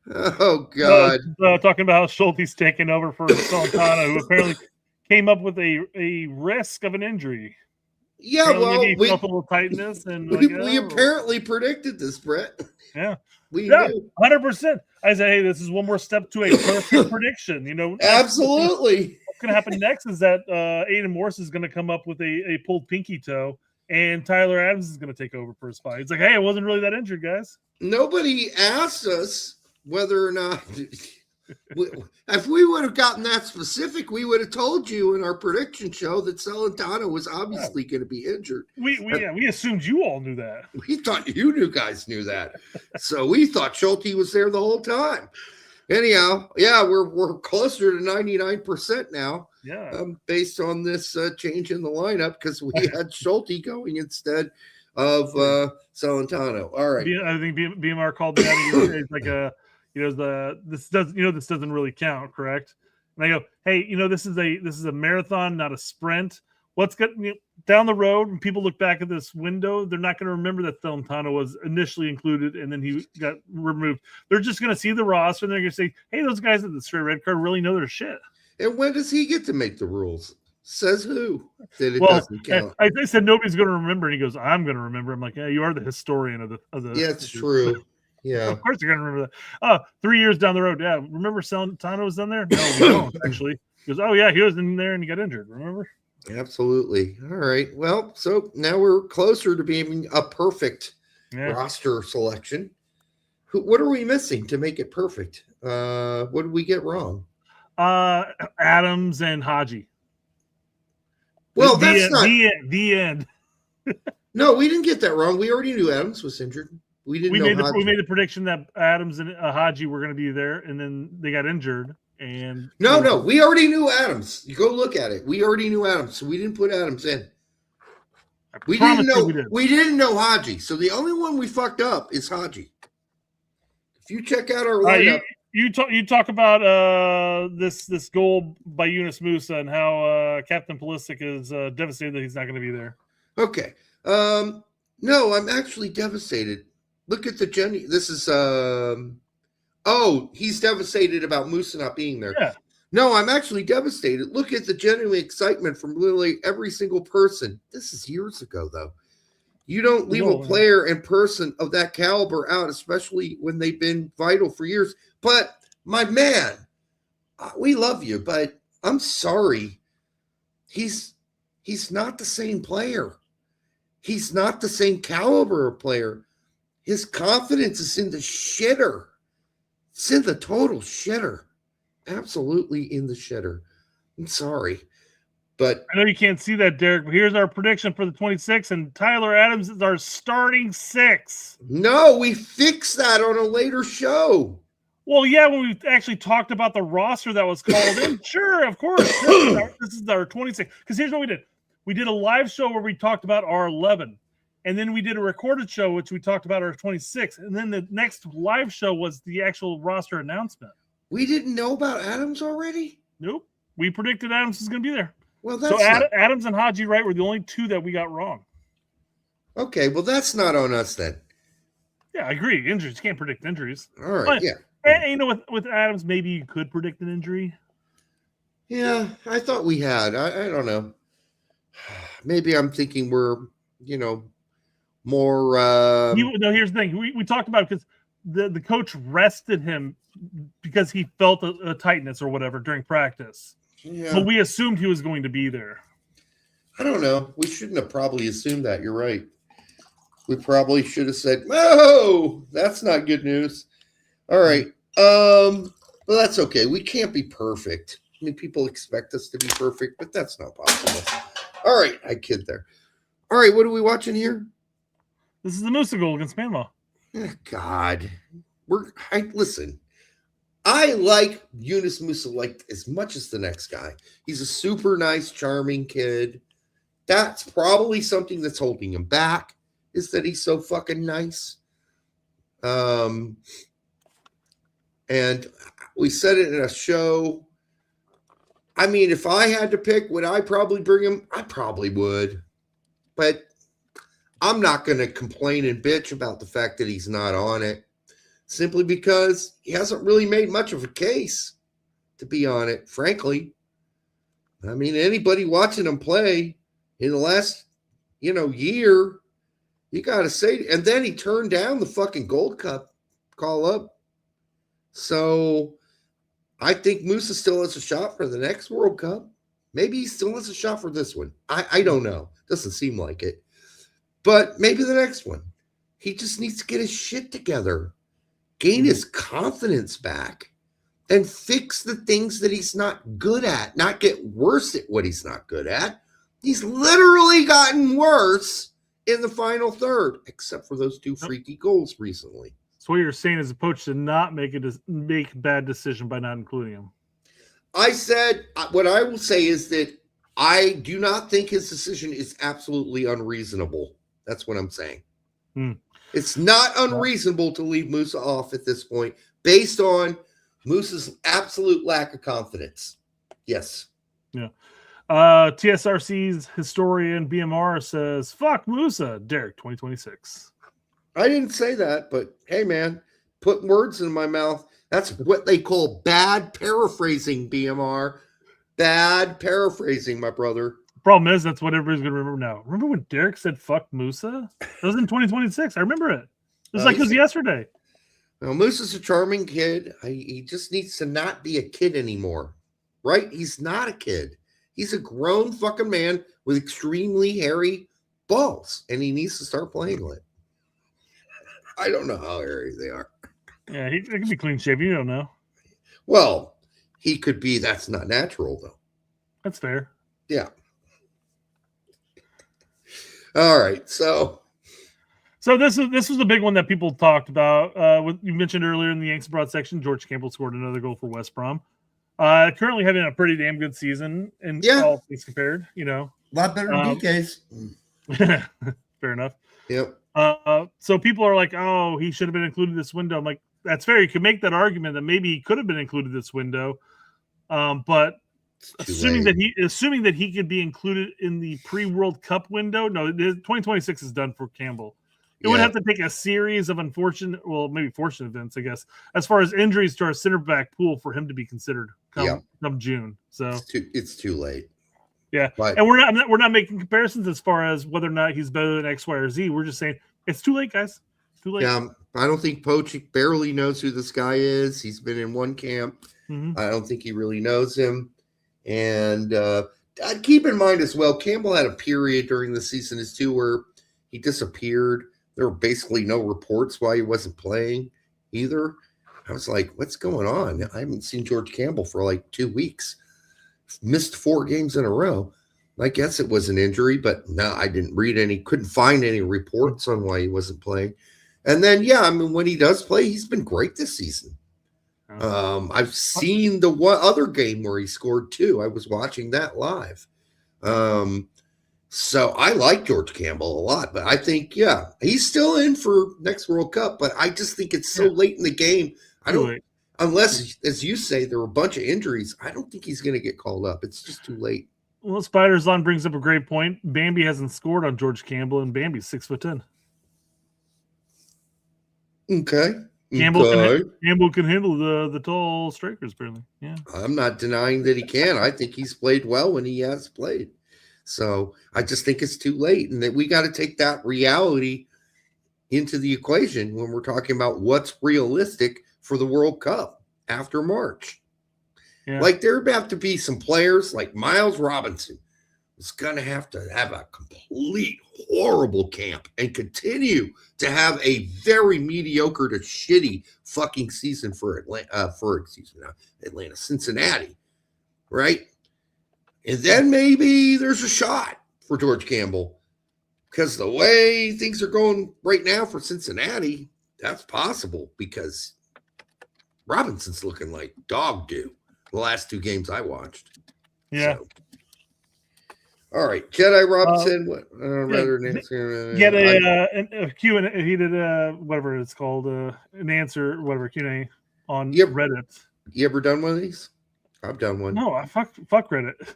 Oh, God. Talking about how Schulte's taking over for Salantano, who apparently came up with a risk of an injury. Yeah, apparently well, we felt a little tightness, and we apparently predicted this, Brett. Yeah, we knew. 100%. I said, hey, this is one more step to a perfect prediction. Absolutely. What's going to happen next is that Aiden Morse is going to come up with a pulled pinky toe, and Tyler Adams is going to take over for his spot. He's like, hey, I wasn't really that injured, guys. Nobody asked us whether or not. If we would have gotten that specific, we would have told you in our prediction show that Celentano was obviously going to be injured. We assumed you all knew that. We thought you guys knew that. So we thought Schulte was there the whole time. Anyhow, we're closer to 99% now. Yeah. Based on this change in the lineup, because we had Schulte going instead of Celentano. All right. I think BMR called me out. It's like this doesn't really count, correct? And I go, hey, this is a marathon, not a sprint. down the road, when people look back at this window, they're not going to remember that Felentano was initially included and then he got removed. They're just going to see the roster and they're going to say, hey, those guys at the straight red card really know their shit. And when does he get to make the rules? Says who? That it doesn't count. I said nobody's going to remember, and he goes, "I'm going to remember." I'm like, "Yeah, you are the historian of the." Yeah, it's true. Yeah, of course you're going to remember that. 3 years down the road, yeah. Remember Celentano was in there? No, we don't actually. He goes, "Oh yeah, he was in there and he got injured." Remember? Absolutely. All right. Well, so now we're closer to being a perfect roster selection. What are we missing to make it perfect? What did we get wrong? Adams and Haji. Well, that's not the end. No, we didn't get that wrong. We already knew Adams was injured. We didn't. We made the prediction that Adams and Haji were going to be there, and then they got injured. And no, we already knew Adams. You go look at it. We already knew Adams, so we didn't put Adams in. We didn't know Haji. So the only one we fucked up is Haji. If you check out our lineup. You talk about this goal by Yunus Musa and how Captain Pulisic is devastated that he's not going to be there. Okay. No, I'm actually devastated. Look at the Jenny. This is he's devastated about Musa not being there. Yeah. No, I'm actually devastated. Look at the genuine excitement from literally every single person. This is years ago, though. You don't leave a player and person of that caliber out, especially when they've been vital for years. But my man, we love you, but I'm sorry. He's not the same player. He's not the same caliber of player. His confidence is in the shitter. It's in the total shitter. Absolutely in the shitter. I'm sorry. But I know you can't see that, Derek, but here's our prediction for the 26, and Tyler Adams is our starting 6. No, we fixed that on a later show. Well, yeah, when we actually talked about the roster that was called in, sure, of course. This is our 26. Because here's what we did. We did a live show where we talked about our 11. And then we did a recorded show, which we talked about our 26. And then the next live show was the actual roster announcement. We didn't know about Adams already? Nope. We predicted Adams was going to be there. Well, that's Adams and Haji Wright were the only two that we got wrong. Okay, well, that's not on us then. Yeah, I agree. Injuries. You can't predict injuries. All right, but, yeah. And, you know, with Adams, maybe you could predict an injury. Yeah, I thought we had. I don't know. Maybe I'm thinking we're, more. No, here's the thing. We talked about it because the coach rested him because he felt a tightness or whatever during practice. Yeah. So we assumed he was going to be there. I don't know. We shouldn't have probably assumed that. You're right. We probably should have said, "Oh, that's not good news." All right. Well, that's okay. We can't be perfect. I mean, people expect us to be perfect, but that's not possible. All right. I kid there. All right. What are we watching here? This is the Musa goal against Panama. Oh, God. Listen. I like Yunus Musa like as much as the next guy. He's a super nice, charming kid. That's probably something that's holding him back, is that he's so fucking nice. And we said it in a show. I mean, if I had to pick, would I probably bring him? I probably would. But I'm not going to complain and bitch about the fact that he's not on it. Simply because he hasn't really made much of a case to be on it, frankly. I mean, anybody watching him play in the last, year, you got to say, and then he turned down the fucking Gold Cup call up. So I think Musa still has a shot for the next World Cup. Maybe he still has a shot for this one. I don't know. Doesn't seem like it. But maybe the next one. He just needs to get his shit together. Gain his confidence back and fix the things that he's not good at, not get worse at what he's not good at. He's literally gotten worse in the final third, except for those 2 freaky goals recently. So what you're saying is the Poch did not make a bad decision by not including him. I said, what I will say is that I do not think his decision is absolutely unreasonable. That's what I'm saying. It's not unreasonable to leave Musa off at this point based on Musa's absolute lack of confidence. Yes. Yeah. TSRC's historian BMR says, "Fuck Musa, Derek 2026." I didn't say that, but hey, man, put words in my mouth. That's what they call bad paraphrasing, BMR. Bad paraphrasing, my brother. Problem is, that's what everybody's going to remember now. Remember when Derek said, "Fuck Musa"? That was in 2026. I remember it. It was like it was yesterday. Well, Musa's a charming kid. He just needs to not be a kid anymore, right? He's not a kid. He's a grown fucking man with extremely hairy balls, and he needs to start playing with it. I don't know how hairy they are. Yeah, he could be clean shaven. You don't know. Well, he could be. That's not natural, though. That's fair. Yeah. All right. So this was the big one that people talked about. You mentioned earlier in the Yanks Abroad section, George Campbell scored another goal for West Brom. Currently having a pretty damn good season, and all things compared, you know, a lot better than DK's. Fair enough. Yep. So people are like, "Oh, he should have been included this window." I'm like, that's fair. You could make that argument that maybe he could have been included this window, but assuming that he could be included in the pre-World Cup window, no, 2026 is done for Campbell. It would have to take a series of unfortunate, well, maybe fortunate events, I guess, as far as injuries to our center back pool for him to be considered come June. So it's too late. Yeah, but, and we're not making comparisons as far as whether or not he's better than X, Y, or Z. We're just saying it's too late, guys. It's too late. Yeah, I don't think Poch barely knows who this guy is. He's been in one camp. Mm-hmm. I don't think he really knows him. And keep in mind as well, Campbell had a period during the season as too where he disappeared. There were basically no reports why he wasn't playing either. I was like, what's going on? I haven't seen George Campbell for like 2 weeks. Missed 4 games in a row. I guess it was an injury, but no, I didn't read any, couldn't find any reports on why he wasn't playing. And then, when he does play, he's been great this season. I've seen the one other game where he scored 2. I was watching that live. So I like George Campbell a lot, but I think, he's still in for next World Cup, but I just think it's so late in the game. Unless, as you say, there were a bunch of injuries, I don't think he's going to get called up. It's just too late. Well, Spider's Lawn brings up a great point. Bambi hasn't scored on George Campbell, and Bambi's 6'10". Okay. Campbell can handle the tall strikers, apparently. Yeah. I'm not denying that he can. I think he's played well when he has played. So I just think it's too late, and that we got to take that reality into the equation when we're talking about what's realistic for the World Cup after March. Yeah. Like there have to be some players like Miles Robinson is going to have a complete horrible camp and continue to have a very mediocre to shitty fucking season for Cincinnati, right? And then maybe there's a shot for George Campbell because the way things are going right now for Cincinnati, that's possible because Robinson's looking like dog do the last 2 games I watched. Yeah. So. All right, Jedi Robinson. Get a Q&A. He did whatever it's called, an answer, whatever Q&A on Reddit. You ever done one of these? I've done one. No, I fuck Reddit.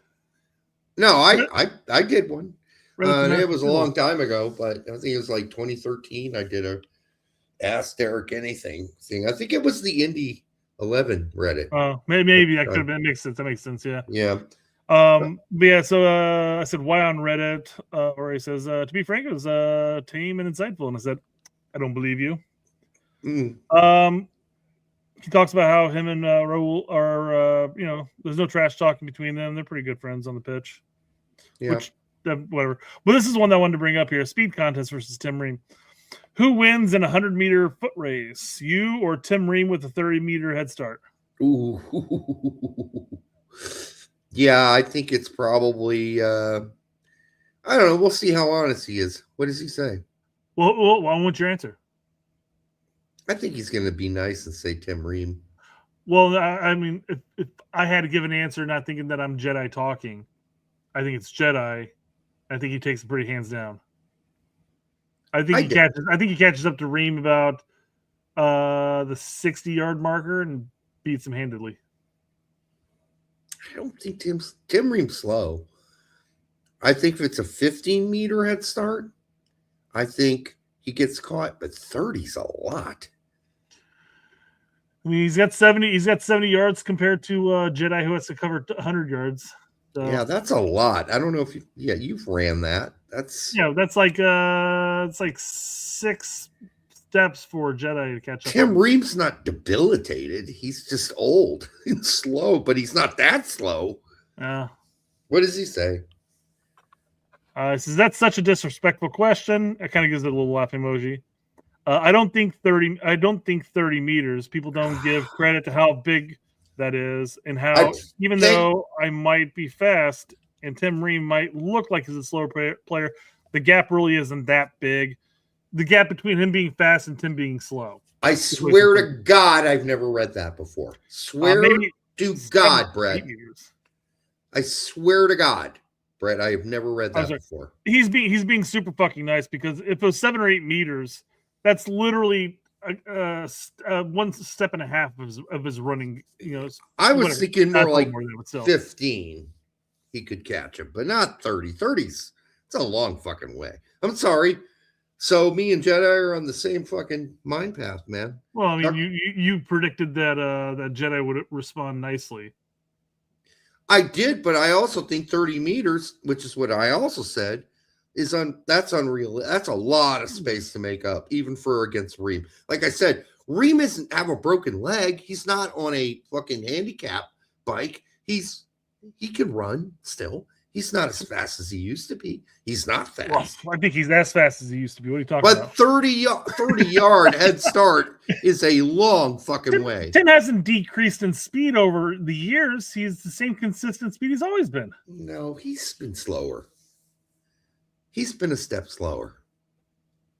No, I did one. It was a long time ago, but I think it was like 2013. I did a Ask Derek Anything thing. I think it was the Indy 11 Reddit. Oh, maybe that could have been. Makes sense. That makes sense. Yeah. Yeah. But yeah, so I said, why on Reddit? Or he says, to be frank, it was tame and insightful. And I said, I don't believe you. He talks about how him and Raul are, there's no trash talking between them. They're pretty good friends on the pitch. Yeah. Whatever. But this is one that I wanted to bring up here. Speed contest versus Tim Ream. Who wins in a 100-meter foot race? You or Tim Ream with a 30-meter head start? Ooh. Yeah, I think it's probably, I don't know. We'll see how honest he is. What does he say? Well, what's your answer? I think he's going to be nice and say Tim Ream. Well, I mean, if I had to give an answer, not thinking that I'm Jedi talking, I think it's Jedi. I think he takes it pretty hands down. I think he catches up to Ream about the 60-yard marker and beats him handedly. I don't think Tim Ream's slow. I think if it's a 15-meter head start, I think he gets caught, but 30's a lot. I mean, he's got 70 yards compared to Jedi, who has to cover 100 yards. So, Yeah, that's a lot. I don't know if you've ran that. That's that's like it's like 6 steps for Jedi to catch up. Tim Ream's not debilitated. He's just old and slow, but he's not that slow. What does he say? Says that's such a disrespectful question. It kind of gives it a little laugh emoji. I don't think 30 meters. People don't give credit to how big that is, and how even though I might be fast and Tim Ream might look like he's a slower player, the gap really isn't that big. The gap between him being fast and Tim being slow. I swear to God, I've never read that before. Swear to God, Brett. I swear to God, Brett, I have never read that before. He's being super fucking nice, because if it was 7 or 8 meters, that's literally one step and a half of his running. I was thinking more like 15. He could catch him, but not 30. 30's it's a long fucking way. I'm sorry. So me and Jedi are on the same fucking mind path, man. Well, I mean, you predicted that that Jedi would respond nicely. I did, but I also think 30 meters, which is what I also said, that's unreal. That's a lot of space to make up, even for against Ream. Like I said, Ream doesn't have a broken leg. He's not on a fucking handicap bike. He can run still. He's not as fast as he used to be. He's not fast. Well, I think he's as fast as he used to be. What are you talking about? But 30 yard head start is a long fucking way. Tim hasn't decreased in speed over the years. He's the same consistent speed he's always been. No, he's been slower. He's been a step slower.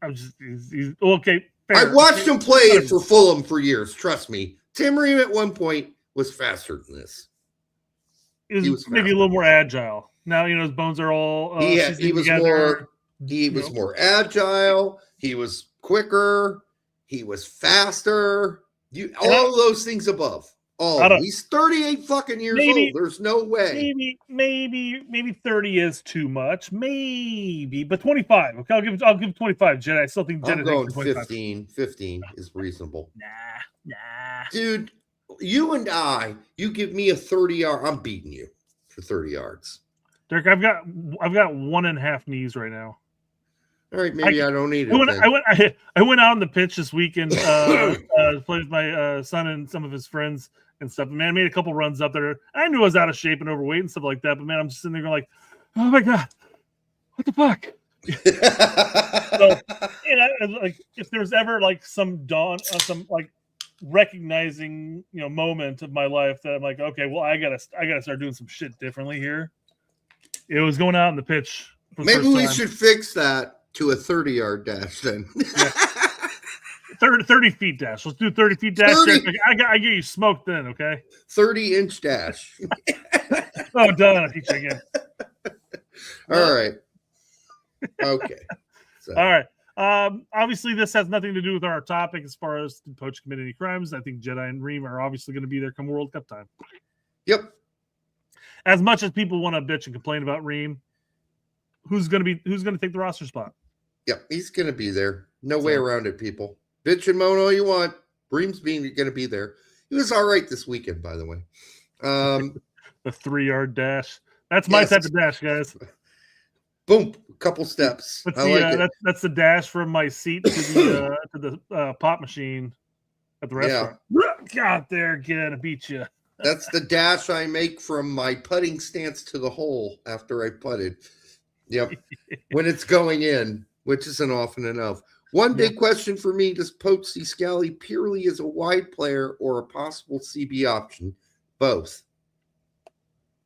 He's okay. Fair. I watched him play it for Fulham for years. Trust me. Tim Ream at one point was faster than this. He was maybe a little more agile. Now, his bones are all he was more agile. He was quicker. He was faster. All of those things above. He's 38 fucking years old. There's no way. Maybe 30 is too much. Maybe, but 25. Okay, I'll give 25. Jedi. I still think Jedi. I'm going 15. 15 is reasonable. Nah. Dude, you and you give me a 30 yard. I'm beating you for 30 yards. Derek, I've got 1.5 knees right now. All right, maybe I don't need it. I went out on the pitch this weekend, played with my son and some of his friends and stuff. Man, I made a couple runs up there. I knew I was out of shape and overweight and stuff like that, but man, I'm just sitting there going like, oh my God, what the fuck? So, like, if there's ever like some recognizing moment of my life that I'm like, okay, well, I gotta start doing some shit differently here. It was going out on the pitch. Maybe we should fix that to a 30-yard dash then. 30 feet dash. Let's do 30 feet dash. I get you smoked then, okay? 30-inch dash. Oh, done. I teach you again. All right. Okay. So. All right. Obviously, this has nothing to do with our topic as far as did Poch commit any crimes. I think Jedi and Ream are obviously going to be there come World Cup time. Yep. As much as people want to bitch and complain about Ream, who's going to take the roster spot? Yep, he's going to be there. No way around it, people. Bitch and moan all you want. Ream's going to be there. He was all right this weekend, by the way. The 3-yard dash. That's my type of dash, guys. Boom, a couple steps. That's the dash from my seat to the pop machine at the restaurant. God, there again, I beat you. That's the dash I make from my putting stance to the hole after I putted. Yep. When it's going in, which isn't often enough. One big question for me, does Poch see Scally purely as a wide player or a possible CB option? Both.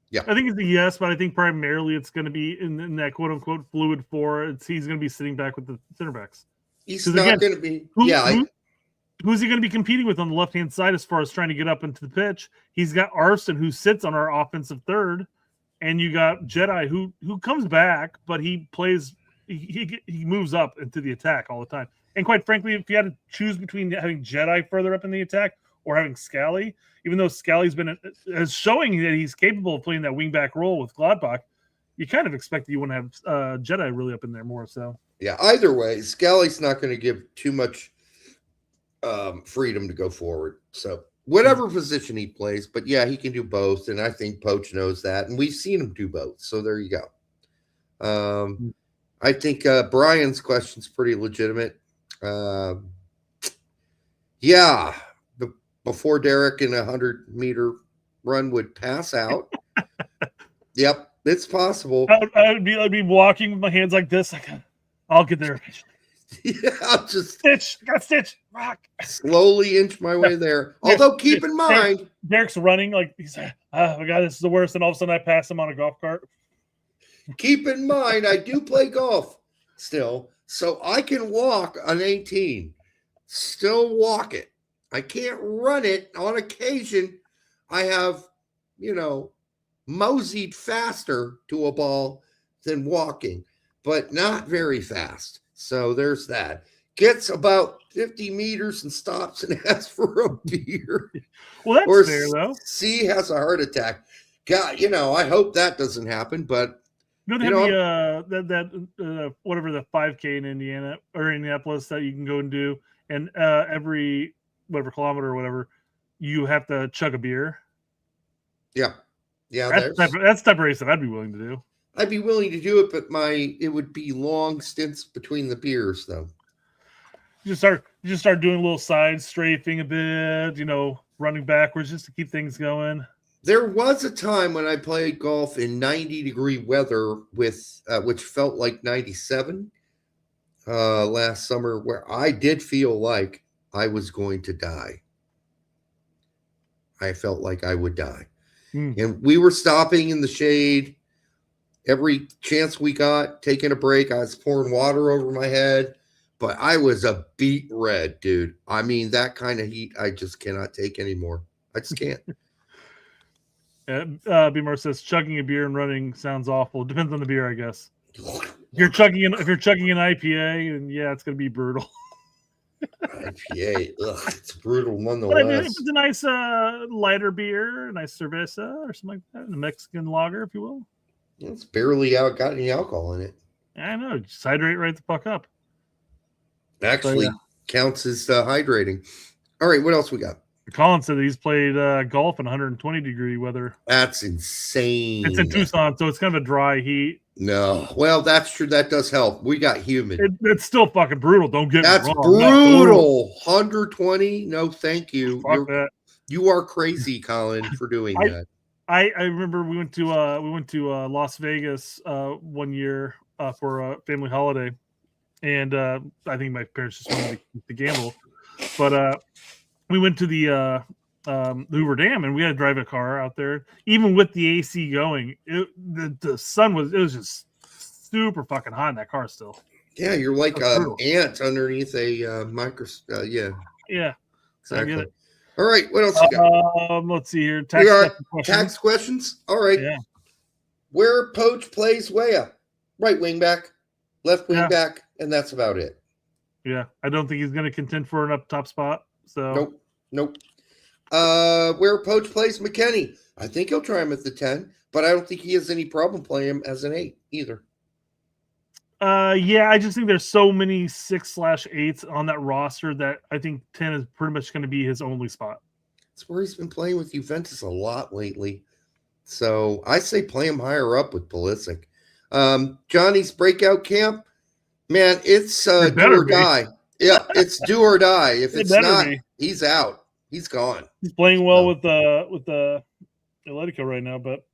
Yeah. I think it's a yes, but I think primarily it's going to be in that quote-unquote fluid four. He's going to be sitting back with the center backs. He's not going to be. Who's he going to be competing with on the left-hand side as far as trying to get up into the pitch? He's got Arston, who sits on our offensive third, and you got Jedi, who comes back, but he plays he moves up into the attack all the time. And quite frankly, if you had to choose between having Jedi further up in the attack or having Scally, even though Scally's been showing that he's capable of playing that wingback role with Gladbach, you kind of expect that you want to have Jedi really up in there more. So yeah, either way, Scally's not going to give too much freedom to go forward. So whatever position he plays, but yeah, he can do both, and I think Poch knows that, and we've seen him do both. So there you go. I think Brian's question's pretty legitimate. Yeah, before Derek in a 100-meter run would pass out. Yep, it's possible. I'd be walking with my hands like this. Like, I'll get there eventually. Yeah, I'll just stitch. I got stitch. Rock. Slowly inch my way there. Although keep in mind, Derek's running like he's like, oh my God, this is the worst. And all of a sudden I pass him on a golf cart. Keep in mind, I do play golf still, so I can walk an 18. Still walk it. I can't run it. On occasion, I have, moseyed faster to a ball than walking, but not very fast. So there's that. Gets about 50 meters and stops and asks for a beer. Well, that's or fair, though. C has a heart attack. God, I hope that doesn't happen, but they have whatever the 5K in Indiana or Indianapolis that you can go and do, and every whatever kilometer or whatever, you have to chug a beer. Yeah. That's the type of race that I'd be willing to do. I'd be willing to do it, but it would be long stints between the beers, though. You just start doing a little side strafing a bit, running backwards just to keep things going. There was a time when I played golf in 90-degree weather with which felt like 97 last summer, where I did feel like I was going to die. I felt like I would die. And we were stopping in the shade every chance we got, taking a break. I was pouring water over my head, but I was a beet red, dude. I mean, that kind of heat I just cannot take anymore. I just can't. Bmar says chugging a beer and running sounds awful. Depends on the beer, I guess. If you're chugging an IPA, and yeah, it's gonna be brutal. IPA, it's brutal nonetheless. But I mean, if it's a nice lighter beer, a nice cerveza or something like that, a Mexican lager, if you will. It's barely got any alcohol in it. I know, just hydrate right the fuck up. Actually, counts as hydrating. All right, what else we got? Colin said that he's played golf in 120-degree weather. That's insane. It's in Tucson, so it's kind of a dry heat. No, well, that's true. That does help. We got humid. It's still fucking brutal. Don't get me wrong. That's brutal. 120. No, thank you. Fuck that. You are crazy, Colin, for doing that. I remember we went to Las Vegas one year for a family holiday, and I think my parents just wanted to gamble, but we went to the Hoover Dam, and we had to drive a car out there. Even with the AC going, the sun was just super fucking hot in that car still. Yeah, you're like an ant underneath a microscope. Yeah, exactly. All right, what else you got? Let's see here. Tax questions. All right. Yeah. Where Poch plays Weah? Right wing back, left wing back, and that's about it. Yeah, I don't think he's going to contend for an up top spot. So nope. Where Poch plays McKinney, I think he'll try him at the 10, but I don't think he has any problem playing him as an 8 either. Yeah, I just think there's so many 6/8s on that roster that I think 10 is pretty much going to be his only spot. It's where he's been playing with Juventus a lot lately. So I say play him higher up with Pulisic. Johnny's breakout camp, man, it's do or die. Yeah, it's do or die. If it's not, he's out. He's gone. He's playing well with the Atletico right now, but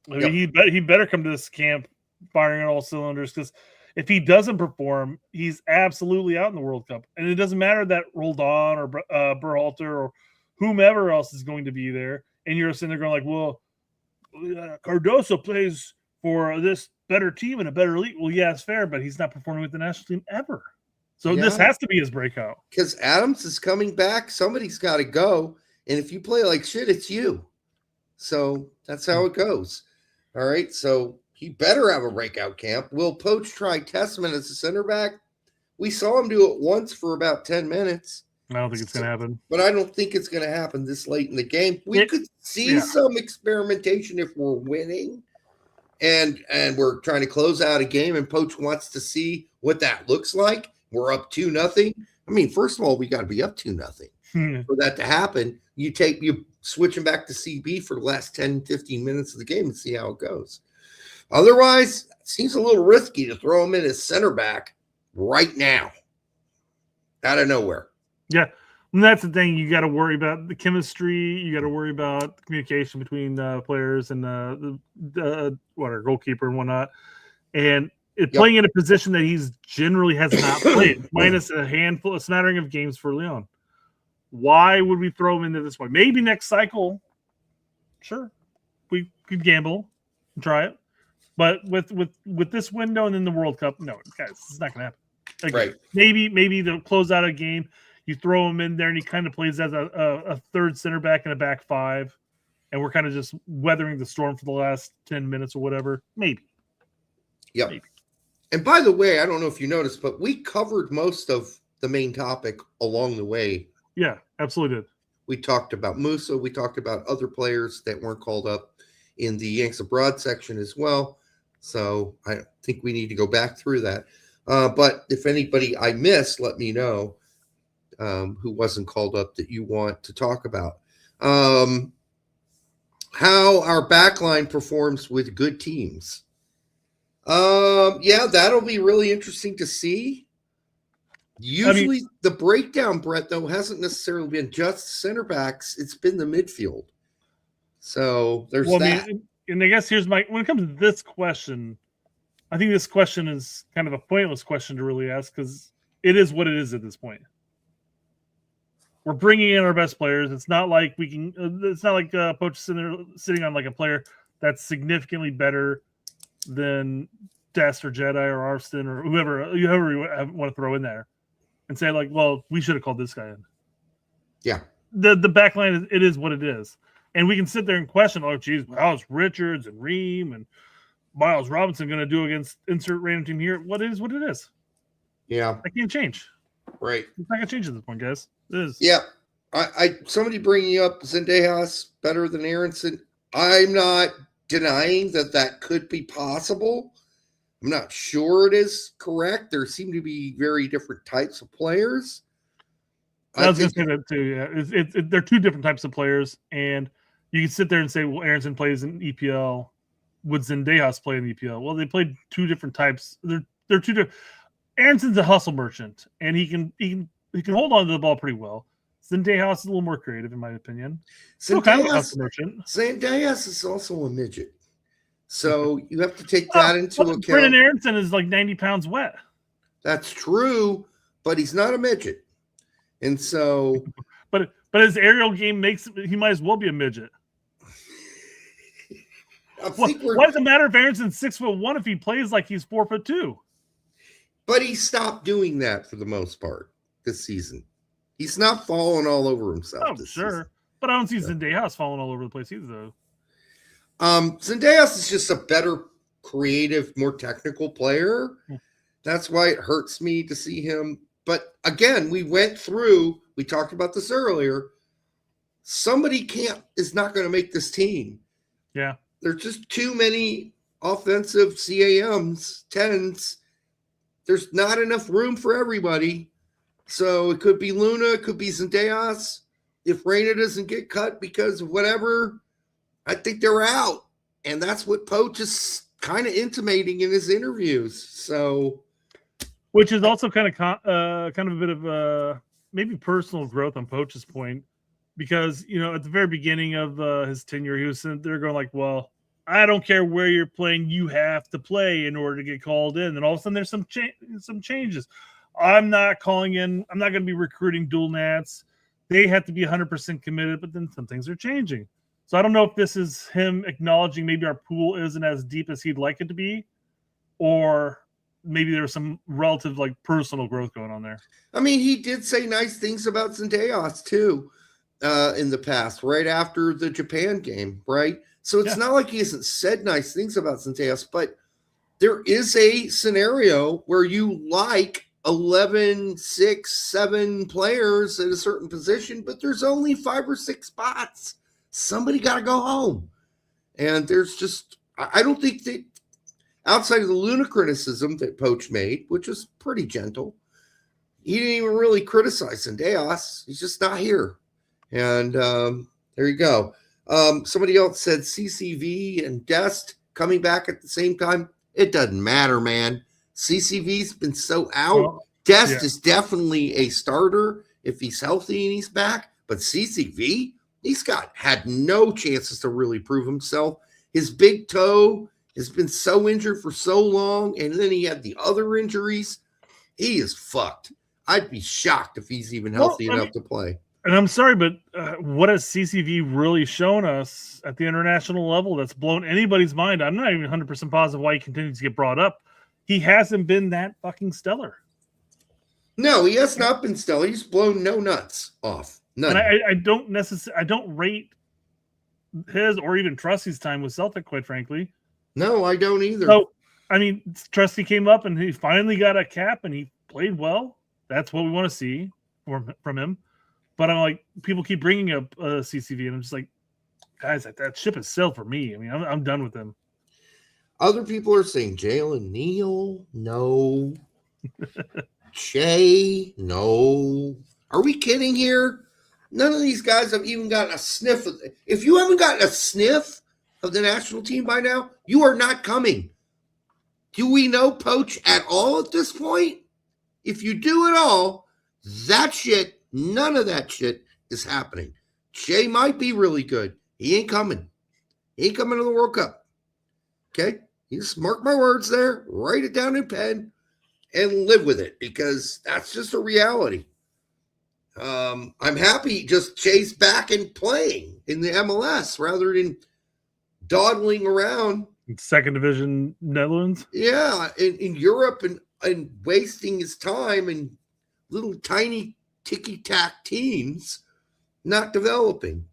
I mean, he better come to this camp firing on all cylinders, because if he doesn't perform, he's absolutely out in the World Cup. And it doesn't matter that Roldan or Berhalter or whomever else is going to be there, and you're sitting there going like, well, Cardoso plays for this better team and a better league. Well, yeah, it's fair, but he's not performing with the national team ever. So this has to be his breakout. Because Adams is coming back. Somebody's got to go. And if you play like shit, it's you. So that's how it goes. All right. So he better have a breakout camp. Will Poch try Testament as a center back? We saw him do it once for about 10 minutes. I don't think it's going to happen. But I don't think it's going to happen this late in the game. We could see some experimentation if we're winning and we're trying to close out a game, and Poch wants to see what that looks like. We're up 2-0. I mean, first of all, we got to be up 2-0 for that to happen. You switch him back to CB for the last 10, 15 minutes of the game and see how it goes. Otherwise, it seems a little risky to throw him in as center back right now, out of nowhere. Yeah. And that's the thing. You got to worry about the chemistry. You got to worry about the communication between players and our goalkeeper and whatnot. And playing in a position that he's generally has not played, minus a smattering of games for Leon. Why would we throw him into this one? Maybe next cycle, sure, we could gamble and try it. But with this window and then the World Cup, no, guys, it's not going to happen. Like, right. Maybe they'll close out a game. You throw him in there, and he kind of plays as a third center back and a back five, and we're kind of just weathering the storm for the last 10 minutes or whatever. Maybe. Yep. Maybe. And by the way, I don't know if you noticed, but we covered most of the main topic along the way. Yeah, absolutely did. We talked about Musa. We talked about other players that weren't called up in the Yanks Abroad section as well. So I think we need to go back through that. But if anybody I missed, let me know. Who wasn't called up that you want to talk about. How our backline performs with good teams. Yeah, that'll be really interesting to see. Usually the breakdown, Brett, though, hasn't necessarily been just center backs. It's been the midfield. So there's that. And I guess when it comes to this question, I think this question is kind of a pointless question to really ask because it is what it is at this point. We're bringing in our best players. It's not like we can. It's not like Poch sitting on like a player that's significantly better than Dest or Jedi or Arston or whoever you want to throw in there, and say like, well, we should have called this guy in. Yeah. The back line, it is what it is, and we can sit there and question, oh, geez, how's Richards and Ream and Miles Robinson going to do against insert random team here? What it is. Yeah, I can't change. Right. It's not going to change at this point, guys. It is. Yeah. Somebody bringing up Zendejas better than Aronson. I'm not denying that could be possible. I'm not sure it is correct. There seem to be very different types of players. I was going to say that too. Yeah, they're two different types of players, and you can sit there and say, "Well, Aronson plays in EPL. Would Zendejas play in EPL?" Well, they played two different types. They're two different. Aronson's a hustle merchant, and he can hold on to the ball pretty well. Zendejas is a little more creative, in my opinion. Still kind of a hustle merchant. Zendejas is also a midget, so you have to take that into account. Brendan Aronson is like 90 pounds wet. That's true, but he's not a midget, and so. but his aerial game makes he might as well be a midget. Why does it matter if Aronson's 6'1" if he plays like he's 4'2"? But he stopped doing that for the most part this season. He's not falling all over himself. Oh, sure. Season. But I don't see Zendejas falling all over the place either, though. Zendejas is just a better, creative, more technical player. That's why it hurts me to see him. But again, we talked about this earlier. Somebody is not going to make this team. Yeah. There's just too many offensive CAMs, 10s. There's not enough room for everybody. So it could be Luna, it could be Zendejas. If Reyna doesn't get cut because of whatever, I think they're out. And that's what Poch is kind of intimating in his interviews. So, which is also kind of a bit of maybe personal growth on Poch's point, because at the very beginning of his tenure, he was sitting there going like, "Well, I don't care where you're playing, you have to play in order to get called in." And all of a sudden, there's some changes. I'm not calling in. I'm not going to be recruiting dual nats. They have to be 100% committed, but then some things are changing. So I don't know if this is him acknowledging maybe our pool isn't as deep as he'd like it to be, or maybe there's some relative personal growth going on there. I mean, he did say nice things about Zendejas too in the past, right after the Japan game, right? So it's not like he hasn't said nice things about Zendejas, but there is a scenario where you like 11, 6, 7 players at a certain position, but there's only 5 or 6 spots. Somebody got to go home. And there's just, I don't think that outside of the Luna criticism that Poch made, which was pretty gentle, he didn't even really criticize Zendejas. He's just not here. And there you go. Somebody else said CCV and Dest coming back at the same time. It doesn't matter, man. CCV's been so out. Well, Dest is definitely a starter if he's healthy and he's back. But CCV, he's had no chances to really prove himself. His big toe has been so injured for so long, and then he had the other injuries. He is fucked. I'd be shocked if he's even healthy enough to play. And I'm sorry, but what has CCV really shown us at the international level that's blown anybody's mind? I'm not even 100% positive why he continues to get brought up. He hasn't been that fucking stellar. No, he has not been stellar. He's blown no nuts off. None. And I don't rate his or even Trusty's time with Celtic, quite frankly. No, I don't either. So, I mean, Trusty came up and he finally got a cap and he played well. That's what we want to see from him. But I'm like, people keep bringing up CCV, and I'm just like, guys, that ship has sailed for me. I mean, I'm done with him. Other people are saying Jalen Neal, no. Shea, no. Are we kidding here? None of these guys have even gotten a sniff. If you haven't gotten a sniff of the national team by now, you are not coming. Do we know Poch at all at this point? If you do at all, that shit, none of that shit is happening. Shea might be really good. He ain't coming. He ain't coming to the World Cup. Okay? You just mark my words there, write it down in pen, and live with it, because that's just a reality. I'm happy just Shea's back and playing in the MLS rather than dawdling around. Second division Netherlands? Yeah, in Europe and wasting his time in little tiny ticky-tack teams, not developing.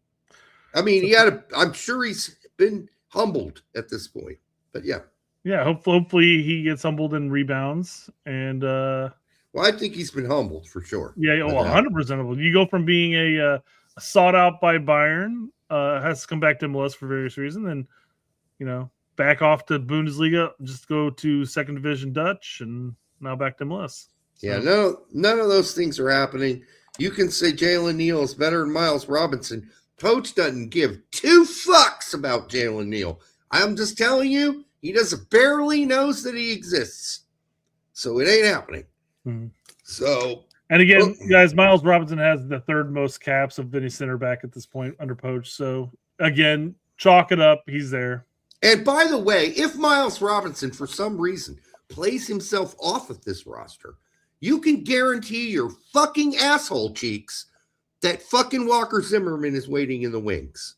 I mean, I'm sure he's been humbled at this point. But yeah. Yeah, hopefully he gets humbled and rebounds. And well, I think he's been humbled for sure. Yeah, 100% humbled. You go from being a sought out by Bayern, has to come back to MLS for various reasons, and back off to Bundesliga, just go to second division Dutch, and now back to MLS. So. Yeah, none of those things are happening. You can say Jalen Neal is better than Miles Robinson. Poch doesn't give two fucks about Jalen Neal. I'm just telling you, he doesn't barely knows that he exists. So it ain't happening. Mm-hmm. So, and again, guys, Miles Robinson has the third most caps of any center back at this point under Poch. So again, chalk it up. He's there. And by the way, if Miles Robinson, for some reason, plays himself off of this roster, you can guarantee your fucking asshole cheeks that fucking Walker Zimmerman is waiting in the wings.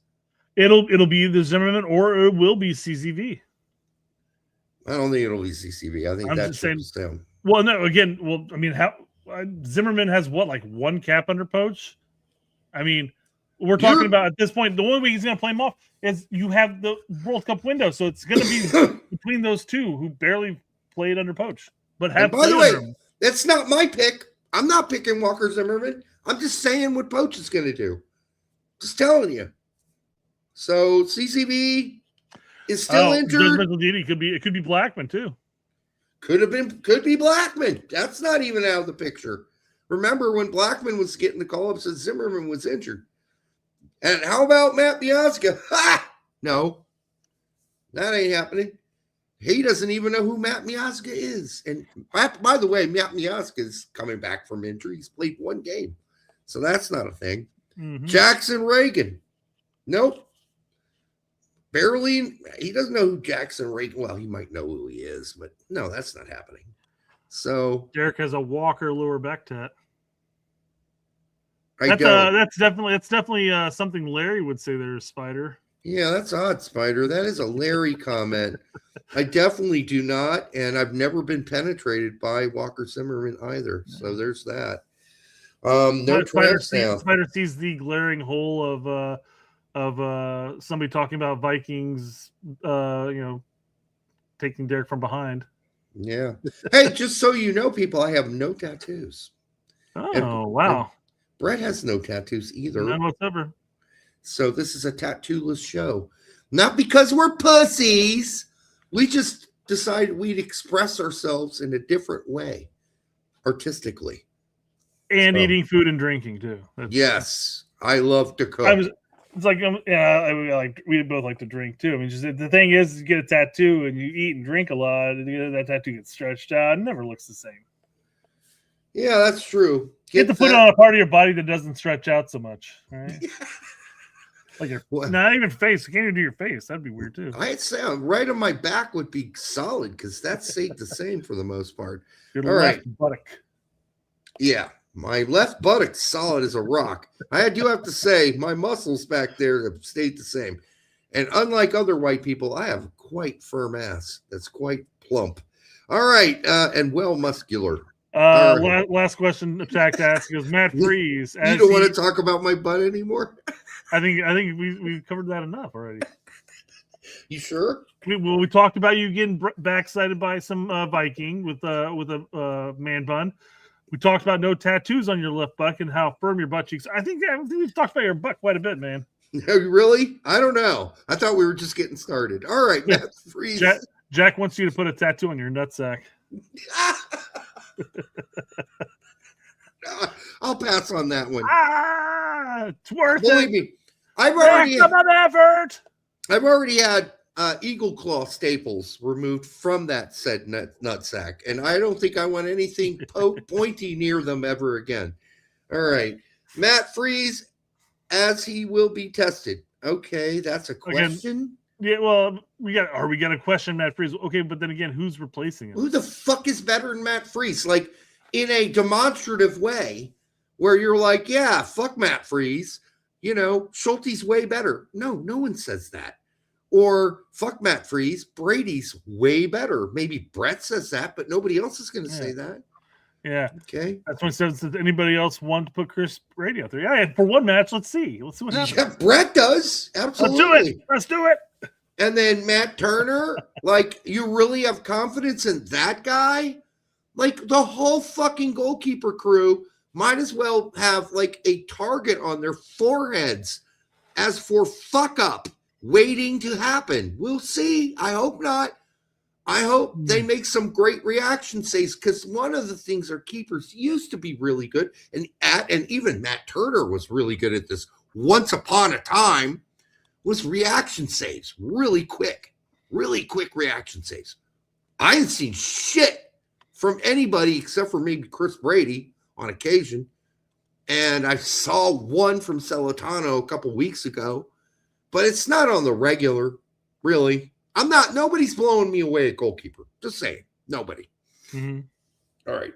It'll be the Zimmerman, or it will be CCV. I don't think it'll be CCV. I think that ship is down. Well, no, again, I mean, how Zimmerman has one cap under Poch? I mean, we're talking about at this point, the only way he's going to play him off is you have the World Cup window. So it's going to be between those two who barely played under Poch. But by the way, that's not my pick. I'm not picking Walker Zimmerman. I'm just saying what Poch is going to do. Just telling you. So CCV is still injured. It could be Blackman too. Could be Blackman. That's not even out of the picture. Remember when Blackman was getting the call up, said Zimmerman was injured. And how about Matt Miazga? Ha! No, that ain't happening. He doesn't even know who Matt Miazga is. And by the way, Matt Miazga is coming back from injury. He's played one game. So that's not a thing. Mm-hmm. Jackson Reagan. Nope. Barely. He doesn't know who Jackson Reagan. Well, he might know who he is, but no, that's not happening. So Derek has a Walker lower back tat. That's definitely something Larry would say there, Spider. Yeah, that's odd, Spider. That is a Larry comment. I definitely do not, and I've never been penetrated by Walker Zimmerman either. So there's that. No Spider sees the glaring hole of somebody talking about Vikings, taking Derek from behind. Yeah. Hey, just so you know, people, I have no tattoos. Oh, wow. Brett has no tattoos either. None whatsoever. So this is a tattoo-less show. Not because we're pussies. We just decided we'd express ourselves in a different way, artistically. And eating food and drinking too. Yes, I love to cook. We both like to drink too. I mean, just the thing is, you get a tattoo and you eat and drink a lot, and that tattoo gets stretched out. It never looks the same. Yeah, that's true. You have to put it on a part of your body that doesn't stretch out so much, right? Like not even face. You can't even do your face. That'd be weird too. I'd say right on my back would be solid because that stayed the same for the most part. Your All left right. buttock. Yeah, my left buttock's solid as a rock. I do have to say, my muscles back there have stayed the same. And unlike other white people, I have quite firm ass. That's quite plump. All right, and well muscular. Right. Last question Jack asked goes, Matt Freeze. You don't want to talk about my butt anymore? I think we covered that enough already. You sure? We talked about you getting backsided by some Viking with a man bun. We talked about no tattoos on your left butt and how firm your butt cheeks. I think we've talked about your butt quite a bit, man. Really? I don't know. I thought we were just getting started. All right, Matt Freeze. Jack wants you to put a tattoo on your nutsack. I'll pass on that one. It's worth Believe it. me, I've already had eagle claw staples removed from that said nutsack, and I don't think I want anything pointy near them ever again. All right, Matt Freeze, as he will be tested. Okay, that's a question. Again, yeah, well, we got a question, Matt Freeze. Okay, but then again, who's replacing him? Who the fuck is better than Matt Freeze? Like, in a demonstrative way, where you're like, yeah, fuck Matt Freeze. You know, Schulte's way better. No one says that. Or fuck Matt Freeze, Brady's way better. Maybe Brett says that, but nobody else is going to say that. Yeah. Okay. That's what it says. Does anybody else want to put Chris Brady out there? Yeah, for one match, let's see. Let's see what happens. Yeah, Brett does. Absolutely. Let's do it. And then Matt Turner, like, you really have confidence in that guy? Like, the whole fucking goalkeeper crew might as well have, like, a target on their foreheads as for fuck up waiting to happen. We'll see. I hope not. I hope they make some great reaction saves, because one of the things our keepers used to be really good, and even Matt Turner was really good at this once upon a time, was reaction saves. Really quick reaction saves. I ain't seen shit from anybody except for maybe Chris Brady on occasion. And I saw one from Celentano a couple weeks ago, but it's not on the regular, really. Nobody's blowing me away at goalkeeper. Just saying. Nobody. Mm-hmm. All right.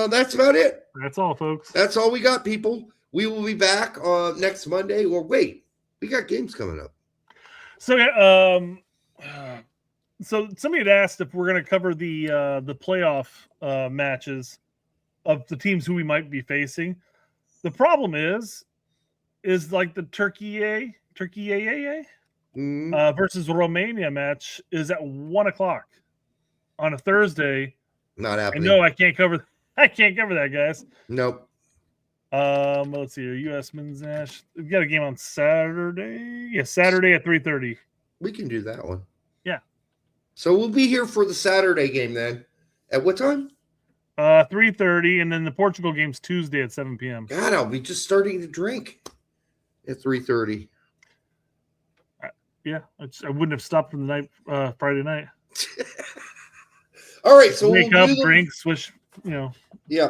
That's about it. That's all, folks. That's all we got, people. We will be back next Monday. Or wait, we got games coming up. So somebody had asked if we're going to cover the playoff matches of the teams who we might be facing. The problem is like the Turkey versus Romania match is at 1:00 on a Thursday. Not happening. No, I can't cover that, guys. Nope. Let's see here. U.S. Men's Nash. We've got a game on Saturday. Yeah, Saturday at 3:30. We can do that one. Yeah. So we'll be here for the Saturday game then. At what time? 3:30, and then the Portugal game's Tuesday at 7 p.m. God, I'll be just starting to drink at 3:30. Yeah, I wouldn't have stopped from the night Friday night. All right, so wake up, drink, swish, Yeah,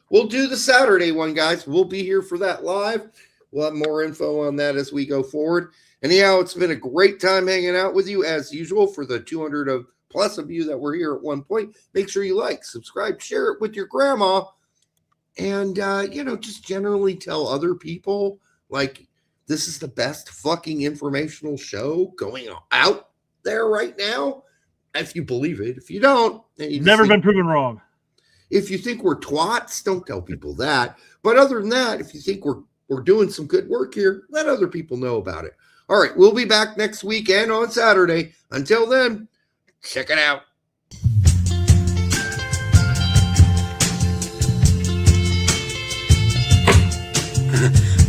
we'll do the Saturday one, guys. We'll be here for that live. We'll have more info on that as we go forward. Anyhow, it's been a great time hanging out with you as usual. For the 200 plus of you that were here at one point, make sure you like, subscribe, share it with your grandma, and just generally tell other people, like, this is the best fucking informational show going out there right now. If you believe it. If you don't, never been proven wrong. If you think we're twats, don't tell people that. But other than that, if you think we're doing some good work here, let other people know about it. All right, we'll be back next week and on Saturday. Until then, check it out.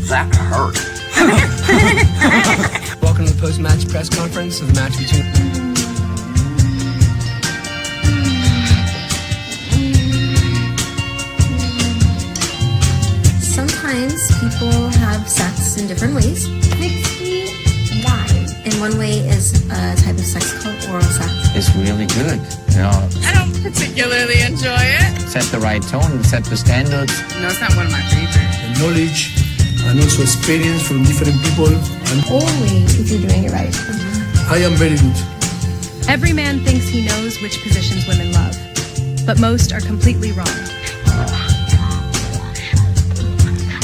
That hurt. Welcome to the post-match press conference of the match between Sometimes people have sex in different ways. 69. And one way is a type of sex called oral sex. It's really good. I don't particularly enjoy it. Set the right tone, set the standards. No, it's not one of my favorites. The knowledge and also experience from different people. And Only if you're doing it right. I am very good. Every man thinks he knows which positions women love, but most are completely wrong.